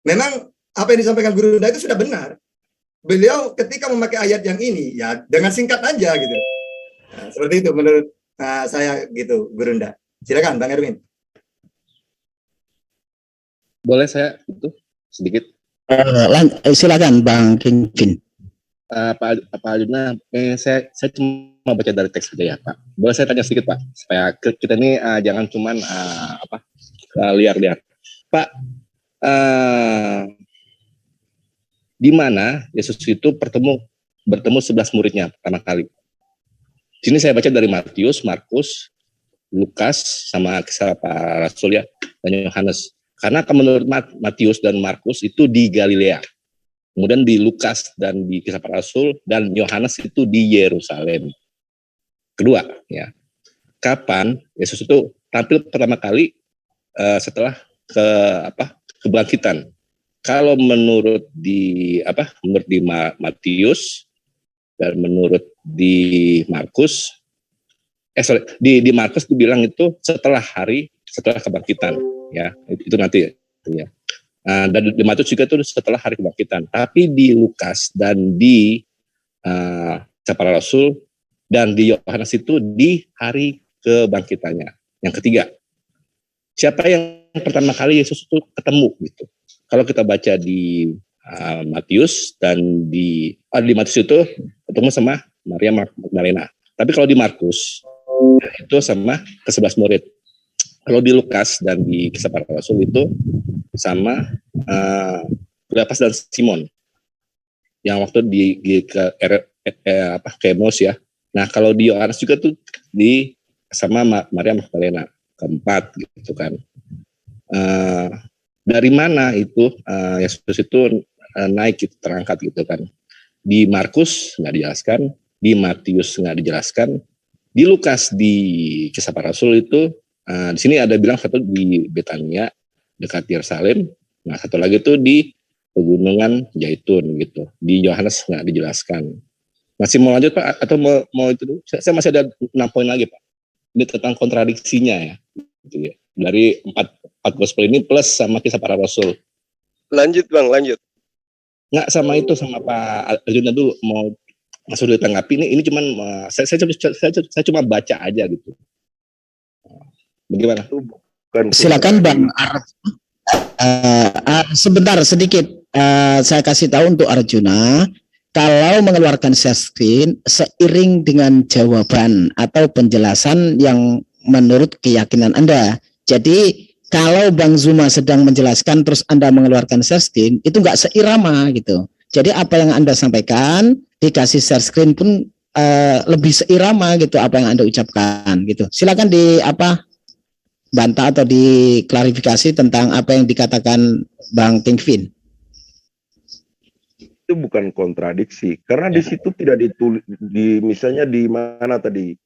Memang apa yang disampaikan Gurunda itu sudah benar. Beliau ketika memakai ayat yang ini ya dengan singkat aja gitu. Nah, seperti itu menurut saya gitu Gurunda. Silakan Bang Erwin. Boleh saya itu sedikit? Silakan Bang Kevin. Pak Aljuna, saya cuma baca dari teks saja ya Pak. Boleh saya tanya sedikit Pak, supaya kita ini jangan cuman liar-liar. Pak, di mana Yesus itu bertemu 11 muridnya pertama kali? Sini saya baca dari Matius, Markus, Lukas, sama Kisah Para Rasul ya, dan Yohanes. Karena menurut Matius dan Markus itu di Galilea. Kemudian di Lukas dan di Kisah Para Rasul dan Yohanes itu di Yerusalem. Kedua, ya, kapan Yesus itu tampil pertama kali setelah kebangkitan? Kalau menurut di Matius dan menurut di Markus, di Markus dibilang itu setelah kebangkitan, ya itu nanti, ya. Dan di Matius juga itu setelah hari kebangkitan. Tapi di Lukas dan di Para Rasul dan di Yohanes itu di hari kebangkitannya. Yang ketiga, siapa yang pertama kali Yesus itu ketemu gitu? Kalau kita baca di Matius dan di Matius itu ketemu sama Maria Magdalena. Tapi kalau di Markus itu sama ke-11 murid. Kalau di Lukas dan di Kisah Para Rasul itu sama Kleopas dan Simon yang waktu ke Emos ya. Nah kalau di Yohanes juga tuh sama Maria Magdalena, keempat gitu kan. Dari mana itu Yesus itu naik gitu, terangkat gitu kan? Di Markus nggak dijelaskan, di Matius nggak dijelaskan, di Lukas di Kisah Para Rasul itu di sini ada bilang satu di Betania dekat Yerusalem, nah satu lagi itu di Pegunungan Zaitun gitu. Di Yohanes nggak dijelaskan. Masih mau lanjut Pak atau mau itu dulu? Saya masih ada 6 poin lagi Pak. Ini tentang kontradiksinya ya. Gitu ya. Dari 4 gospel ini plus sama Kisah Para Rasul. Lanjut Bang, lanjut. Nggak sama itu sama Pak Aljuna dulu mau masuk ditanggapi ini cuman saya cuma baca aja gitu. Bagaimana? Silakan Bang sebentar sedikit saya kasih tahu untuk Arjuna, kalau mengeluarkan share screen seiring dengan jawaban atau penjelasan yang menurut keyakinan Anda. Jadi kalau Bang Zuma sedang menjelaskan terus Anda mengeluarkan share screen itu enggak seirama gitu. Jadi apa yang Anda sampaikan dikasih share screen pun lebih seirama gitu apa yang Anda ucapkan gitu. Silakan bantah atau diklarifikasi tentang apa yang dikatakan Bang Kevin. Itu bukan kontradiksi karena di situ tidak ditulis misalnya di mana tadi,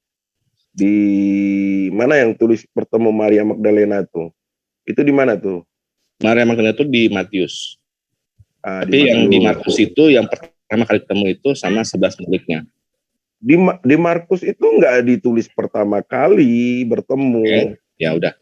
di mana yang tulis pertemu Maria Magdalena itu di mana tuh? Maria Magdalena itu di Matius. Tapi yang di Markus itu yang pertama kali ketemu itu sama 11 muridnya. Di Markus itu nggak ditulis pertama kali bertemu. Okay. Ya udah.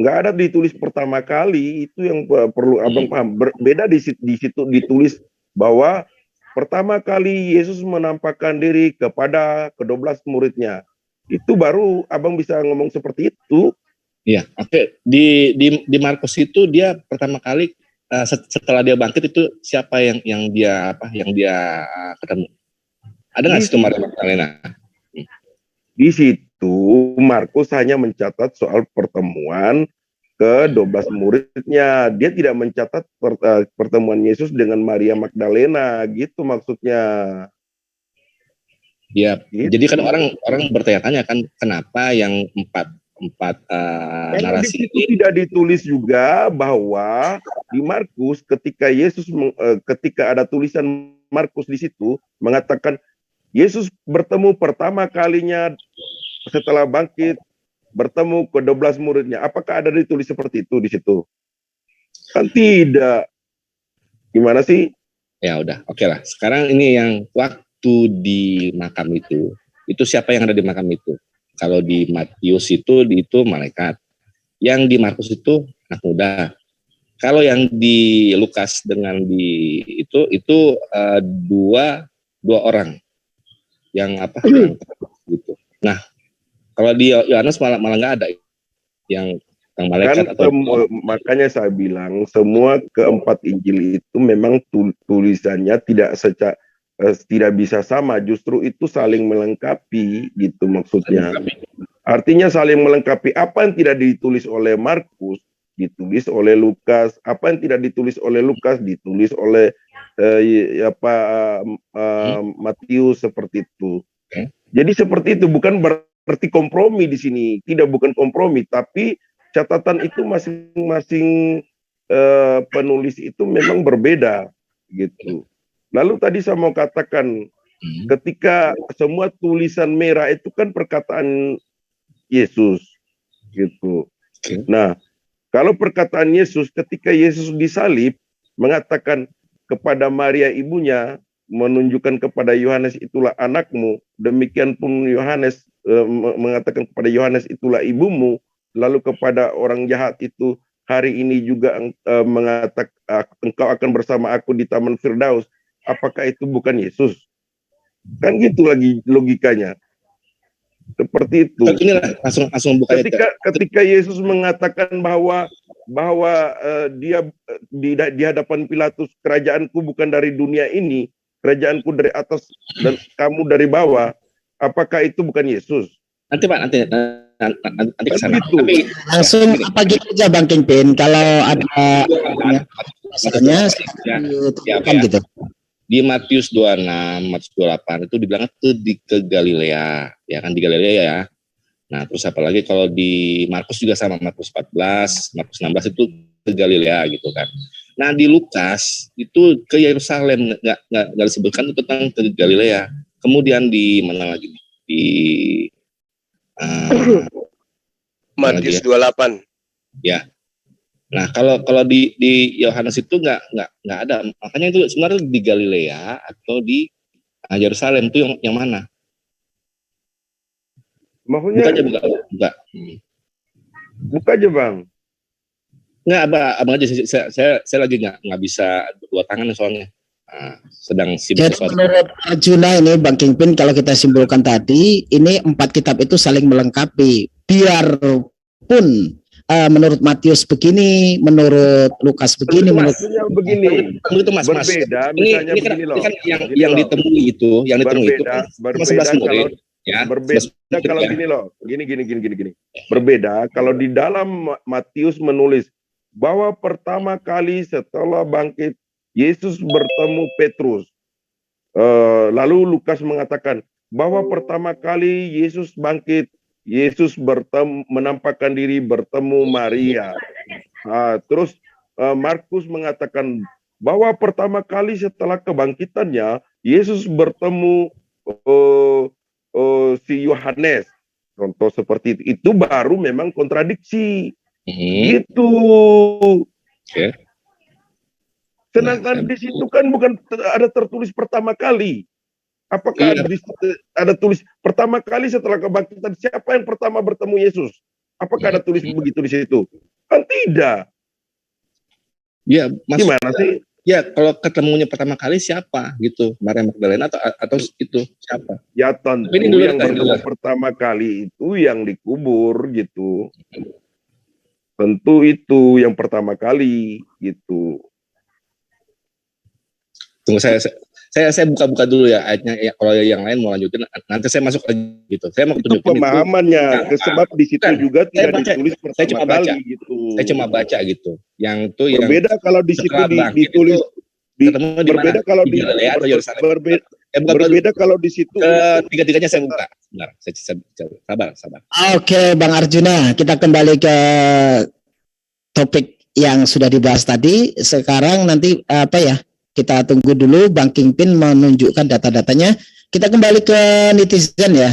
Nggak ada ditulis pertama kali, itu yang perlu Abang paham. Beda di situ ditulis bahwa pertama kali Yesus menampakkan diri kepada ke-12 muridnya. Itu baru Abang bisa ngomong seperti itu. Iya, oke. Di Markus itu dia pertama kali setelah dia bangkit itu siapa yang dia ketemu? Ada nggak situ Maria Magdalena? Di situ Markus hanya mencatat soal pertemuan ke-12 muridnya. Dia tidak mencatat pertemuan Yesus dengan Maria Magdalena, gitu maksudnya. Ya, gitu. Jadi kan orang bertanya-tanya kan kenapa yang empat narasi ini tidak ditulis juga bahwa di Markus ketika ada tulisan Markus di situ mengatakan Yesus bertemu pertama kalinya setelah bangkit, bertemu ke-12 muridnya. Apakah ada ditulis seperti itu di situ? Kan tidak. Gimana sih? Ya udah, oke lah. Sekarang ini yang waktu di makam itu siapa yang ada di makam itu? Kalau di Matius itu malaikat. Yang di Markus itu anak muda. Kalau yang di Lukas dengan di itu dua orang yang gitu. Nah, kalau di Yohanes malah nggak ada yang Sang malaikat Kan atau makanya saya bilang semua keempat Injil itu memang tulisannya tidak bisa sama, justru itu saling melengkapi gitu maksudnya. Artinya saling melengkapi. Apa yang tidak ditulis oleh Markus ditulis oleh Lukas, apa yang tidak ditulis oleh Lukas ditulis oleh Matius, seperti itu. Jadi seperti itu, bukan berarti kompromi di sini, bukan kompromi, tapi catatan itu masing-masing penulis itu memang berbeda gitu. Lalu tadi saya mau katakan, ketika semua tulisan merah itu kan perkataan Yesus gitu. Nah, kalau perkataan Yesus ketika Yesus disalib mengatakan kepada Maria ibunya, menunjukkan kepada Yohanes itulah anakmu, demikian pun Yohanes mengatakan kepada Yohanes itulah ibumu, lalu kepada orang jahat itu hari ini juga mengatakan engkau akan bersama aku di Taman Firdaus. Apakah itu bukan Yesus? Kan gitu lagi logikanya. Seperti itu. Langsung buka ketika Yesus mengatakan bahwa dia di hadapan Pilatus, kerajaanku bukan dari dunia ini, kerajaanku dari atas dan kamu dari bawah. Apakah itu bukan Yesus? Nanti Pak, nanti kesana. Tapi langsung apa gitu aja Bang Kingpin, kalau ada masalahnya kan gitu. Di Matius 26, Matius 28 itu dibilang itu ke Galilea, ya kan, di Galilea ya. Nah, terus apalagi kalau di Markus juga sama, Markus 14, Markus 16 itu ke Galilea gitu kan. Nah, di Lukas itu ke Yerusalem, nggak disebutkan itu tentang ke Galilea. Kemudian di mana lagi? Di Matius 28. Ya. Nah, kalau di Yohanes itu nggak ada. Makanya itu sebenarnya di Galilea atau di Yerusalem itu yang mana? Maksudnya buka aja Bang. Nggak, abang aja. Saya lagi nggak bisa dua tangan soalnya. Sedang sibuk. Jadi menurut Arjuna ini Bang Kingpin, kalau kita simpulkan tadi, ini 4 kitab itu saling melengkapi. Biarpun menurut Matius begini, menurut Lukas begini, menurut itu Mas. Berbeda, ini kan yang ditemui itu, berbeda murid, ya. Berbeda kalau gini loh, gini. Berbeda kalau di dalam Matius menulis bahwa pertama kali setelah bangkit Yesus bertemu Petrus. Lalu Lukas mengatakan bahwa pertama kali Yesus bangkit, Yesus menampakkan diri bertemu Maria. Terus Markus mengatakan bahwa pertama kali setelah kebangkitannya Yesus bertemu si Yohanes. Contoh seperti itu baru memang kontradiksi. Gitu. Okay. Sedangkan di situ kan bukan ada tertulis pertama kali. Apakah ada tulis pertama kali setelah kebangkitan, siapa yang pertama bertemu Yesus? Apakah ada tulis begitu di situ? Kan tidak. Ya, gimana sih? Ya, kalau ketemunya pertama kali siapa gitu? Maria Magdalena atau itu siapa? Ya tentu yang bertemu pertama kali itu yang dikubur gitu. Tentu itu yang pertama kali gitu. Tunggu saya buka dulu ya ayatnya ya, kalau yang lain mau lanjutin nanti saya masuk lagi gitu. Saya mau itu pemahamannya sebab di situ juga tidak ditulis pertama kali gitu. Saya cuma baca gitu. Yang itu berbeda yang kalau di situ ditulis berbeda kalau di berbeda kalau di situ tiga-tiganya saya buka. Benar, sabar. Oke, Bang Arjuna, kita kembali ke topik yang sudah dibahas tadi. Sekarang nanti kita tunggu dulu Bang Kingpin menunjukkan data-datanya. Kita kembali ke netizen ya.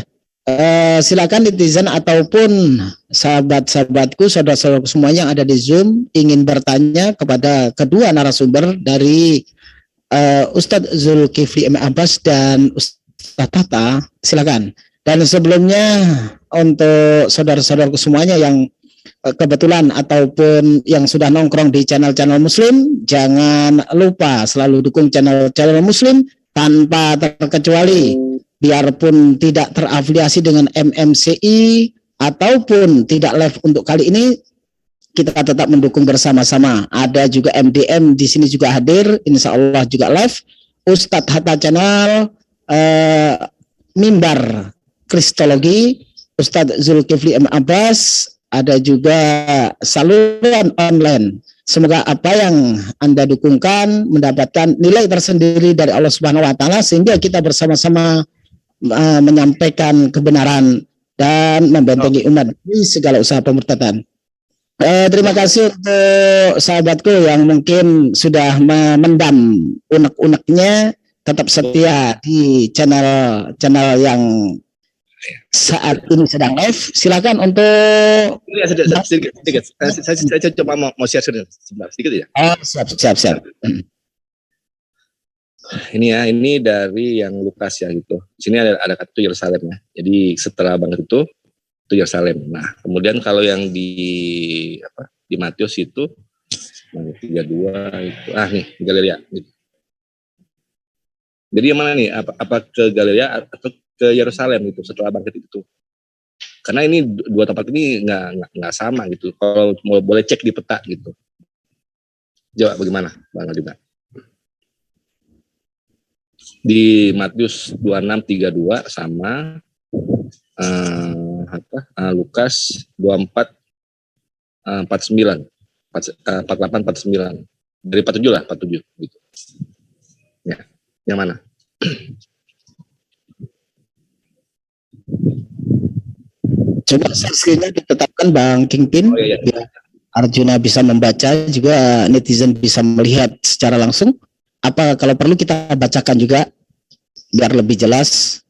Silakan netizen ataupun sahabat-sahabatku, saudara-saudaraku semua yang ada di Zoom ingin bertanya kepada kedua narasumber dari Ustadz Zulkifli M. Abbas dan Ustadz Tata. Silakan. Dan sebelumnya untuk saudara-saudaraku semuanya yang kebetulan ataupun yang sudah nongkrong di channel-channel Muslim, jangan lupa selalu dukung channel-channel Muslim tanpa terkecuali, biarpun tidak terafiliasi dengan MMCI ataupun tidak live untuk kali ini, kita tetap mendukung bersama-sama. Ada juga MDM di sini juga hadir, insya Allah juga live. Ustadz Hatta Channel, Mimbar Kristologi, Ustadz Zulkifli M. Abbas, ada juga saluran online. Semoga apa yang Anda dukungkan mendapatkan nilai tersendiri dari Allah Subhanahu wa taala sehingga kita bersama-sama menyampaikan kebenaran dan membentengi umat di segala usaha pemurtadan. Terima kasih untuk sahabatku yang mungkin sudah memendam unek-uneknya, tetap setia di channel yang saat ini sedang live. Silakan untuk sedikit. Saya coba mau share sebentar sedikit ya. Oh, siap. Ini dari yang Lukas ya gitu. Di sini ada kata itu Yerusalem ya. Jadi setelah banget itu Yerusalem. Nah, kemudian kalau yang di Matius itu 32 itu nih Galilea gitu. Jadi yang mana nih? Apa ke Galilea atau ke Yerusalem gitu setelah bangkit itu? Karena ini dua tempat ini nggak sama gitu. Kalau boleh cek di peta gitu. Coba bagaimana, Bang Adima? Di Matius 26:32 sama Lukas 24:49 48:49 dari 47 lah 47 gitu ya. Yang mana? Coba screen-nya ditetapkan Bang Kingpin. Iya. Biar Arjuna bisa membaca juga, netizen bisa melihat secara langsung. Apa kalau perlu kita bacakan juga biar lebih jelas.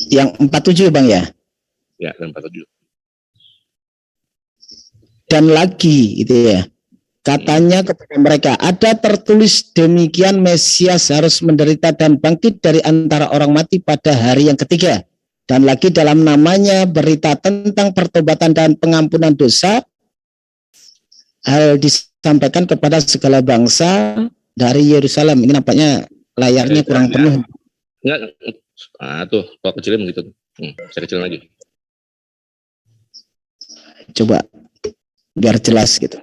Yang 47 Bang ya? Ya, 47. Dan lagi itu ya. Katanya kepada mereka, ada tertulis demikian, Mesias harus menderita dan bangkit dari antara orang mati pada hari yang ketiga. Dan lagi dalam namanya berita tentang pertobatan dan pengampunan dosa, hal disampaikan kepada segala bangsa dari Yerusalem. Ini nampaknya layarnya kurang penuh. Enggak, tuh kalau kecilin begitu. Saya kecilin lagi. Coba biar jelas gitu.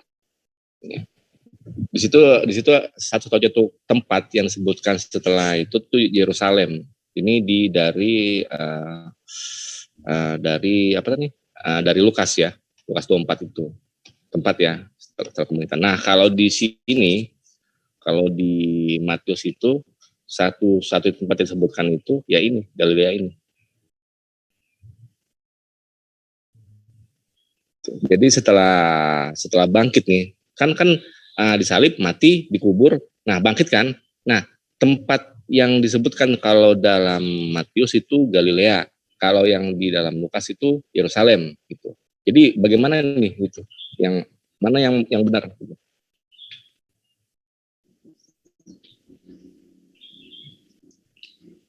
Di situ satu tempat yang disebutkan setelah itu tuh Yerusalem. Ini dari dari Lukas ya, Lukas 24 itu tempat ya setelah komunitas. Nah kalau di sini, kalau di Matius itu satu tempat yang disebutkan itu ya ini Galilea ini. Jadi setelah bangkit nih, kan disalib, mati, dikubur, nah bangkit kan. Nah tempat yang disebutkan kalau dalam Matius itu Galilea, kalau yang di dalam Lukas itu Yerusalem gitu. Jadi bagaimana nih gitu? Yang mana yang benar? Gitu.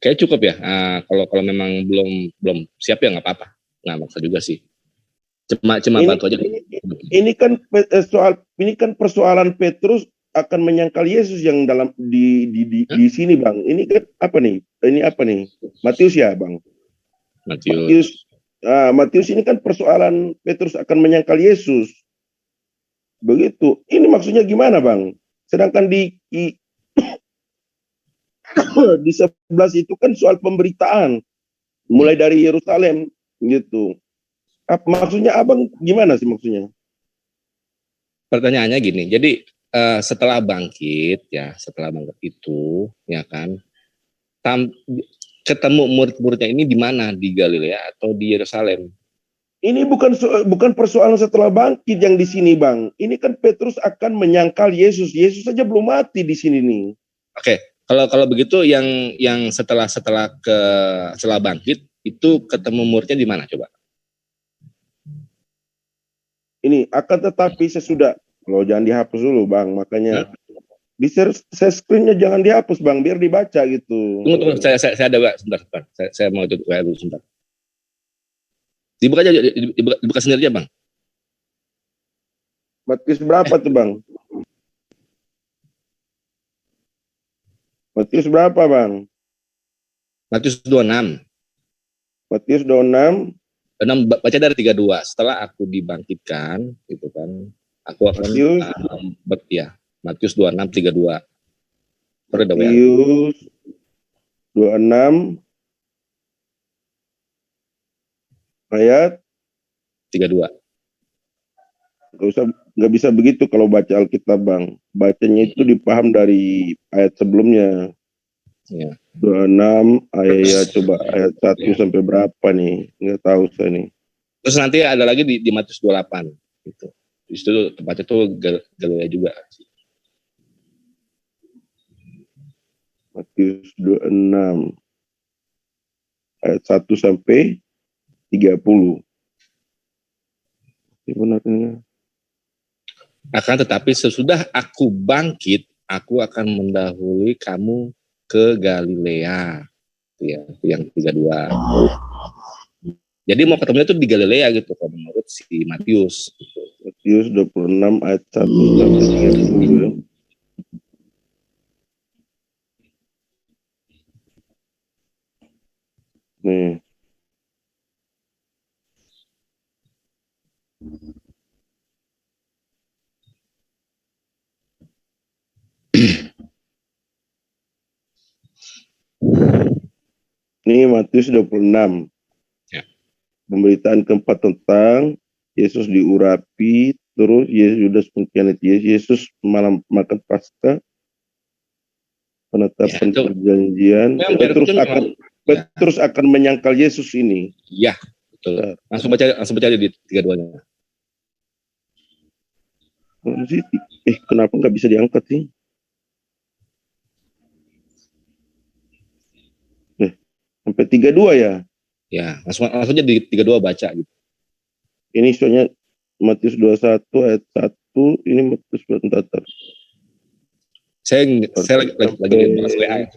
Kayak cukup ya. Kalau memang belum siap ya nggak apa-apa. Nggak maksa juga sih. Cuma bantu aja. Ini kan persoalan Petrus akan menyangkal Yesus yang dalam di sini Bang. Ini kan apa nih? Ini apa nih? Matius ya Bang. Matius ini kan persoalan Petrus akan menyangkal Yesus. Begitu. Ini maksudnya gimana Bang? Sedangkan di 11 itu kan soal pemberitaan. Mulai dari Yerusalem gitu. Maksudnya abang gimana sih maksudnya? Pertanyaannya gini, jadi setelah bangkit itu, ya kan, ketemu murid-muridnya ini di mana? Di Galilea atau di Yerusalem? Ini bukan persoalan setelah bangkit yang di sini bang. Ini kan Petrus akan menyangkal Yesus. Yesus saja belum mati di sini nih. Oke, kalau begitu yang setelah bangkit itu ketemu muridnya di mana coba? Ini akan tetapi sesudah, lo jangan dihapus dulu bang, makanya di share screen-nya jangan dihapus bang, biar dibaca gitu. Tunggu, saya ada sebentar. Saya mau itu dulu sebentar. Dibuka aja, dibuka sendiri aja bang. Matius berapa tuh bang? Matius berapa bang? Matius 26. Matius 26. Baca dari 32. Setelah aku dibangkitkan, gitu kan, aku akan Matius 26:32. Matius 26 ayat 32. Nggak bisa begitu kalau baca Alkitab, Bang. Bacanya itu dipaham dari ayat sebelumnya. Ya. 26 ayat 1 sampai berapa nih? Nggak tahu saya nih. Terus nanti ada lagi di Matius 28 gitu. Di situ tempatnya tuh Galilea juga. Matius 26 ayat 1 sampai 30. Sebenarnya. Akan tetapi sesudah aku bangkit, aku akan mendahului kamu ke Galilea. Ya, itu yang 32. Jadi mau ketemunya tuh di Galilea gitu kalau menurut si Matius. Gitu. Matius 26 ayat 1 sampai 30. Nih. Ini Matius 26. Ya. Pemberitaan keempat tentang Yesus diurapi, terus Yudas mengkhianati Yesus malam makan Paskah, penetapan perjanjian, terus akan menyangkal Yesus ini. Iya, betul. Langsung baca di 32-nya. Kenapa nggak bisa diangkat sih? Sampai 32 ya? Ya, langsung aja di 32 baca gitu. Ini soalnya Matius 21 ayat 1, ini Matius 24. Saya lagi bahas WA.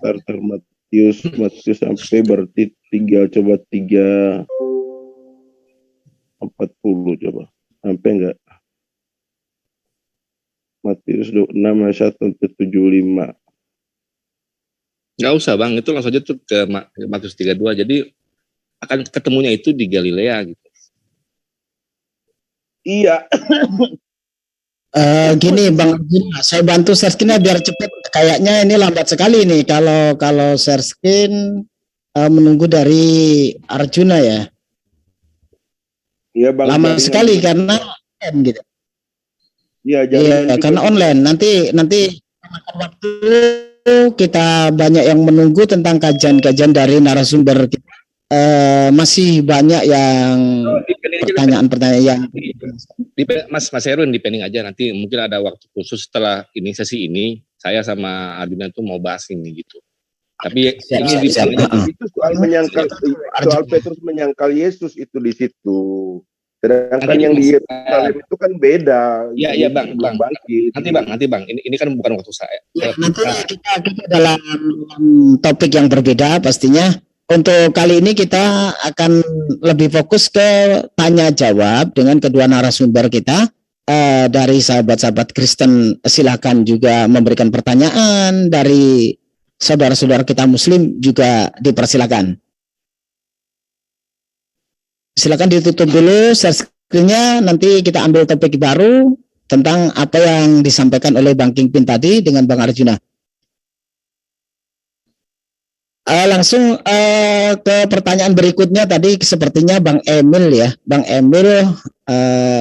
Matius sampai berarti 340 coba. Sampai enggak? Matius 26 ayat 1 sampai 75. Nggak usah Bang, itu langsung aja tuh ke Matius 32. Jadi akan ketemunya itu di Galilea gitu. Iya. Gini Bang, saya bantu share screen biar cepat. Kayaknya ini lambat sekali nih kalau share screen menunggu dari Arjuna ya. Iya Bang. Lama sekali karena gitu. Iya, karena online. Nanti makan waktu, kita banyak yang menunggu tentang kajian-kajian dari narasumber kita. Masih banyak yang pertanyaan-pertanyaan yang Mas Erwin di pending aja, nanti mungkin ada waktu khusus setelah ini sesi ini saya sama Arjuna itu mau bahas ini gitu. Tapi ini itu soal Petrus menyangkal Yesus itu di situ. Sedangkan yang di Yerusalem itu kan beda. Iya Bang. Nanti Bang. Ini kan bukan waktu saya. Nanti kita dalam topik yang berbeda pastinya. Untuk kali ini kita akan lebih fokus ke tanya jawab dengan kedua narasumber kita. Dari sahabat-sahabat Kristen, silakan juga memberikan pertanyaan. Dari saudara-saudara kita Muslim juga dipersilakan. Silakan ditutup dulu share screen-nya, nanti kita ambil topik baru tentang apa yang disampaikan oleh Bang Kingpin tadi dengan Bang Arjuna. Langsung ke pertanyaan berikutnya tadi, sepertinya Bang Emil ya. Bang Emil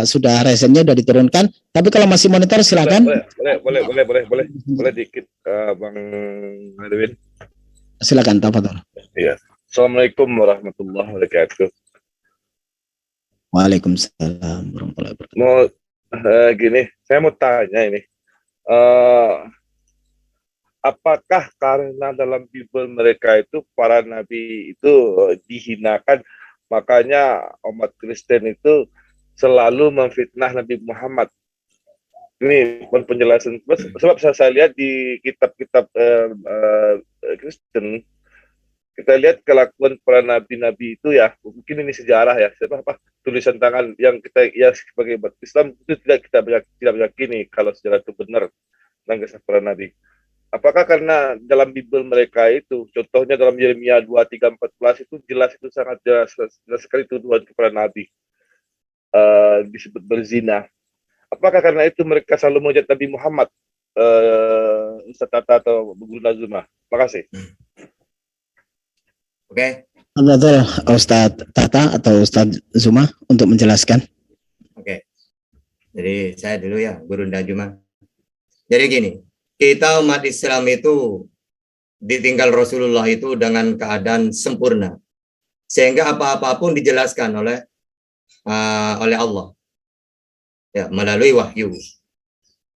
sudah resennya sudah diturunkan, tapi kalau masih monitor silakan. Boleh dikit Bang Edwin. Silakan, tafadhol. Iya. Assalamualaikum warahmatullahi wabarakatuh. Waalaikumsalam warahmatullahi wabarakatuh. Mau gini, saya mau tanya ini. Apakah karena dalam Bible mereka itu para nabi itu dihinakan, makanya umat Kristen itu selalu memfitnah Nabi Muhammad? Ini penjelasan, sebab saya lihat di kitab-kitab Kristen, kita lihat kelakuan para nabi-nabi itu ya, mungkin ini sejarah ya, tulisan tangan yang kita ya sebagai umat Islam itu tidak meyakini kalau sejarah itu benar tentang kisah para nabi. Apakah karena dalam Bible mereka itu, contohnya dalam Yeremia 23:14 itu jelas, itu sangat jelas sekali tuduhan kepada Nabi, disebut berzina. Apakah karena itu mereka selalu menghujat Nabi Muhammad, Ustaz Tata atau Guru Nazuma? Terima kasih. Oke. Betul, Ustadz Tata atau Ustadz Zuma untuk menjelaskan. Oke. Jadi saya dulu ya, Guru Nazuma. Jadi gini, kita umat Islam itu ditinggal Rasulullah itu dengan keadaan sempurna, sehingga apa-apa pun dijelaskan oleh Allah, ya, melalui wahyu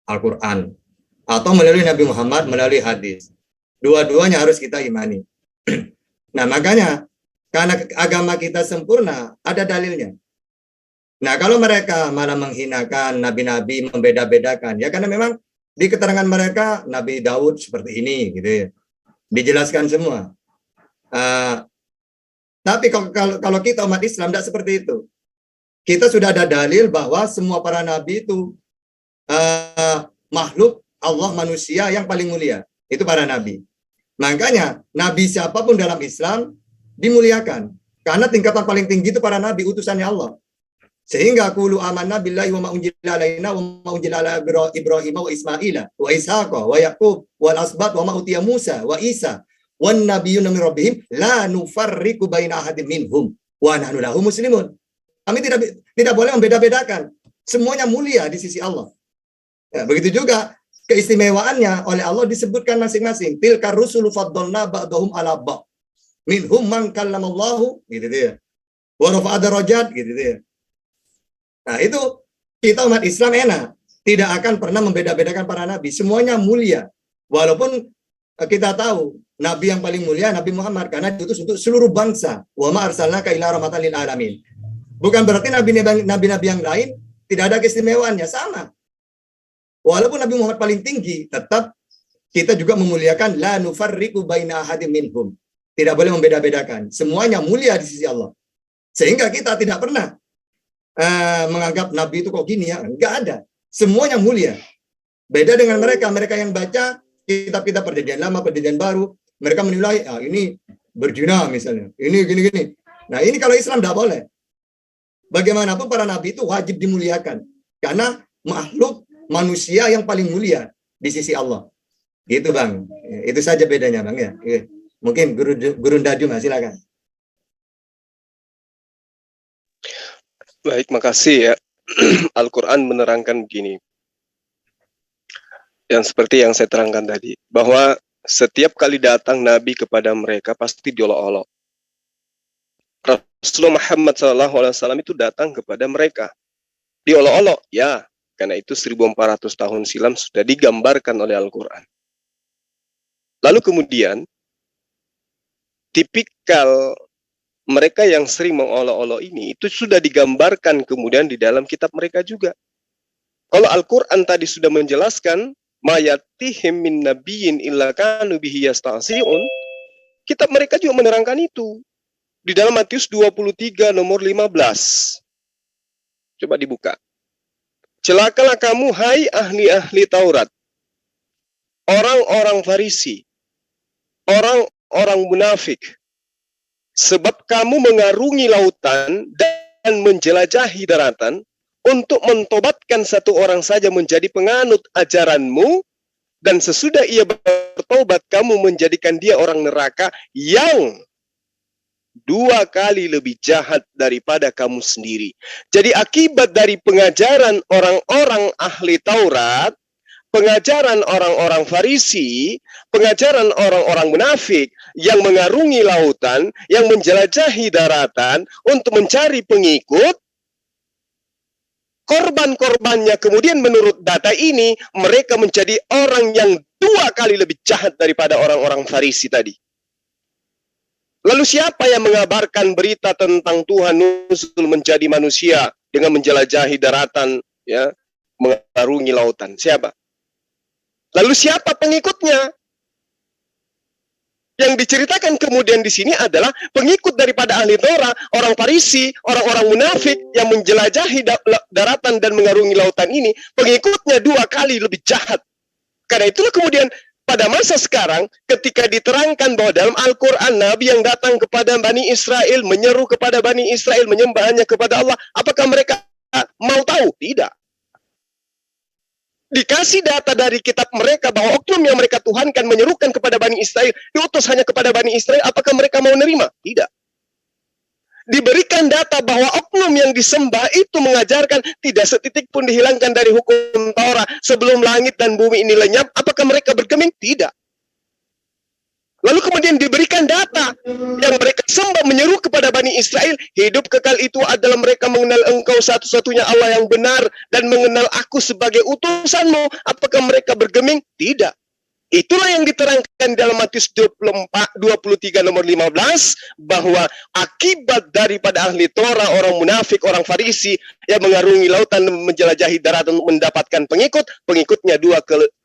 Al-Quran atau melalui Nabi Muhammad melalui hadis. Dua-duanya harus kita imani. Nah, makanya karena agama kita sempurna, ada dalilnya. Nah, kalau mereka malah menghinakan nabi-nabi, membeda-bedakan, ya karena memang di keterangan mereka Nabi Daud seperti ini, gitu ya, dijelaskan semua. Tapi kalau kita umat Islam tidak seperti itu. Kita sudah ada dalil bahwa semua para nabi itu makhluk Allah, manusia yang paling mulia. Itu para nabi. Makanya nabi siapapun dalam Islam dimuliakan. Karena tingkatan paling tinggi itu para nabi, utusannya Allah. Sehingga qulu amanna billahi wa ma unzila alaina wa ma unzila ala Ibrahim wa Ismaila wa Ishaqa wa Yaqub wal asbat wa ma utiya Musa wa Isa wan nabiyyuna min rabbihim la nufarriqu baina ahadin minhum wa nahnu lahu muslimun. Kami tidak boleh membeda-bedakan. Semuanya mulia di sisi Allah. Ya, begitu juga keistimewaannya oleh Allah disebutkan masing-masing. Tilka rusulu faddalna ba'dahum ala ba'd. Minhum man kallamallahu, gitu ya. Wa rafa'a darajat, gitu ya. Nah, itu kita umat Islam enak. Tidak akan pernah membeda-bedakan para nabi. Semuanya mulia. Walaupun kita tahu nabi yang paling mulia Nabi Muhammad karena diutus untuk seluruh bangsa. Wa ma arsalnaka illa rahmatan lil alamin. Bukan berarti nabi-nabi yang lain tidak ada keistimewaannya, sama. Walaupun Nabi Muhammad paling tinggi, tetap kita juga memuliakan la nufarriqu baina ahadin minhum. Tidak boleh membeda-bedakan. Semuanya mulia di sisi Allah. Sehingga kita tidak pernah menganggap Nabi itu kok gini ya. Enggak ada. Semuanya mulia. Beda dengan mereka yang baca kitab-kitab perjanjian lama, perjanjian baru, mereka menilai, ini berzina misalnya. Ini gini-gini. Nah, ini kalau Islam tidak boleh. Bagaimanapun para nabi itu wajib dimuliakan. Karena makhluk manusia yang paling mulia di sisi Allah. Gitu, Bang. Itu saja bedanya, Bang, ya. Mungkin Guru Najuma, silakan. Baik, makasih ya. Al-Quran menerangkan begini. Yang seperti yang saya terangkan tadi. Bahwa setiap kali datang Nabi kepada mereka pasti diolok-olok. Rasulullah Muhammad SAW itu datang kepada mereka. Diolok-olok, ya. Karena itu 1400 tahun silam sudah digambarkan oleh Al-Quran. Lalu kemudian, tipikal mereka yang sering mengolok-olok ini itu sudah digambarkan kemudian di dalam kitab mereka juga. Kalau Al-Quran tadi sudah menjelaskan mayatihim min nabiyyin illa kanu bihi yastahzi'un, kitab mereka juga menerangkan itu. Di dalam Matius 23 nomor 15. Coba dibuka. Celakalah kamu hai ahli-ahli Taurat, orang-orang Farisi, orang-orang munafik, sebab kamu mengarungi lautan dan menjelajahi daratan untuk mentobatkan satu orang saja menjadi penganut ajaranmu, dan sesudah ia bertobat kamu menjadikan dia orang neraka yang 2 kali lebih jahat daripada kamu sendiri. Jadi akibat dari pengajaran orang-orang ahli Taurat, pengajaran orang-orang Farisi, pengajaran orang-orang munafik yang mengarungi lautan, yang menjelajahi daratan untuk mencari pengikut, korban-korbannya kemudian menurut data ini, mereka menjadi orang yang 2 kali lebih jahat daripada orang-orang Farisi tadi. Lalu siapa yang mengabarkan berita tentang Tuhan nusul menjadi manusia dengan menjelajahi daratan, ya, mengarungi lautan? Siapa? Lalu siapa pengikutnya? Yang diceritakan kemudian di sini adalah pengikut daripada ahli Torah, orang Farisi, orang-orang munafik yang menjelajahi daratan dan mengarungi lautan ini, pengikutnya 2 kali lebih jahat. Karena itulah kemudian pada masa sekarang ketika diterangkan bahwa dalam Al-Quran Nabi yang datang kepada Bani Israel, menyeru kepada Bani Israel menyembah hanya kepada Allah, apakah mereka mau tahu? Tidak. Dikasih data dari kitab mereka bahwa oknum yang mereka tuhankan menyerukan kepada Bani Israel, diutus hanya kepada Bani Israel, apakah mereka mau nerima? Tidak. Diberikan data bahwa oknum yang disembah itu mengajarkan tidak setitik pun dihilangkan dari hukum Taurat sebelum langit dan bumi ini lenyap, apakah mereka bergeming? Tidak. Lalu kemudian diberikan data yang mereka sembah menyeru kepada Bani Israel, hidup kekal itu adalah mereka mengenal engkau satu-satunya Allah yang benar dan mengenal aku sebagai utusanmu, apakah mereka bergeming? Tidak. Itulah yang diterangkan dalam Matius 23 nomor 15, bahwa akibat daripada ahli Torah, orang munafik, orang Farisi yang mengarungi lautan menjelajahi daratan untuk mendapatkan pengikut, pengikutnya 2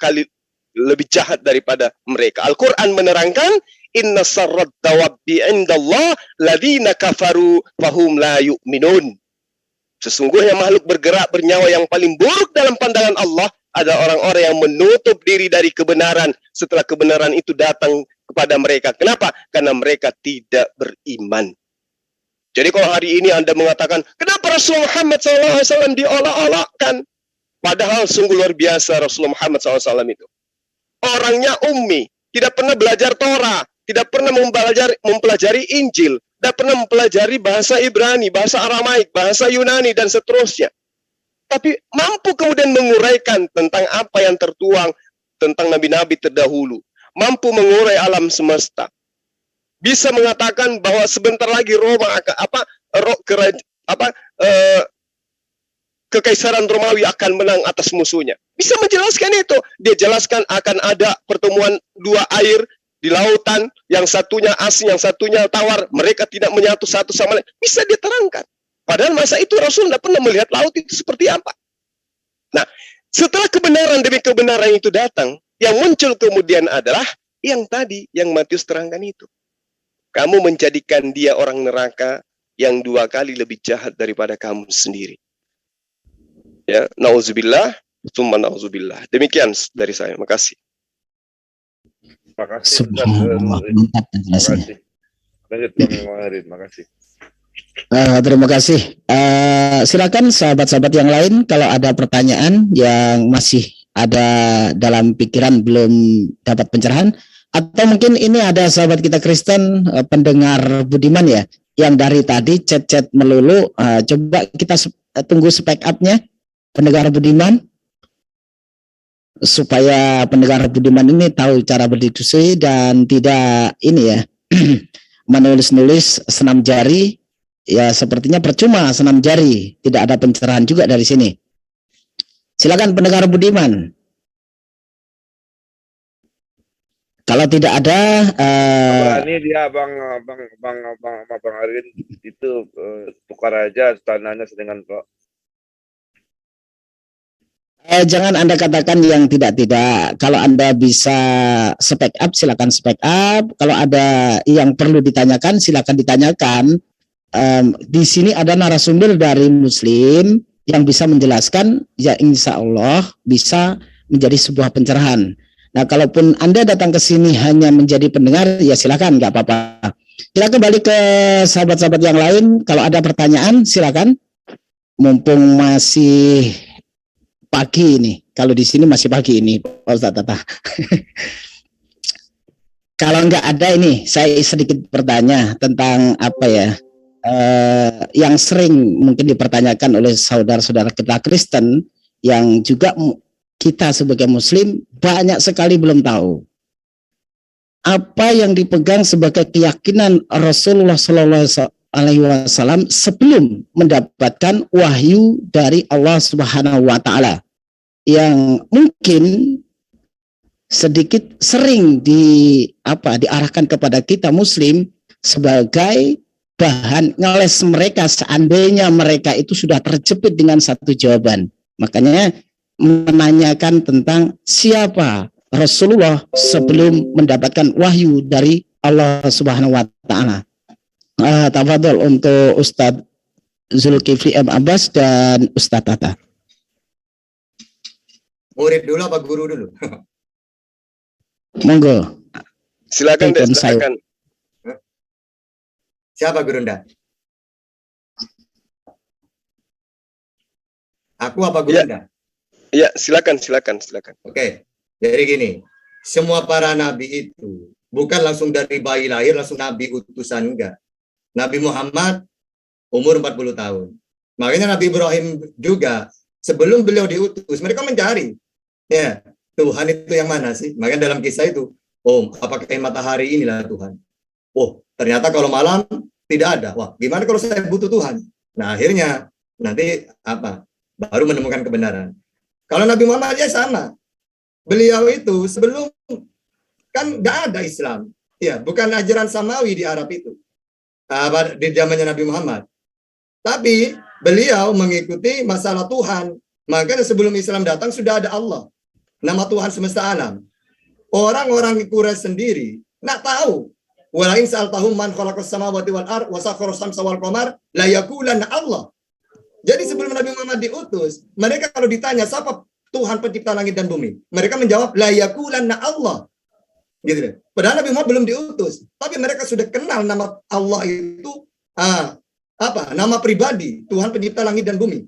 kali lebih jahat daripada mereka. Al-Quran menerangkan, inna sarrad dawabbi indallah ladina kafaru fahum la yu'minun. Sesungguhnya makhluk bergerak bernyawa yang paling buruk dalam pandangan Allah ada orang-orang yang menutup diri dari kebenaran setelah kebenaran itu datang kepada mereka. Kenapa? Karena mereka tidak beriman. Jadi kalau hari ini Anda mengatakan, kenapa Rasulullah Muhammad SAW diolok-olokkan? Padahal sungguh luar biasa Rasulullah Muhammad SAW itu. Orangnya ummi, tidak pernah belajar Torah, tidak pernah mempelajari Injil, tidak pernah mempelajari bahasa Ibrani, bahasa Aramaik, bahasa Yunani, dan seterusnya. Tapi mampu kemudian menguraikan tentang apa yang tertuang tentang nabi-nabi terdahulu, mampu mengurai alam semesta, bisa mengatakan bahwa sebentar lagi Roma kekaisaran Romawi akan menang atas musuhnya. Bisa menjelaskan itu. Dia jelaskan akan ada pertemuan 2 air di lautan, yang satunya asin, yang satunya tawar, mereka tidak menyatu satu sama lain. Bisa diterangkan. Padahal masa itu Rasul tidak pernah melihat laut itu seperti apa. Nah, setelah kebenaran demi kebenaran itu datang, yang muncul kemudian adalah yang tadi, yang Matius terangkan itu. Kamu menjadikan dia orang neraka yang 2 kali lebih jahat daripada kamu sendiri. Ya, nauzubillah, summa nauzubillah. Demikian dari saya. Makasih. Makasih. Makasih. Lanjut Bang Muharid, makasih. Terima kasih. Silakan sahabat-sahabat yang lain kalau ada pertanyaan yang masih ada dalam pikiran belum dapat pencerahan, atau mungkin ini ada sahabat kita Kristen pendengar budiman ya yang dari tadi chat-chat melulu. Coba kita tunggu spek up-nya pendengar budiman supaya pendengar budiman ini tahu cara berdiskusi dan tidak ini ya menulis-nulis senam jari. Ya sepertinya percuma senam jari, tidak ada pencerahan juga dari sini. Silakan pendengar budiman. Kalau tidak ada, ini dia Bang Arin itu tukar aja tanahnya dengan kok. Jangan Anda katakan yang tidak-tidak. Kalau Anda bisa spek up, silakan spek up. Kalau ada yang perlu ditanyakan, silakan ditanyakan. Di sini ada narasumber dari Muslim yang bisa menjelaskan, ya insya Allah bisa menjadi sebuah pencerahan. Nah, kalaupun Anda datang ke sini hanya menjadi pendengar, ya silakan, nggak apa-apa. Kita kembali ke sahabat-sahabat yang lain. Kalau ada pertanyaan, silakan. Mumpung masih pagi ini. Kalau di sini masih pagi ini, Pak Ustadz Tata. Kalau nggak ada ini, saya sedikit bertanya tentang apa ya? Yang sering mungkin dipertanyakan oleh saudara-saudara kita Kristen yang juga kita sebagai Muslim banyak sekali belum tahu apa yang dipegang sebagai keyakinan Rasulullah SAW sebelum mendapatkan wahyu dari Allah Subhanahu Wa Taala, yang mungkin sedikit sering diarahkan kepada kita Muslim sebagai bahan ngeles mereka seandainya mereka itu sudah terjepit dengan satu jawaban. Makanya menanyakan tentang siapa Rasulullah sebelum mendapatkan wahyu dari Allah Subhanahu Wa Taala. Tafadhol untuk Ustadz Zulkifli M. Abbas dan Ustadz Tata. Murid dulu apa guru dulu? Monggo. Silakan Dek, Telepon saya. silakan. Siapa Gurunda? Aku apa Gurunda? Ya, silakan. Oke. Jadi gini, semua para nabi itu bukan langsung dari bayi lahir langsung nabi utusan, enggak. Nabi Muhammad umur 40 tahun. Makanya Nabi Ibrahim juga sebelum beliau diutus, mereka mencari ya, Tuhan itu yang mana sih? Makanya dalam kisah itu, apakah matahari inilah Tuhan? Oh, ternyata kalau malam tidak ada. Wah, gimana kalau saya butuh Tuhan? Nah, akhirnya nanti apa? Baru menemukan kebenaran. Kalau Nabi Muhammad ya sama. Beliau itu sebelum kan nggak ada Islam. Ya, bukan ajaran samawi di Arab itu. Di zamannya Nabi Muhammad. Tapi beliau mengikuti masalah Tuhan. Makanya sebelum Islam datang sudah ada Allah. Nama Tuhan semesta alam. Orang-orang Quraisy sendiri nggak tahu. Walain sa'altahum man khalaqas samawati wal ard wa sakhkhara samsa wal qamar la yaqulanna Allah. Jadi sebelum Nabi Muhammad diutus, mereka kalau ditanya siapa Tuhan pencipta langit dan bumi, mereka menjawab la yaqulanna Allah. Gitu. Padahal Nabi Muhammad belum diutus, tapi mereka sudah kenal nama Allah itu nama pribadi, Tuhan pencipta langit dan bumi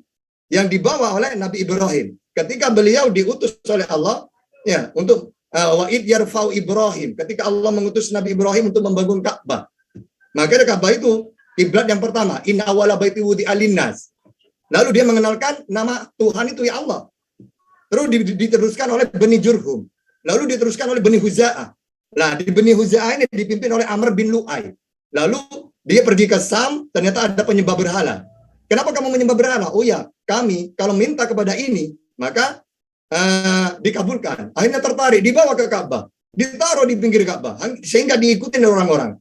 yang dibawa oleh Nabi Ibrahim. Ketika beliau diutus oleh Allah ya untuk wa'id yarfa'u Ibrahim, ketika Allah mengutus Nabi Ibrahim untuk membangun Ka'bah. Maka Ka'bah itu kiblat yang pertama, inna awwala baiti wudi'a linnas. Lalu dia mengenalkan nama Tuhan itu ya Allah. Terus diteruskan oleh Bani Jurhum. Lalu diteruskan oleh Bani Huza'ah. Nah, di Bani Huza'ah ini dipimpin oleh Amr bin Lu'ay. Lalu dia pergi ke Sam, ternyata ada penyembah berhala. Kenapa kamu menyembah berhala? Oh ya, kami kalau minta kepada ini, maka dikabulkan. Akhirnya tertarik, dibawa ke Ka'bah, ditaruh di pinggir Ka'bah, sehingga diikutin orang-orang.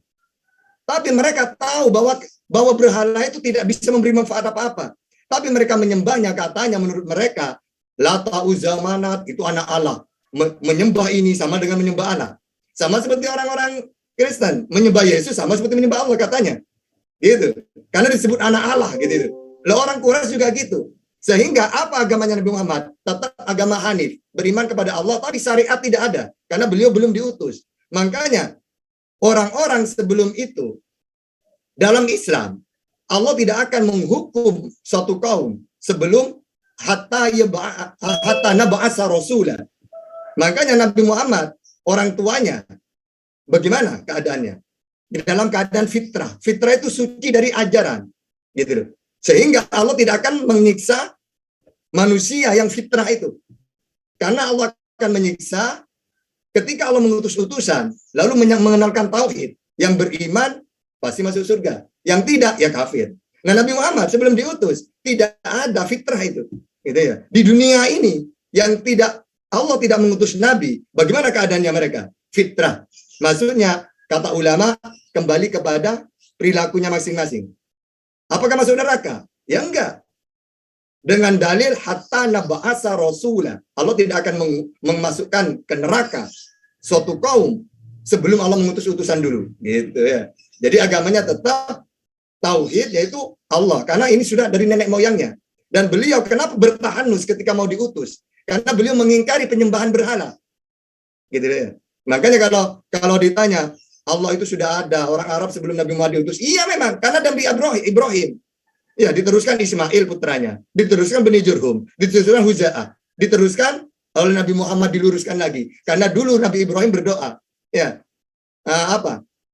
Tapi mereka tahu bahwa berhala itu tidak bisa memberi manfaat apa-apa. Tapi mereka menyembahnya, katanya menurut mereka, Lata Uzza Manat itu anak Allah. Menyembah ini sama dengan menyembah anak. Sama seperti orang-orang Kristen, menyembah Yesus sama seperti menyembah Allah katanya. Gitu. Karena disebut anak Allah gitu. Lah orang Quraisy juga gitu. Sehingga apa agamanya Nabi Muhammad? Tetap agama Hanif, beriman kepada Allah, tapi syariat tidak ada, karena beliau belum diutus. Makanya orang-orang sebelum itu dalam Islam, Allah tidak akan menghukum suatu kaum sebelum hatta naba'asa rasulah. Makanya Nabi Muhammad, orang tuanya, bagaimana keadaannya? Di dalam keadaan fitrah. Fitrah itu suci dari ajaran, gitu. Sehingga Allah tidak akan menyiksa manusia yang fitrah itu. Karena Allah akan menyiksa ketika Allah mengutus utusan, lalu mengenalkan tauhid. Yang beriman pasti masuk surga. Yang tidak, ya kafir. Nah, Nabi Muhammad sebelum diutus, tidak ada fitrah itu. Gitu ya. Di dunia ini, yang tidak Allah tidak mengutus Nabi, bagaimana keadaannya mereka? Fitrah. Maksudnya, kata ulama, kembali kepada perilakunya masing-masing. Apakah masuk neraka? Ya enggak. Dengan dalil hatta naba'asa rasulah. Allah tidak akan memasukkan ke neraka suatu kaum sebelum Allah mengutus utusan dulu. Gitu ya. Jadi agamanya tetap tauhid, yaitu Allah. Karena ini sudah dari nenek moyangnya. Dan beliau kenapa bertahanus ketika mau diutus? Karena beliau mengingkari penyembahan berhala. Gitu ya. Makanya kalau ditanya, Allah itu sudah ada orang Arab sebelum Nabi Muhammad diutus. Iya memang, karena Nabi Ibrahim. Ya, diteruskan Ismail putranya, diteruskan Bani Jurhum, diteruskan Huza'ah, diteruskan oleh Nabi Muhammad diluruskan lagi. Karena dulu Nabi Ibrahim berdoa, ya,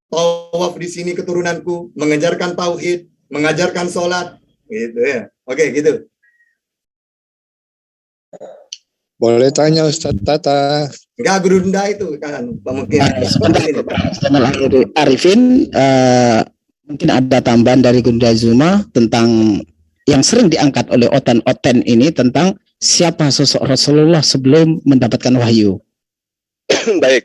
tawaf di sini keturunanku, mengajarkan tauhid, mengajarkan sholat, gitu ya. Oke, gitu. Boleh tanya Ustadz Tata. Enggak, Gurunda itu kan mungkin. Arifin, mungkin ada tambahan dari Gurunda Zuma tentang yang sering diangkat oleh oten-oten ini tentang siapa sosok Rasulullah sebelum mendapatkan wahyu. Baik.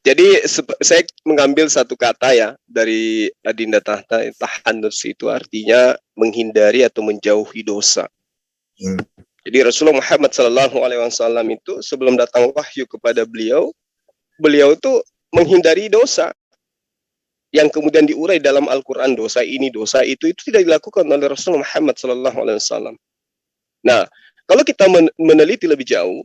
Jadi saya mengambil satu kata ya dari Adinda Tahta, tahanus itu artinya menghindari atau menjauhi dosa. Jadi Rasulullah Muhammad SAW itu sebelum datang wahyu kepada beliau itu menghindari dosa yang kemudian diurai dalam Al-Quran, dosa ini, dosa itu tidak dilakukan oleh Rasulullah Muhammad SAW. Nah, kalau kita meneliti lebih jauh,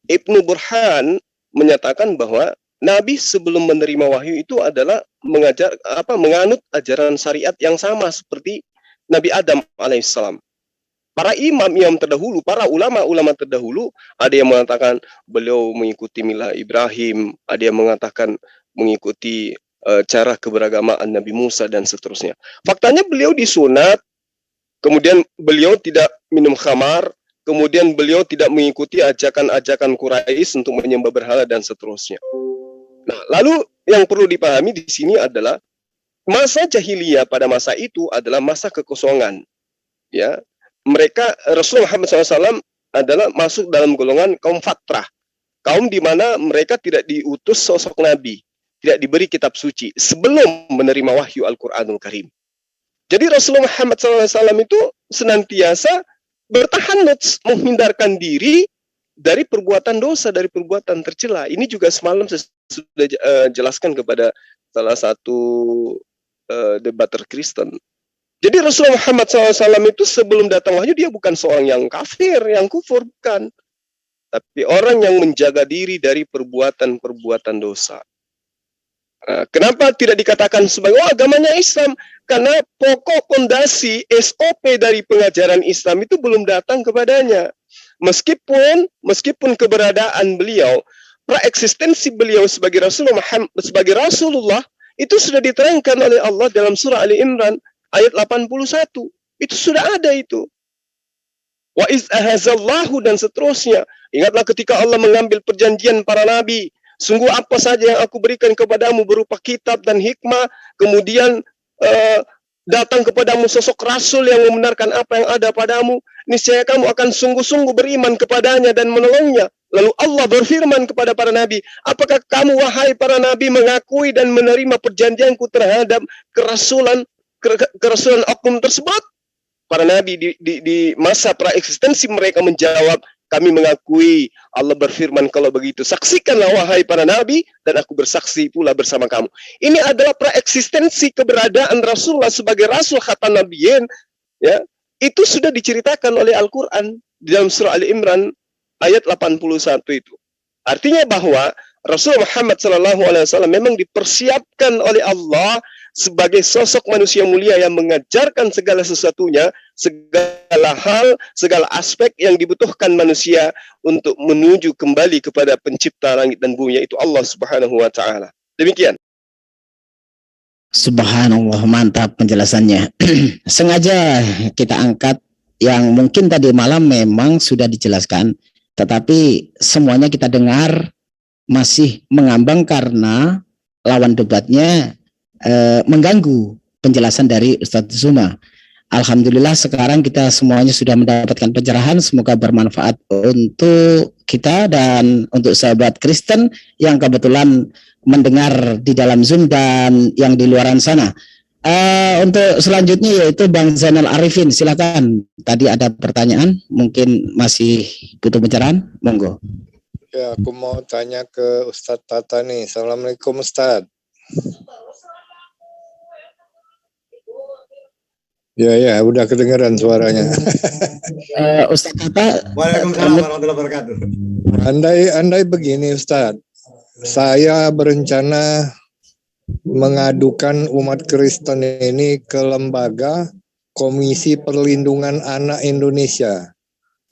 Ibnu Burhan menyatakan bahwa Nabi sebelum menerima wahyu itu adalah menganut ajaran syariat yang sama seperti Nabi Adam alaihissalam. Para imam terdahulu, para ulama terdahulu, ada yang mengatakan beliau mengikuti milah Ibrahim, ada yang mengatakan mengikuti cara keberagamaan Nabi Musa dan seterusnya. Faktanya beliau disunat, kemudian beliau tidak minum khamar, kemudian beliau tidak mengikuti ajakan-ajakan Quraisy untuk menyembah berhala dan seterusnya. Nah, lalu yang perlu dipahami di sini adalah masa jahiliyah pada masa itu adalah masa kekosongan. Ya, Rasulullah Muhammad SAW adalah masuk dalam golongan kaum fatrah, kaum di mana mereka tidak diutus sosok nabi, tidak diberi kitab suci sebelum menerima wahyu Al-Quranul Karim. Jadi Rasulullah Muhammad SAW itu senantiasa bertahanut, menghindarkan diri dari perbuatan dosa, dari perbuatan tercela. Ini juga semalam saya sudah jelaskan kepada salah satu debater Kristen. Jadi Rasulullah Muhammad SAW itu sebelum datang wahyu dia bukan seorang yang kafir, yang kufur, bukan. Tapi orang yang menjaga diri dari perbuatan-perbuatan dosa. Kenapa tidak dikatakan sebagai agamanya Islam? Karena pokok pondasi SOP dari pengajaran Islam itu belum datang kepadanya. Meskipun keberadaan beliau, praeksistensi beliau sebagai Rasulullah itu sudah diterangkan oleh Allah dalam surah Ali Imran ayat 81. Itu sudah ada itu. Wa iz ahazallahu dan seterusnya. Ingatlah ketika Allah mengambil perjanjian para nabi. Sungguh apa saja yang aku berikan kepadamu berupa kitab dan hikmah, kemudian datang kepadamu sosok rasul yang membenarkan apa yang ada padamu, niscaya kamu akan sungguh-sungguh beriman kepadanya dan menolongnya. Lalu Allah berfirman kepada para nabi, apakah kamu wahai para nabi mengakui dan menerima perjanjianku terhadap kerasulan oknum tersebut? Para nabi di masa praeksistensi mereka menjawab, kami mengakui. Allah berfirman, kalau begitu saksikanlah wahai para nabi dan aku bersaksi pula bersama kamu. Ini adalah praeksistensi keberadaan Rasulullah sebagai Rasul Khatam Nabiyyin, ya. Itu sudah diceritakan oleh Al-Quran di dalam surah Ali Imran ayat 81 itu. Artinya bahwa Rasul Muhammad SAW memang dipersiapkan oleh Allah sebagai sosok manusia mulia yang mengajarkan segala sesuatunya, segala hal, segala aspek yang dibutuhkan manusia untuk menuju kembali kepada pencipta langit dan bumi, yaitu Allah Subhanahu wa Ta'ala. Demikian. Subhanallah, mantap penjelasannya. Sengaja kita angkat yang mungkin tadi malam memang sudah dijelaskan, tetapi semuanya kita dengar masih mengambang karena lawan debatnya mengganggu penjelasan dari Ustadz Zuma. Alhamdulillah sekarang kita semuanya sudah mendapatkan pencerahan, semoga bermanfaat untuk kita dan untuk sahabat Kristen yang kebetulan mendengar di dalam Zoom dan yang di luaran sana. Untuk selanjutnya yaitu Bang Zainal Arifin, silakan. Tadi ada pertanyaan, mungkin masih butuh pencerahan, monggo. Ya, aku mau tanya ke Ustadz Tata nih. Assalamualaikum Ustadz. Ya, udah kedengeran suaranya. Ustadz Tata. Waalaikumsalam warahmatullahi wabarakatuh. Andai begini Ustadz, saya berencana mengadukan umat Kristen ini ke lembaga Komisi Perlindungan Anak Indonesia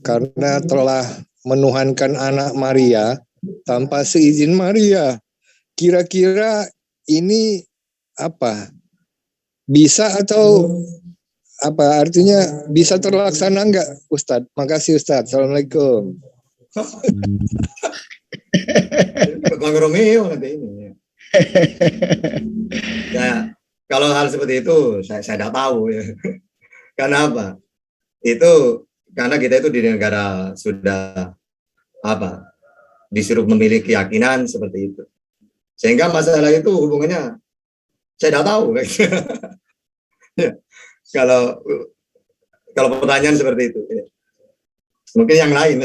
karena telah menuhankan anak Maria tanpa seizin Maria. Kira-kira ini apa? Bisa atau apa artinya bisa terlaksana enggak Ustadz? Makasih Ustadz. Assalamualaikum. Bang Romeo nanti ini. Ya, kalau hal seperti itu saya tidak tahu ya. Karena apa? Itu karena kita itu di negara sudah disuruh memilih keyakinan seperti itu. Sehingga masalah itu hubungannya saya tidak tahu. Ya. Kalau pertanyaan seperti itu, ya. Mungkin yang lain.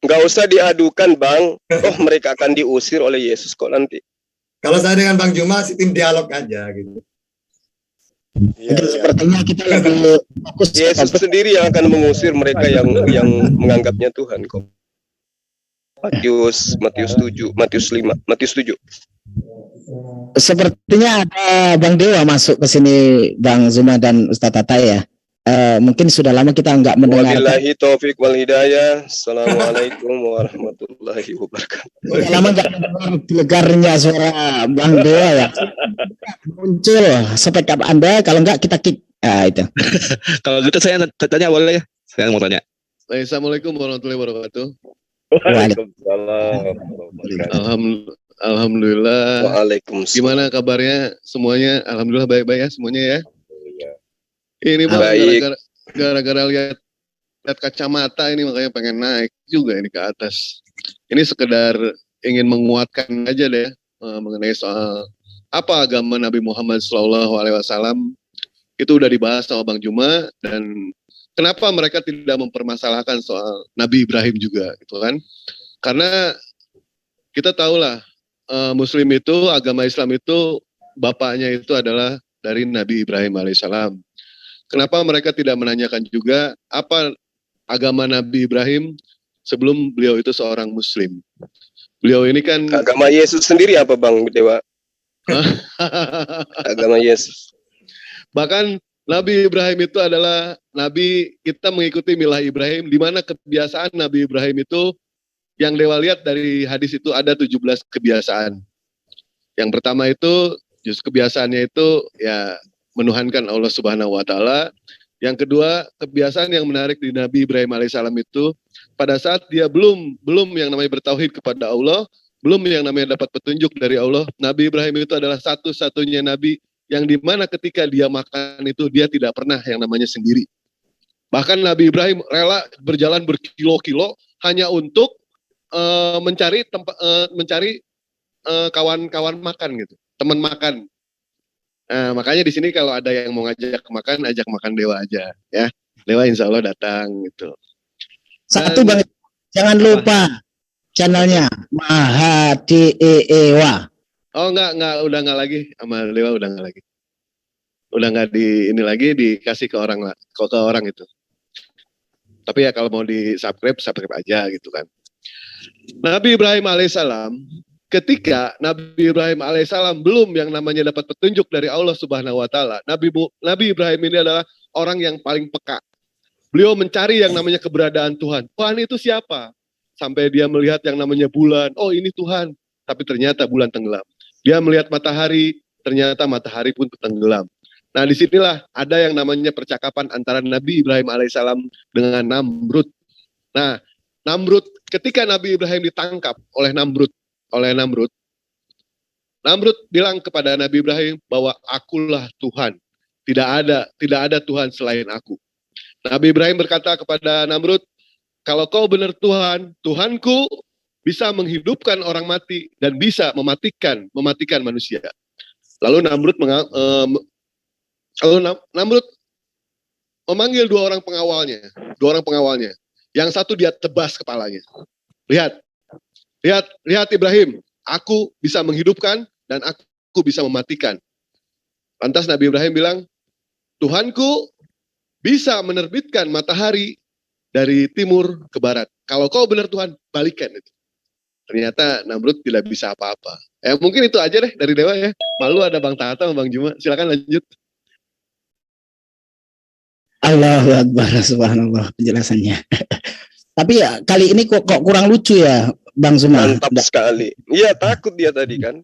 Nggak usah diadukan, Bang. Oh, mereka akan diusir oleh Yesus kok nanti. Kalau saya dengan Bang Juma sih tim dialog aja gitu. Ya. Sepertinya kita lebih fokus. Yesus sendiri yang akan mengusir mereka yang menganggapnya Tuhan kok. Matius 7, Matius 5, Matius 7. Sepertinya ada Bang Dewa masuk ke sini, Bang Zuma dan Ustaz Tata ya. Mungkin sudah lama kita nggak mendengar. Wabillahi taufik wal hidayah. Assalamualaikum warahmatullahi wabarakatuh. Sudah lama nggak mendengar gelegarnya suara Bang Dewa ya. Muncul spekap Anda, kalau nggak kita kick. Itu. Kalau gitu saya tanya boleh ya? Saya mau tanya. Assalamualaikum warahmatullahi wabarakatuh. Waalaikumsalam. Alhamdulillah. Waalaikumsalam. Gimana kabarnya semuanya? Alhamdulillah baik-baik ya semuanya ya. Ini Bang, gara-gara lihat kacamata ini makanya pengen naik juga ini ke atas. Ini sekedar ingin menguatkan aja deh mengenai soal apa agama Nabi Muhammad SAW. Itu udah dibahas sama Bang Juma, dan kenapa mereka tidak mempermasalahkan soal Nabi Ibrahim juga gitu kan. Karena kita tahulah Muslim itu, agama Islam itu bapaknya itu adalah dari Nabi Ibrahim alaihissalam. Kenapa mereka tidak menanyakan juga apa agama Nabi Ibrahim sebelum beliau itu seorang Muslim? Beliau ini kan agama Yesus sendiri apa Bang Dewa? Agama Yesus. Bahkan Nabi Ibrahim itu adalah Nabi, kita mengikuti milah Ibrahim, di mana kebiasaan Nabi Ibrahim itu yang Dewa lihat dari hadis itu ada 17 kebiasaan. Yang pertama itu justru kebiasaannya itu ya menuhankan Allah Subhanahu wa taala. Yang kedua, kebiasaan yang menarik di Nabi Ibrahim alaihissalam itu pada saat dia belum yang namanya bertauhid kepada Allah, belum yang namanya dapat petunjuk dari Allah, Nabi Ibrahim itu adalah satu-satunya nabi yang dimana ketika dia makan itu dia tidak pernah yang namanya sendiri. Bahkan Nabi Ibrahim rela berjalan berkilo-kilo hanya untuk mencari kawan-kawan makan gitu, teman makan. Nah, makanya di sini kalau ada yang mau ngajak makan, ajak makan Dewa aja ya. Dewa insya Allah datang gitu. Satu Bang, jangan lupa channelnya Mahadewa. Oh enggak, udah enggak lagi sama Dewa, udah enggak lagi. Udah enggak di ini lagi, dikasih ke orang lah, ke orang itu. Tapi ya kalau mau di subscribe aja gitu kan. Nabi Ibrahim alaihissalam, ketika Nabi Ibrahim alaihissalam belum yang namanya dapat petunjuk dari Allah Subhanahu wa taala, Nabi Ibrahim ini adalah orang yang paling peka. Beliau mencari yang namanya keberadaan Tuhan. Tuhan itu siapa? Sampai dia melihat yang namanya bulan. Oh, ini Tuhan. Tapi ternyata bulan tenggelam. Dia melihat matahari, ternyata matahari pun tenggelam. Nah, disinilah ada yang namanya percakapan antara Nabi Ibrahim alaihissalam dengan Namrud. Nah, Namrud, ketika Nabi Ibrahim ditangkap oleh Namrud bilang kepada Nabi Ibrahim bahwa akulah Tuhan, tidak ada Tuhan selain aku. Nabi Ibrahim berkata kepada Namrud, kalau kau benar Tuhan, Tuhanku bisa menghidupkan orang mati dan bisa mematikan manusia. Lalu Namrud memanggil dua orang pengawalnya. Yang satu dia tebas kepalanya. Lihat Ibrahim, aku bisa menghidupkan dan aku bisa mematikan. Lantas Nabi Ibrahim bilang, Tuhanku bisa menerbitkan matahari dari timur ke barat. Kalau kau benar Tuhan, balikan itu. Ternyata Namrud tidak bisa apa-apa. Mungkin itu aja deh dari Dewa ya. Malu ada Bang Tata sama Bang Juma. Silakan lanjut. Allahu Akbar, subhanallah penjelasannya. Tapi ya kali ini kok kurang lucu ya Bang Zuma. Mantap sekali. Iya, takut dia tadi kan.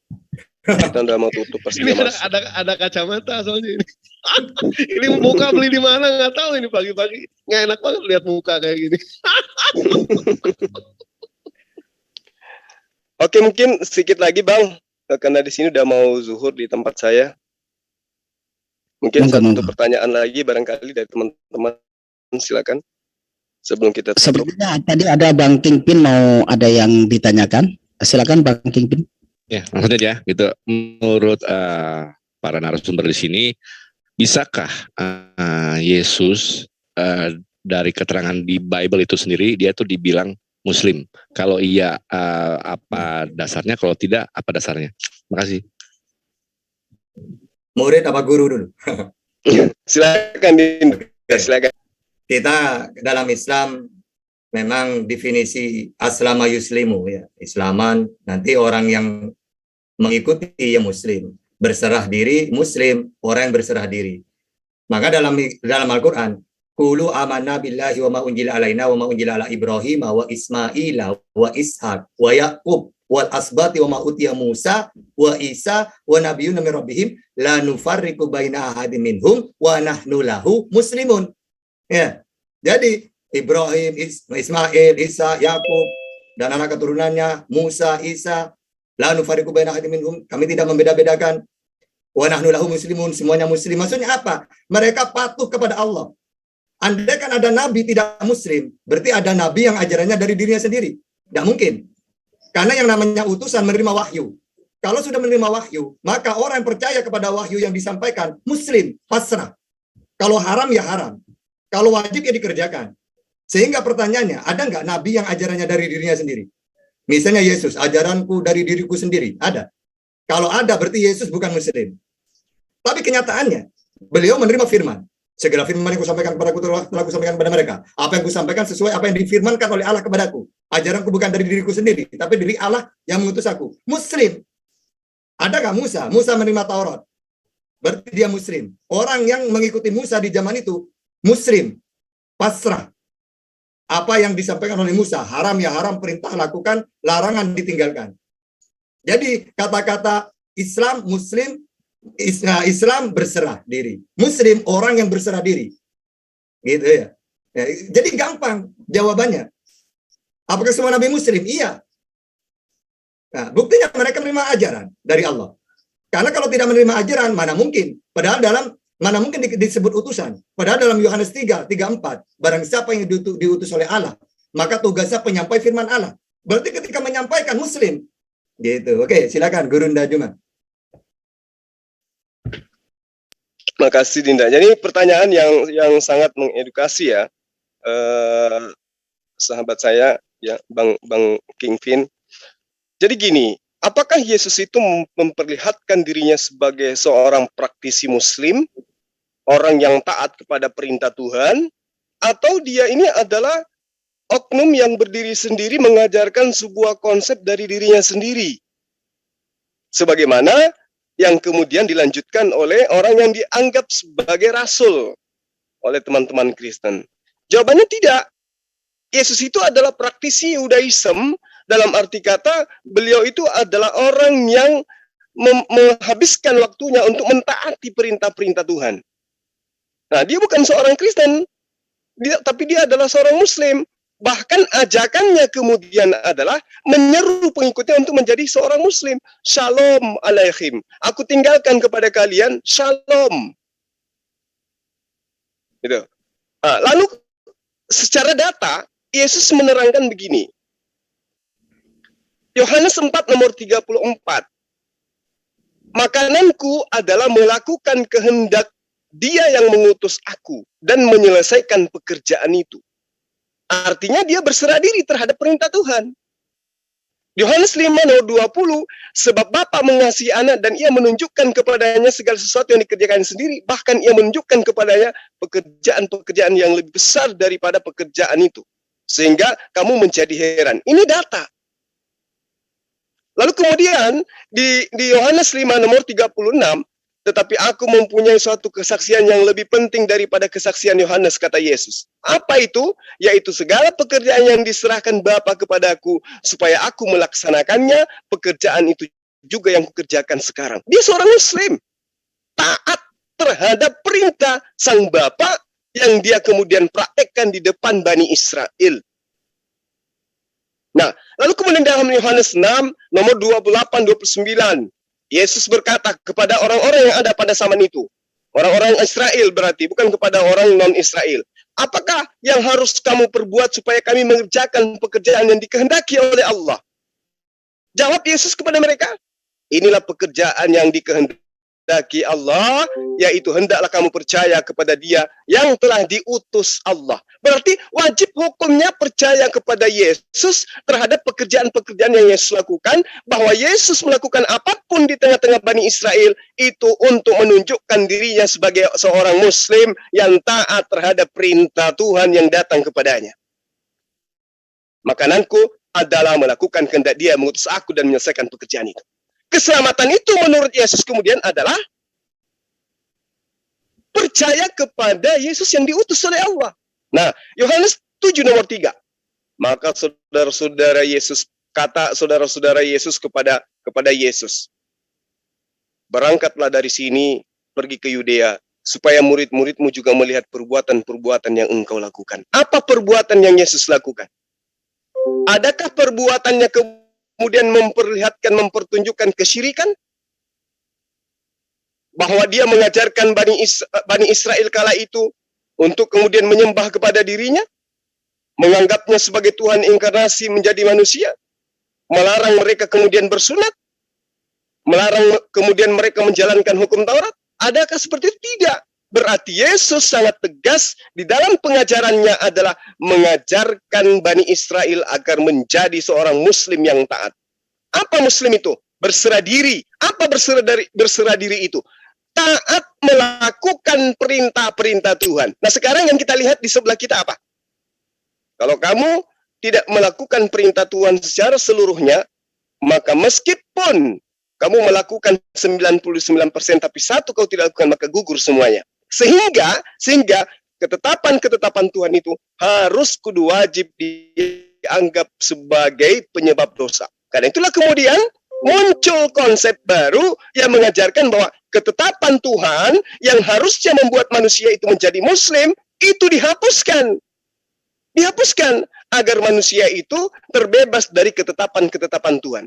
Kita udah mau tutup pasti. Ini ada kacamata soalnya ini. Ini muka beli di mana nggak tahu ini pagi-pagi. Nggak enak banget lihat muka kayak gini. Oke, mungkin sedikit lagi Bang, karena di sini udah mau zuhur di tempat saya. Mungkin satu pertanyaan lagi barangkali dari teman-teman, silakan. Sebelum kita tutup. Sebenarnya tadi ada Bang Kingpin mau ada yang ditanyakan. Silakan Bang Kingpin. Ya, langsung aja gitu. Menurut para narasumber di sini, bisakah Yesus dari keterangan di Bible itu sendiri dia tuh dibilang Muslim? Kalau iya, apa dasarnya? Kalau tidak, apa dasarnya? Terima kasih. Murid apa guru dulu? Silakan. Silakan. Kita dalam Islam memang definisi aslama yuslimu ya, Islaman, nanti orang yang mengikuti ya muslim, berserah diri muslim, orang yang berserah diri. Maka dalam Al-Qur'an, qulu amanna billahi wa ma unjila alaina wa ma unjila ala Ibrahim wa Ismaila wa Ishaq wa Yaqub wal asbati wa ma utiya Musa wa Isa wa nabiyyuna min rabbihim la nufarriqu baina ahadin minhum wa nahnu lahu muslimun. Ya. Jadi Ibrahim, Ismail, Isa, Yakub dan anak keturunannya Musa, Isa, la nufarriqu baina ahadin minhum, kami tidak membeda-bedakan. Wa nahnu lahu muslimun, semuanya muslim. Maksudnya apa? Mereka patuh kepada Allah. Andai kan ada nabi tidak muslim, berarti ada nabi yang ajarannya dari dirinya sendiri. Tidak mungkin. Karena yang namanya utusan menerima wahyu. Kalau sudah menerima wahyu, maka orang yang percaya kepada wahyu yang disampaikan muslim, pasrah. Kalau haram ya haram. Kalau wajib ya dikerjakan. Sehingga pertanyaannya, ada nggak nabi yang ajarannya dari dirinya sendiri? Misalnya Yesus, ajaranku dari diriku sendiri. Ada. Kalau ada, berarti Yesus bukan muslim. Tapi kenyataannya, beliau menerima firman. Segala firman yang kusampaikan kepadaku telah kusampaikan kepada mereka. Apa yang kusampaikan sesuai apa yang difirmankan oleh Allah kepadaku. Ajaranku bukan dari diriku sendiri, tapi dari Allah yang mengutus aku. Muslim. Ada nggak Musa? Musa menerima Taurat. Berarti dia muslim. Orang yang mengikuti Musa di zaman itu, muslim. Pasrah. Apa yang disampaikan oleh Musa, haram ya haram, perintah lakukan, larangan ditinggalkan. Jadi kata-kata Islam, muslim, Islam berserah diri. Muslim orang yang berserah diri. Gitu ya. Jadi gampang jawabannya. Apakah semua nabi muslim? Iya. Nah, buktinya mereka menerima ajaran dari Allah. Karena kalau tidak menerima ajaran, mana mungkin? Padahal mana mungkin disebut utusan. Padahal dalam Yohanes 3:4, barang siapa yang diutus oleh Allah, maka tugasnya penyampai firman Allah. Berarti ketika menyampaikan muslim. Gitu. Oke, silakan Gurunda Juma. Makasih Dinda. Jadi pertanyaan yang sangat mengedukasi ya, sahabat saya ya, Bang King Vin. Jadi gini, apakah Yesus itu memperlihatkan dirinya sebagai seorang praktisi Muslim, orang yang taat kepada perintah Tuhan, atau dia ini adalah oknum yang berdiri sendiri mengajarkan sebuah konsep dari dirinya sendiri, sebagaimana yang kemudian dilanjutkan oleh orang yang dianggap sebagai rasul oleh teman-teman Kristen? Jawabannya tidak. Yesus itu adalah praktisi Yudaism, dalam arti kata beliau itu adalah orang yang menghabiskan waktunya untuk mentaati perintah-perintah Tuhan. Nah, dia bukan seorang Kristen, tapi dia adalah seorang Muslim. Bahkan ajakannya kemudian adalah menyeru pengikutnya untuk menjadi seorang Muslim. Shalom alaihim. Aku tinggalkan kepada kalian shalom. Gitu. Nah, lalu secara data, Yesus menerangkan begini. Yohanes 4 nomor 34. Makananku adalah melakukan kehendak Dia yang mengutus aku dan menyelesaikan pekerjaan itu. Artinya dia berserah diri terhadap perintah Tuhan. Yohanes 5 nomor 20, sebab Bapa mengasihi anak dan ia menunjukkan kepadanya segala sesuatu yang dikerjakan sendiri, bahkan ia menunjukkan kepadanya pekerjaan-pekerjaan yang lebih besar daripada pekerjaan itu. Sehingga kamu menjadi heran. Ini data. Lalu kemudian di Yohanes 5 nomor 36, tetapi aku mempunyai suatu kesaksian yang lebih penting daripada kesaksian Yohanes, kata Yesus. Apa itu? Yaitu segala pekerjaan yang diserahkan Bapa kepadaku, supaya aku melaksanakannya, pekerjaan itu juga yang kukerjakan sekarang. Dia seorang Muslim. Taat terhadap perintah sang Bapa yang dia kemudian praktekkan di depan Bani Israel. Nah, lalu kemudian dalam Yohanes 6, nomor 28-29, Yesus berkata kepada orang-orang yang ada pada zaman itu, orang-orang Israel berarti, bukan kepada orang non-Israel. Apakah yang harus kamu perbuat supaya kami mengerjakan pekerjaan yang dikehendaki oleh Allah? Jawab Yesus kepada mereka, inilah pekerjaan yang dikehendaki Allah, yaitu hendaklah kamu percaya kepada Dia yang telah diutus Allah. Berarti wajib hukumnya percaya kepada Yesus terhadap pekerjaan-pekerjaan yang Yesus lakukan, bahwa Yesus melakukan apapun di tengah-tengah Bani Israel itu untuk menunjukkan dirinya sebagai seorang Muslim yang taat terhadap perintah Tuhan yang datang kepadanya. Makananku adalah melakukan kehendak Dia mengutus aku dan menyelesaikan pekerjaan itu. Keselamatan itu menurut Yesus kemudian adalah percaya kepada Yesus yang diutus oleh Allah. Nah, Yohanes 7 nomor 3. Maka saudara-saudara Yesus, kata saudara-saudara Yesus kepada Yesus, berangkatlah dari sini, pergi ke Yudea, supaya murid-muridmu juga melihat perbuatan-perbuatan yang engkau lakukan. Apa perbuatan yang Yesus lakukan? Adakah perbuatannya kemudian mempertunjukkan kesyirikan? Bahwa dia mengajarkan Bani Israel kala itu untuk kemudian menyembah kepada dirinya? Menganggapnya sebagai Tuhan inkarnasi menjadi manusia? Melarang mereka kemudian bersunat? Melarang kemudian mereka menjalankan hukum Taurat? Adakah seperti itu? Tidak. Berarti Yesus sangat tegas di dalam pengajarannya adalah mengajarkan Bani Israel agar menjadi seorang Muslim yang taat. Apa Muslim itu? Berserah diri. Apa berserah diri itu? Taat melakukan perintah-perintah Tuhan. Nah, sekarang yang kita lihat di sebelah kita apa? Kalau kamu tidak melakukan perintah Tuhan secara seluruhnya, maka meskipun kamu melakukan 99%, tapi satu kau tidak lakukan, maka gugur semuanya. Sehingga ketetapan-ketetapan Tuhan itu harus kudu wajib dianggap sebagai penyebab dosa. Karena itulah kemudian muncul konsep baru yang mengajarkan bahwa ketetapan Tuhan yang harusnya membuat manusia itu menjadi Muslim, itu dihapuskan. Dihapuskan agar manusia itu terbebas dari ketetapan-ketetapan Tuhan.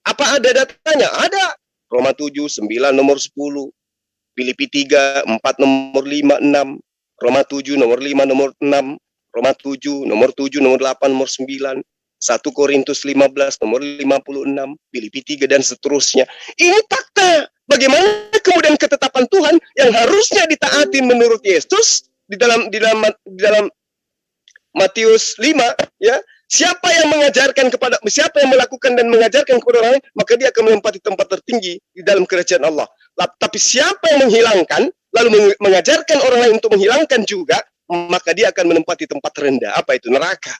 Apa ada datanya? Ada. Roma 7, 9 nomor 10. Filipi 3, 4 nomor 5, 6. Roma 7 nomor 5 nomor 6. Roma 7 nomor 8 nomor 9. 1 Korintus 15 nomor 56. Filipi 3 dan seterusnya. Ini fakta. Bagaimana kemudian ketetapan Tuhan yang harusnya ditaati menurut Yesus di dalam Matius 5, ya, siapa yang melakukan dan mengajarkan kepada orang lain, maka dia akan menempati tempat tertinggi di dalam kerajaan Allah. Tapi siapa yang menghilangkan, lalu mengajarkan orang lain untuk menghilangkan juga, maka dia akan menempati tempat rendah. Apa itu? Neraka.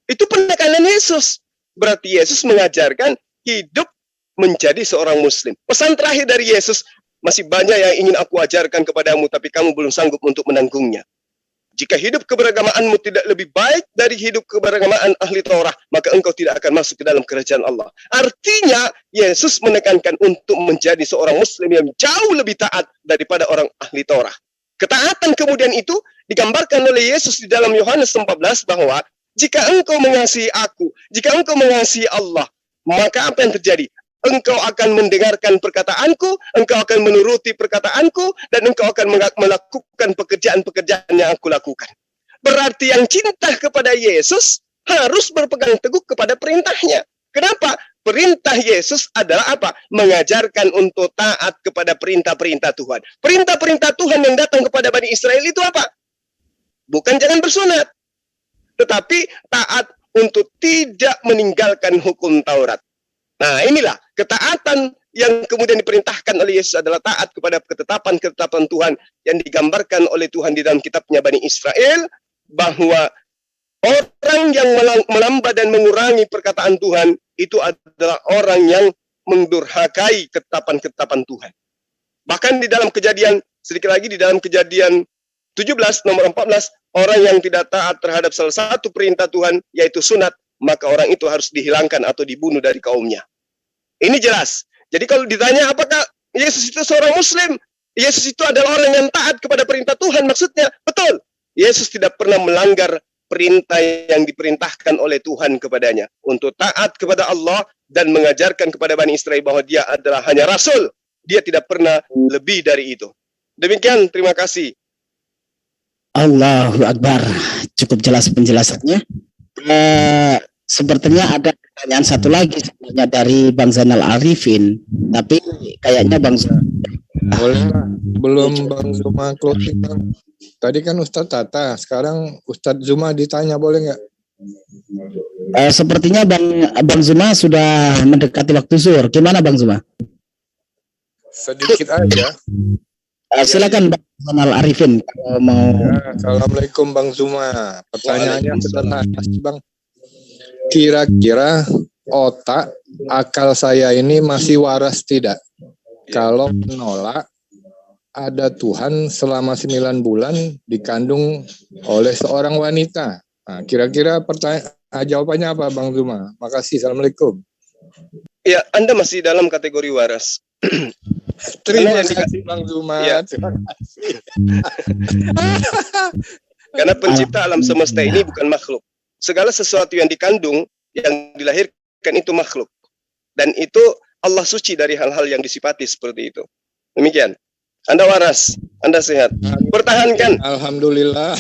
Itu penekanan Yesus. Berarti Yesus mengajarkan hidup menjadi seorang Muslim. Pesan terakhir dari Yesus, masih banyak yang ingin aku ajarkan kepadamu, tapi kamu belum sanggup untuk menanggungnya. Jika hidup keberagamaanmu tidak lebih baik dari hidup keberagamaan ahli Taurat, maka engkau tidak akan masuk ke dalam kerajaan Allah. Artinya, Yesus menekankan untuk menjadi seorang Muslim yang jauh lebih taat daripada orang ahli Taurat. Ketaatan kemudian itu digambarkan oleh Yesus di dalam Yohanes 14 bahwa jika engkau mengasihi aku, jika engkau mengasihi Allah, maka apa yang terjadi? Engkau akan mendengarkan perkataanku, engkau akan menuruti perkataanku, dan engkau akan melakukan pekerjaan-pekerjaan yang aku lakukan. Berarti yang cinta kepada Yesus harus berpegang teguh kepada perintahnya. Kenapa? Perintah Yesus adalah apa? Mengajarkan untuk taat kepada perintah-perintah Tuhan. Perintah-perintah Tuhan yang datang kepada Bani Israel itu apa? Bukan jangan bersunat, tetapi taat untuk tidak meninggalkan hukum Taurat. Nah, inilah ketaatan yang kemudian diperintahkan oleh Yesus adalah taat kepada ketetapan-ketetapan Tuhan yang digambarkan oleh Tuhan di dalam kitabnya Bani Israel, bahwa orang yang melamba dan mengurangi perkataan Tuhan itu adalah orang yang mendurhakai ketetapan-ketetapan Tuhan. Bahkan di dalam Kejadian, sedikit lagi di dalam Kejadian 17 nomor 14, orang yang tidak taat terhadap salah satu perintah Tuhan, yaitu sunat, maka orang itu harus dihilangkan atau dibunuh dari kaumnya. Ini jelas. Jadi kalau ditanya apakah Yesus itu seorang Muslim, Yesus itu adalah orang yang taat kepada perintah Tuhan, maksudnya betul. Yesus tidak pernah melanggar perintah yang diperintahkan oleh Tuhan kepadanya untuk taat kepada Allah dan mengajarkan kepada Bani Israel bahwa dia adalah hanya Rasul. Dia tidak pernah lebih dari itu. Demikian, terima kasih. Allahu Akbar. Cukup jelas penjelasannya. Sepertinya ada pertanyaan satu lagi sebenarnya dari Bang Zainal Arifin, tapi kayaknya Bang boleh belum Bang Zuma closing kan? Tadi kan Ustadz Tata, sekarang Ustadz Zuma ditanya, boleh nggak? Sepertinya Bang Zuma sudah mendekati waktu zuhur. Gimana Bang Zuma? Sedikit aja. Silakan Bang Zainal Arifin kalau mau. Ya, Assalamualaikum Bang Zuma. Pertanyaannya sederhana Bang. kira-kira otak akal saya ini masih waras tidak? Kalau menolak ada Tuhan selama 9 bulan dikandung oleh seorang wanita. Nah, kira-kira jawabannya apa, Bang Zuma? Makasih. Assalamualaikum. Ya, Anda masih dalam kategori waras. Terima kasih, Bang Zuma. Ya. Terima kasih. Karena pencipta alam semesta ini bukan makhluk. Segala sesuatu yang dikandung, yang dilahirkan itu makhluk. Dan itu Allah suci dari hal-hal yang disifati seperti itu. Demikian. Anda waras, Anda sehat. Pertahankan. Alhamdulillah.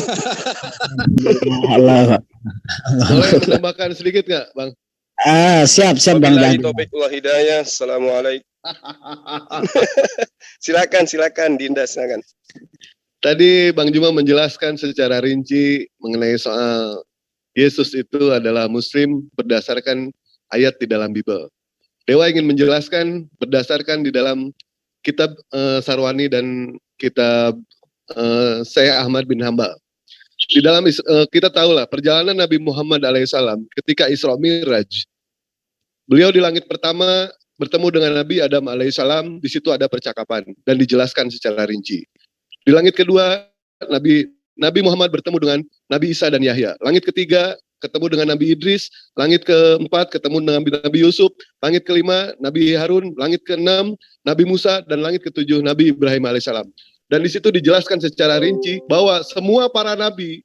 Boleh menambahkan sedikit nggak, Bang? Siap Bang. Wabillahi taufiq wal hidayah. Assalamualaikum. Silakan Dinda, silakan. Tadi Bang Juma menjelaskan secara rinci mengenai soal Yesus itu adalah Muslim berdasarkan ayat di dalam Bible. Dewa ingin menjelaskan berdasarkan di dalam kitab Sarwani dan kitab Syekh Ahmad bin Hambal. Di dalam kita tahulah perjalanan Nabi Muhammad alaihissalam ketika Isra Mi'raj. Beliau di langit pertama bertemu dengan Nabi Adam alaihissalam, di situ ada percakapan dan dijelaskan secara rinci. Di langit kedua Nabi Muhammad bertemu dengan Nabi Isa dan Yahya. Langit ketiga ketemu dengan Nabi Idris, langit keempat ketemu dengan Nabi Yusuf, langit kelima Nabi Harun, langit keenam Nabi Musa, dan langit ketujuh Nabi Ibrahim alaihissalam. Dan di situ dijelaskan secara rinci bahwa semua para nabi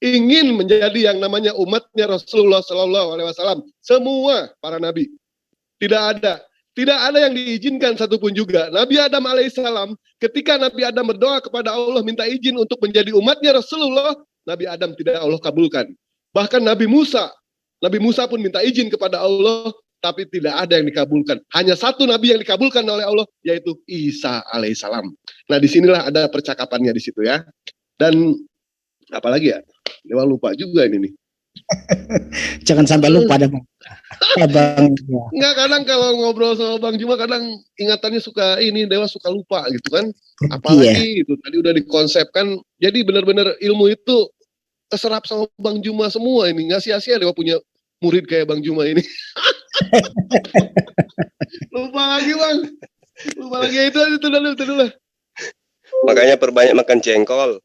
ingin menjadi yang namanya umatnya Rasulullah Sallallahu Alaihi Wasallam. Semua para nabi, tidak ada yang diizinkan satupun juga. Nabi Adam alaihissalam, ketika Nabi Adam berdoa kepada Allah minta izin untuk menjadi umatnya Rasulullah, Nabi Adam tidak Allah kabulkan. Bahkan Nabi Musa pun minta izin kepada Allah, tapi tidak ada yang dikabulkan. Hanya satu Nabi yang dikabulkan oleh Allah, yaitu Isa alaihissalam. Nah, disinilah ada percakapannya di situ ya. Dan apalagi ya, Dewa lupa juga ini nih. Jangan sampai lupa dah, Bang. Enggak, kadang kalau ngobrol sama Bang Juma kadang ingatannya suka Dewa suka lupa gitu kan. Apalagi itu tadi udah dikonsepkan. Jadi benar-benar ilmu itu keserap sama Bang Juma semua ini. Nggak sia-sia Dewa punya murid kayak Bang Juma ini. Lupa lagi Bang. Lupa lagi itu dulu. Makanya perbanyak makan jengkol.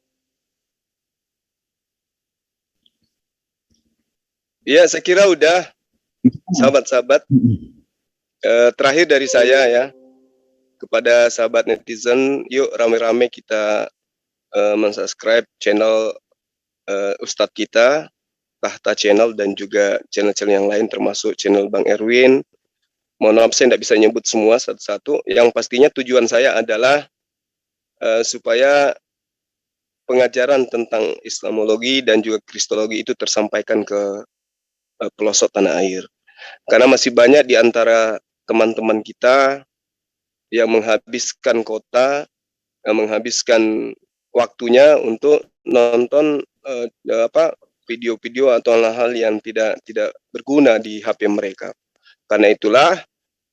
Ya, saya kira udah, sahabat-sahabat. Terakhir dari saya ya, kepada sahabat netizen, yuk rame-rame kita mensubscribe channel Ustadz kita, Tahta Channel, dan juga channel-channel yang lain termasuk channel Bang Erwin. Mohon maaf saya tidak bisa nyebut semua satu-satu. Yang pastinya tujuan saya adalah supaya pengajaran tentang Islamologi dan juga Kristologi itu tersampaikan ke pelosok tanah air. Karena masih banyak di antara teman-teman kita yang menghabiskan kota, yang menghabiskan waktunya untuk nonton video-video atau hal-hal yang tidak berguna di HP mereka. Karena itulah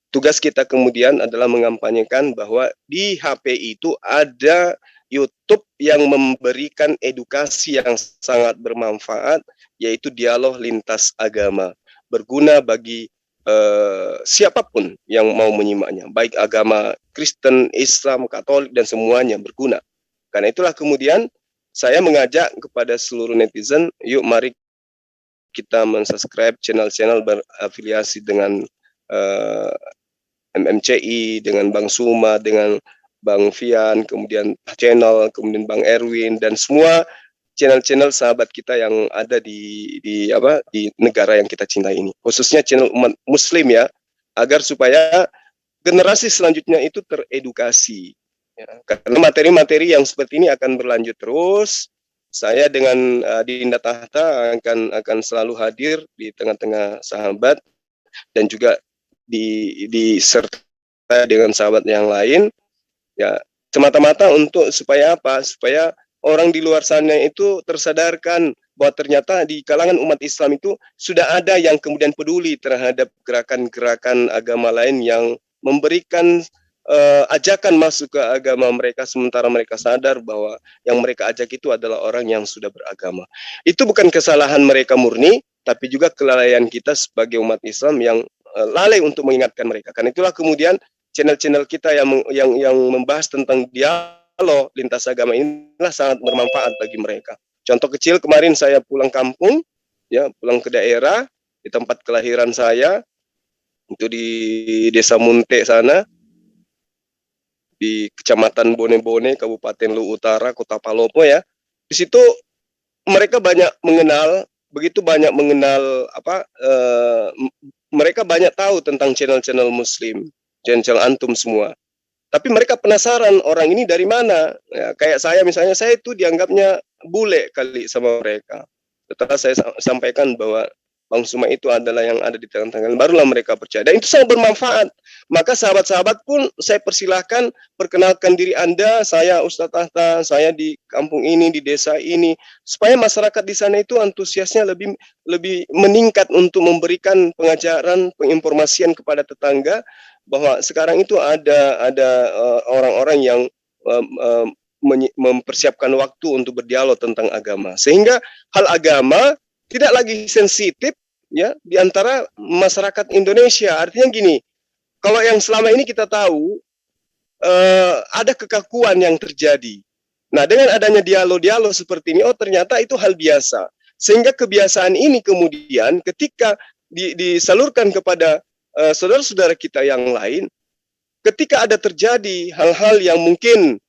tugas kita kemudian adalah mengampanyekan bahwa di HP itu ada YouTube yang memberikan edukasi yang sangat bermanfaat, yaitu dialog lintas agama, berguna bagi siapapun yang mau menyimaknya, baik agama Kristen, Islam, Katolik, dan semuanya berguna. Karena itulah kemudian saya mengajak kepada seluruh netizen, yuk mari kita mensubscribe channel-channel berafiliasi dengan MMCI, dengan Bang Suma, dengan Bang Fian, kemudian channel, kemudian Bang Erwin, dan semua channel-channel sahabat kita yang ada di negara yang kita cintai ini, khususnya channel umat Muslim ya, agar supaya generasi selanjutnya itu teredukasi. Ya, karena materi-materi yang seperti ini akan berlanjut terus. Saya dengan Dinda Tahta akan selalu hadir di tengah-tengah sahabat dan juga disertai dengan sahabat yang lain. Ya, semata-mata untuk supaya apa? Supaya orang di luar sana itu tersadarkan bahwa ternyata di kalangan umat Islam itu sudah ada yang kemudian peduli terhadap gerakan-gerakan agama lain yang memberikan ajakan masuk ke agama mereka, sementara mereka sadar bahwa yang mereka ajak itu adalah orang yang sudah beragama. Itu bukan kesalahan mereka murni, tapi juga kelalaian kita sebagai umat Islam yang lalai untuk mengingatkan mereka. Karena itulah kemudian channel-channel kita yang membahas tentang dialog lintas agama inilah sangat bermanfaat bagi mereka. Contoh kecil, kemarin saya pulang kampung, ya, pulang ke daerah di tempat kelahiran saya, itu di Desa Munte sana, di Kecamatan Bone-Bone, Kabupaten Luwu Utara, Kota Palopo, ya. Di situ mereka banyak mengenal, mereka banyak tahu tentang channel-channel Muslim, channel antum semua. Tapi mereka penasaran orang ini dari mana. Ya, kayak saya misalnya, saya itu dianggapnya bule kali sama mereka. Setelah saya sampaikan bahwa Bang Suma itu adalah yang ada di tengah-tengah, barulah mereka percaya. Dan itu sangat bermanfaat. Maka sahabat-sahabat pun saya persilahkan perkenalkan diri Anda, saya Ustadz Tahta, saya di kampung ini, di desa ini, supaya masyarakat di sana itu antusiasnya lebih meningkat untuk memberikan pengajaran, penginformasian kepada tetangga bahwa sekarang itu ada orang-orang yang mempersiapkan waktu untuk berdialog tentang agama, sehingga hal agama tidak lagi sensitif, ya, di antara masyarakat Indonesia. Artinya gini, kalau yang selama ini kita tahu ada kekakuan yang terjadi. Nah, dengan adanya dialog-dialog seperti ini, oh ternyata itu hal biasa. Sehingga kebiasaan ini kemudian ketika disalurkan kepada saudara-saudara kita yang lain, ketika ada terjadi hal-hal yang mungkin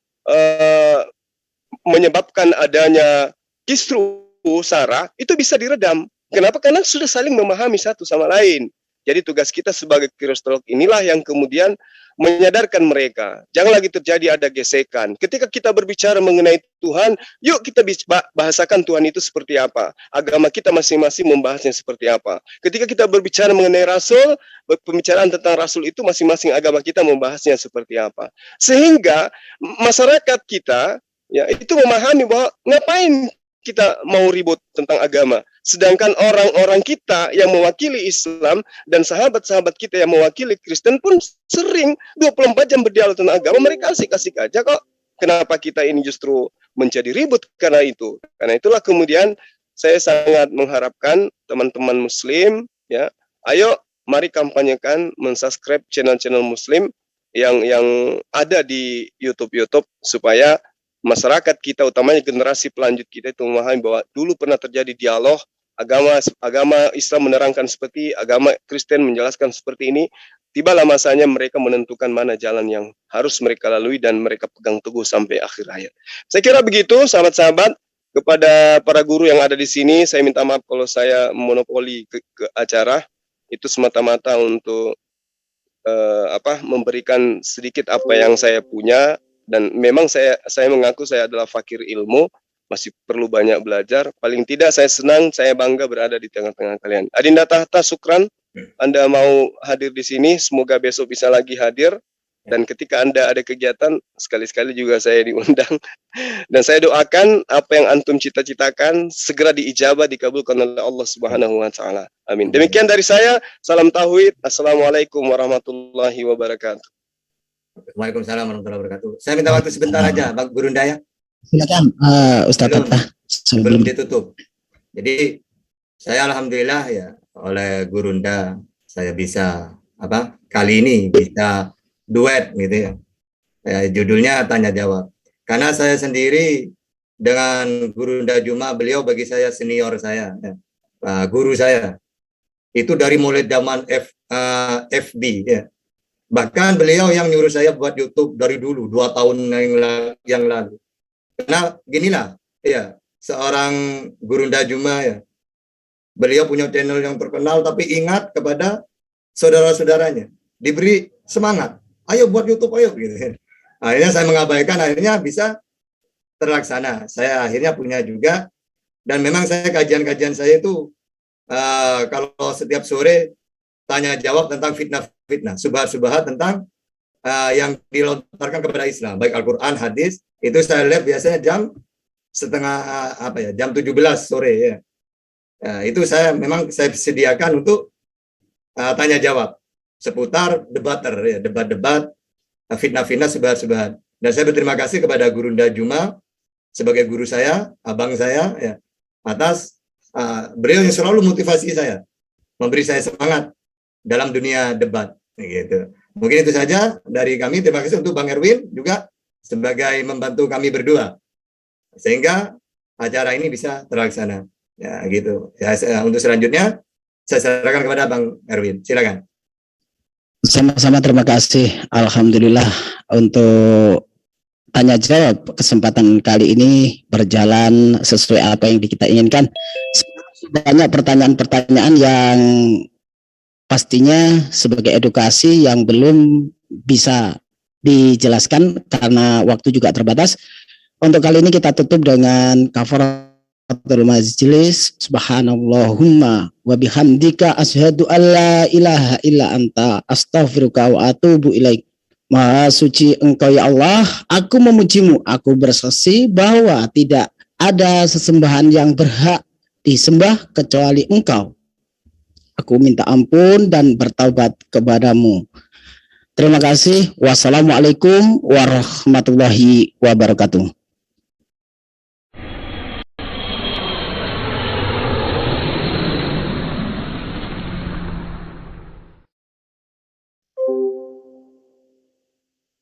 menyebabkan adanya kisru sara, itu bisa diredam. Kenapa? Karena sudah saling memahami satu sama lain. Jadi tugas kita sebagai kristolog inilah yang kemudian menyadarkan mereka. Jangan lagi terjadi ada gesekan. Ketika kita berbicara mengenai Tuhan, yuk kita bahasakan Tuhan itu seperti apa. Agama kita masing-masing membahasnya seperti apa. Ketika kita berbicara mengenai Rasul, pembicaraan tentang Rasul itu masing-masing agama kita membahasnya seperti apa. Sehingga masyarakat kita, ya, itu memahami bahwa ngapain kita mau ribut tentang agama. Sedangkan orang-orang kita yang mewakili Islam dan sahabat-sahabat kita yang mewakili Kristen pun sering 24 jam berdialog tentang agama. Mereka asik-asik aja kok. Kenapa kita ini justru menjadi ribut karena itu? Karena itulah kemudian saya sangat mengharapkan teman-teman Muslim, ya, ayo mari kampanyekan, mensubscribe channel-channel Muslim yang ada di YouTube supaya masyarakat kita, utamanya generasi pelanjut kita, itu memahami bahwa dulu pernah terjadi dialog agama Islam menerangkan seperti, agama Kristen menjelaskan seperti ini. Tibalah masanya mereka menentukan mana jalan yang harus mereka lalui dan mereka pegang teguh sampai akhir hayat. Saya kira begitu, sahabat-sahabat. Kepada para guru yang ada di sini, saya minta maaf kalau saya monopoli ke acara. Itu semata-mata untuk memberikan sedikit apa yang saya punya. Dan memang saya mengaku saya adalah fakir ilmu, masih perlu banyak belajar. Paling tidak saya senang, saya bangga berada di tengah-tengah kalian. Adinda Tahta, syukran Anda mau hadir di sini. Semoga besok bisa lagi hadir. Dan ketika Anda ada kegiatan, sekali-sekali juga saya diundang. Dan saya doakan apa yang antum cita-citakan segera diijabah, dikabulkan oleh Allah Subhanahu wa taala. Amin. Demikian dari saya. Salam tauhid. Assalamualaikum warahmatullahi wabarakatuh. Waalaikumsalam warahmatullahi wabarakatuh. Saya minta waktu sebentar aja, Bang Gurunda, ya. Silakan, Ustadz. Sebelum ditutup. Jadi saya alhamdulillah, ya, oleh Gurunda saya bisa kali ini bisa duet gitu, ya. Judulnya tanya jawab. Karena saya sendiri dengan Gurunda Juma, beliau bagi saya senior saya, ya. Guru saya. Itu dari mulai zaman FB, ya. Bahkan beliau yang nyuruh saya buat YouTube dari dulu, 2 tahun yang lalu. Karena ginilah, ya, seorang Gurunda Juma, ya, beliau punya channel yang terkenal, tapi ingat kepada saudara-saudaranya, diberi semangat, ayo buat YouTube, ayo, gitu. Akhirnya saya mengabaikan, akhirnya bisa terlaksana. Saya akhirnya punya juga, dan memang saya kajian-kajian saya itu kalau setiap sore tanya jawab tentang fitnah-fitnah, subhat-subhat tentang yang dilontarkan kepada Islam, baik Al-Quran, hadis, itu saya lihat biasanya jam 17 sore, ya. Itu saya sediakan untuk tanya jawab seputar debater, ya, debat-debat, fitnah-fitnah, subhat-subhat. Dan saya berterima kasih kepada Gurunda Juma sebagai guru saya, abang saya, ya, atas beliau yang selalu motivasi saya, memberi saya semangat dalam dunia debat. Gitu. Mungkin itu saja dari kami. Terima kasih untuk Bang Erwin juga sebagai membantu kami berdua sehingga acara ini bisa terlaksana. Ya gitu. Ya, untuk selanjutnya saya serahkan kepada Bang Erwin. Silakan. Sama-sama, terima kasih. Alhamdulillah untuk tanya jawab kesempatan kali ini berjalan sesuai apa yang kita inginkan. Banyak pertanyaan-pertanyaan yang pastinya sebagai edukasi yang belum bisa dijelaskan karena waktu juga terbatas. Untuk kali ini kita tutup dengan kafaratul majlis. Subhanallahumma wa bihamdika asyhadu alla ilaha illa anta astaghfiruka wa atubu ilaik. Maha suci Engkau ya Allah, aku memujimu, aku bersaksi bahwa tidak ada sesembahan yang berhak disembah kecuali Engkau. Aku minta ampun dan bertaubat kepadamu. Terima kasih. Wassalamualaikum warahmatullahi wabarakatuh.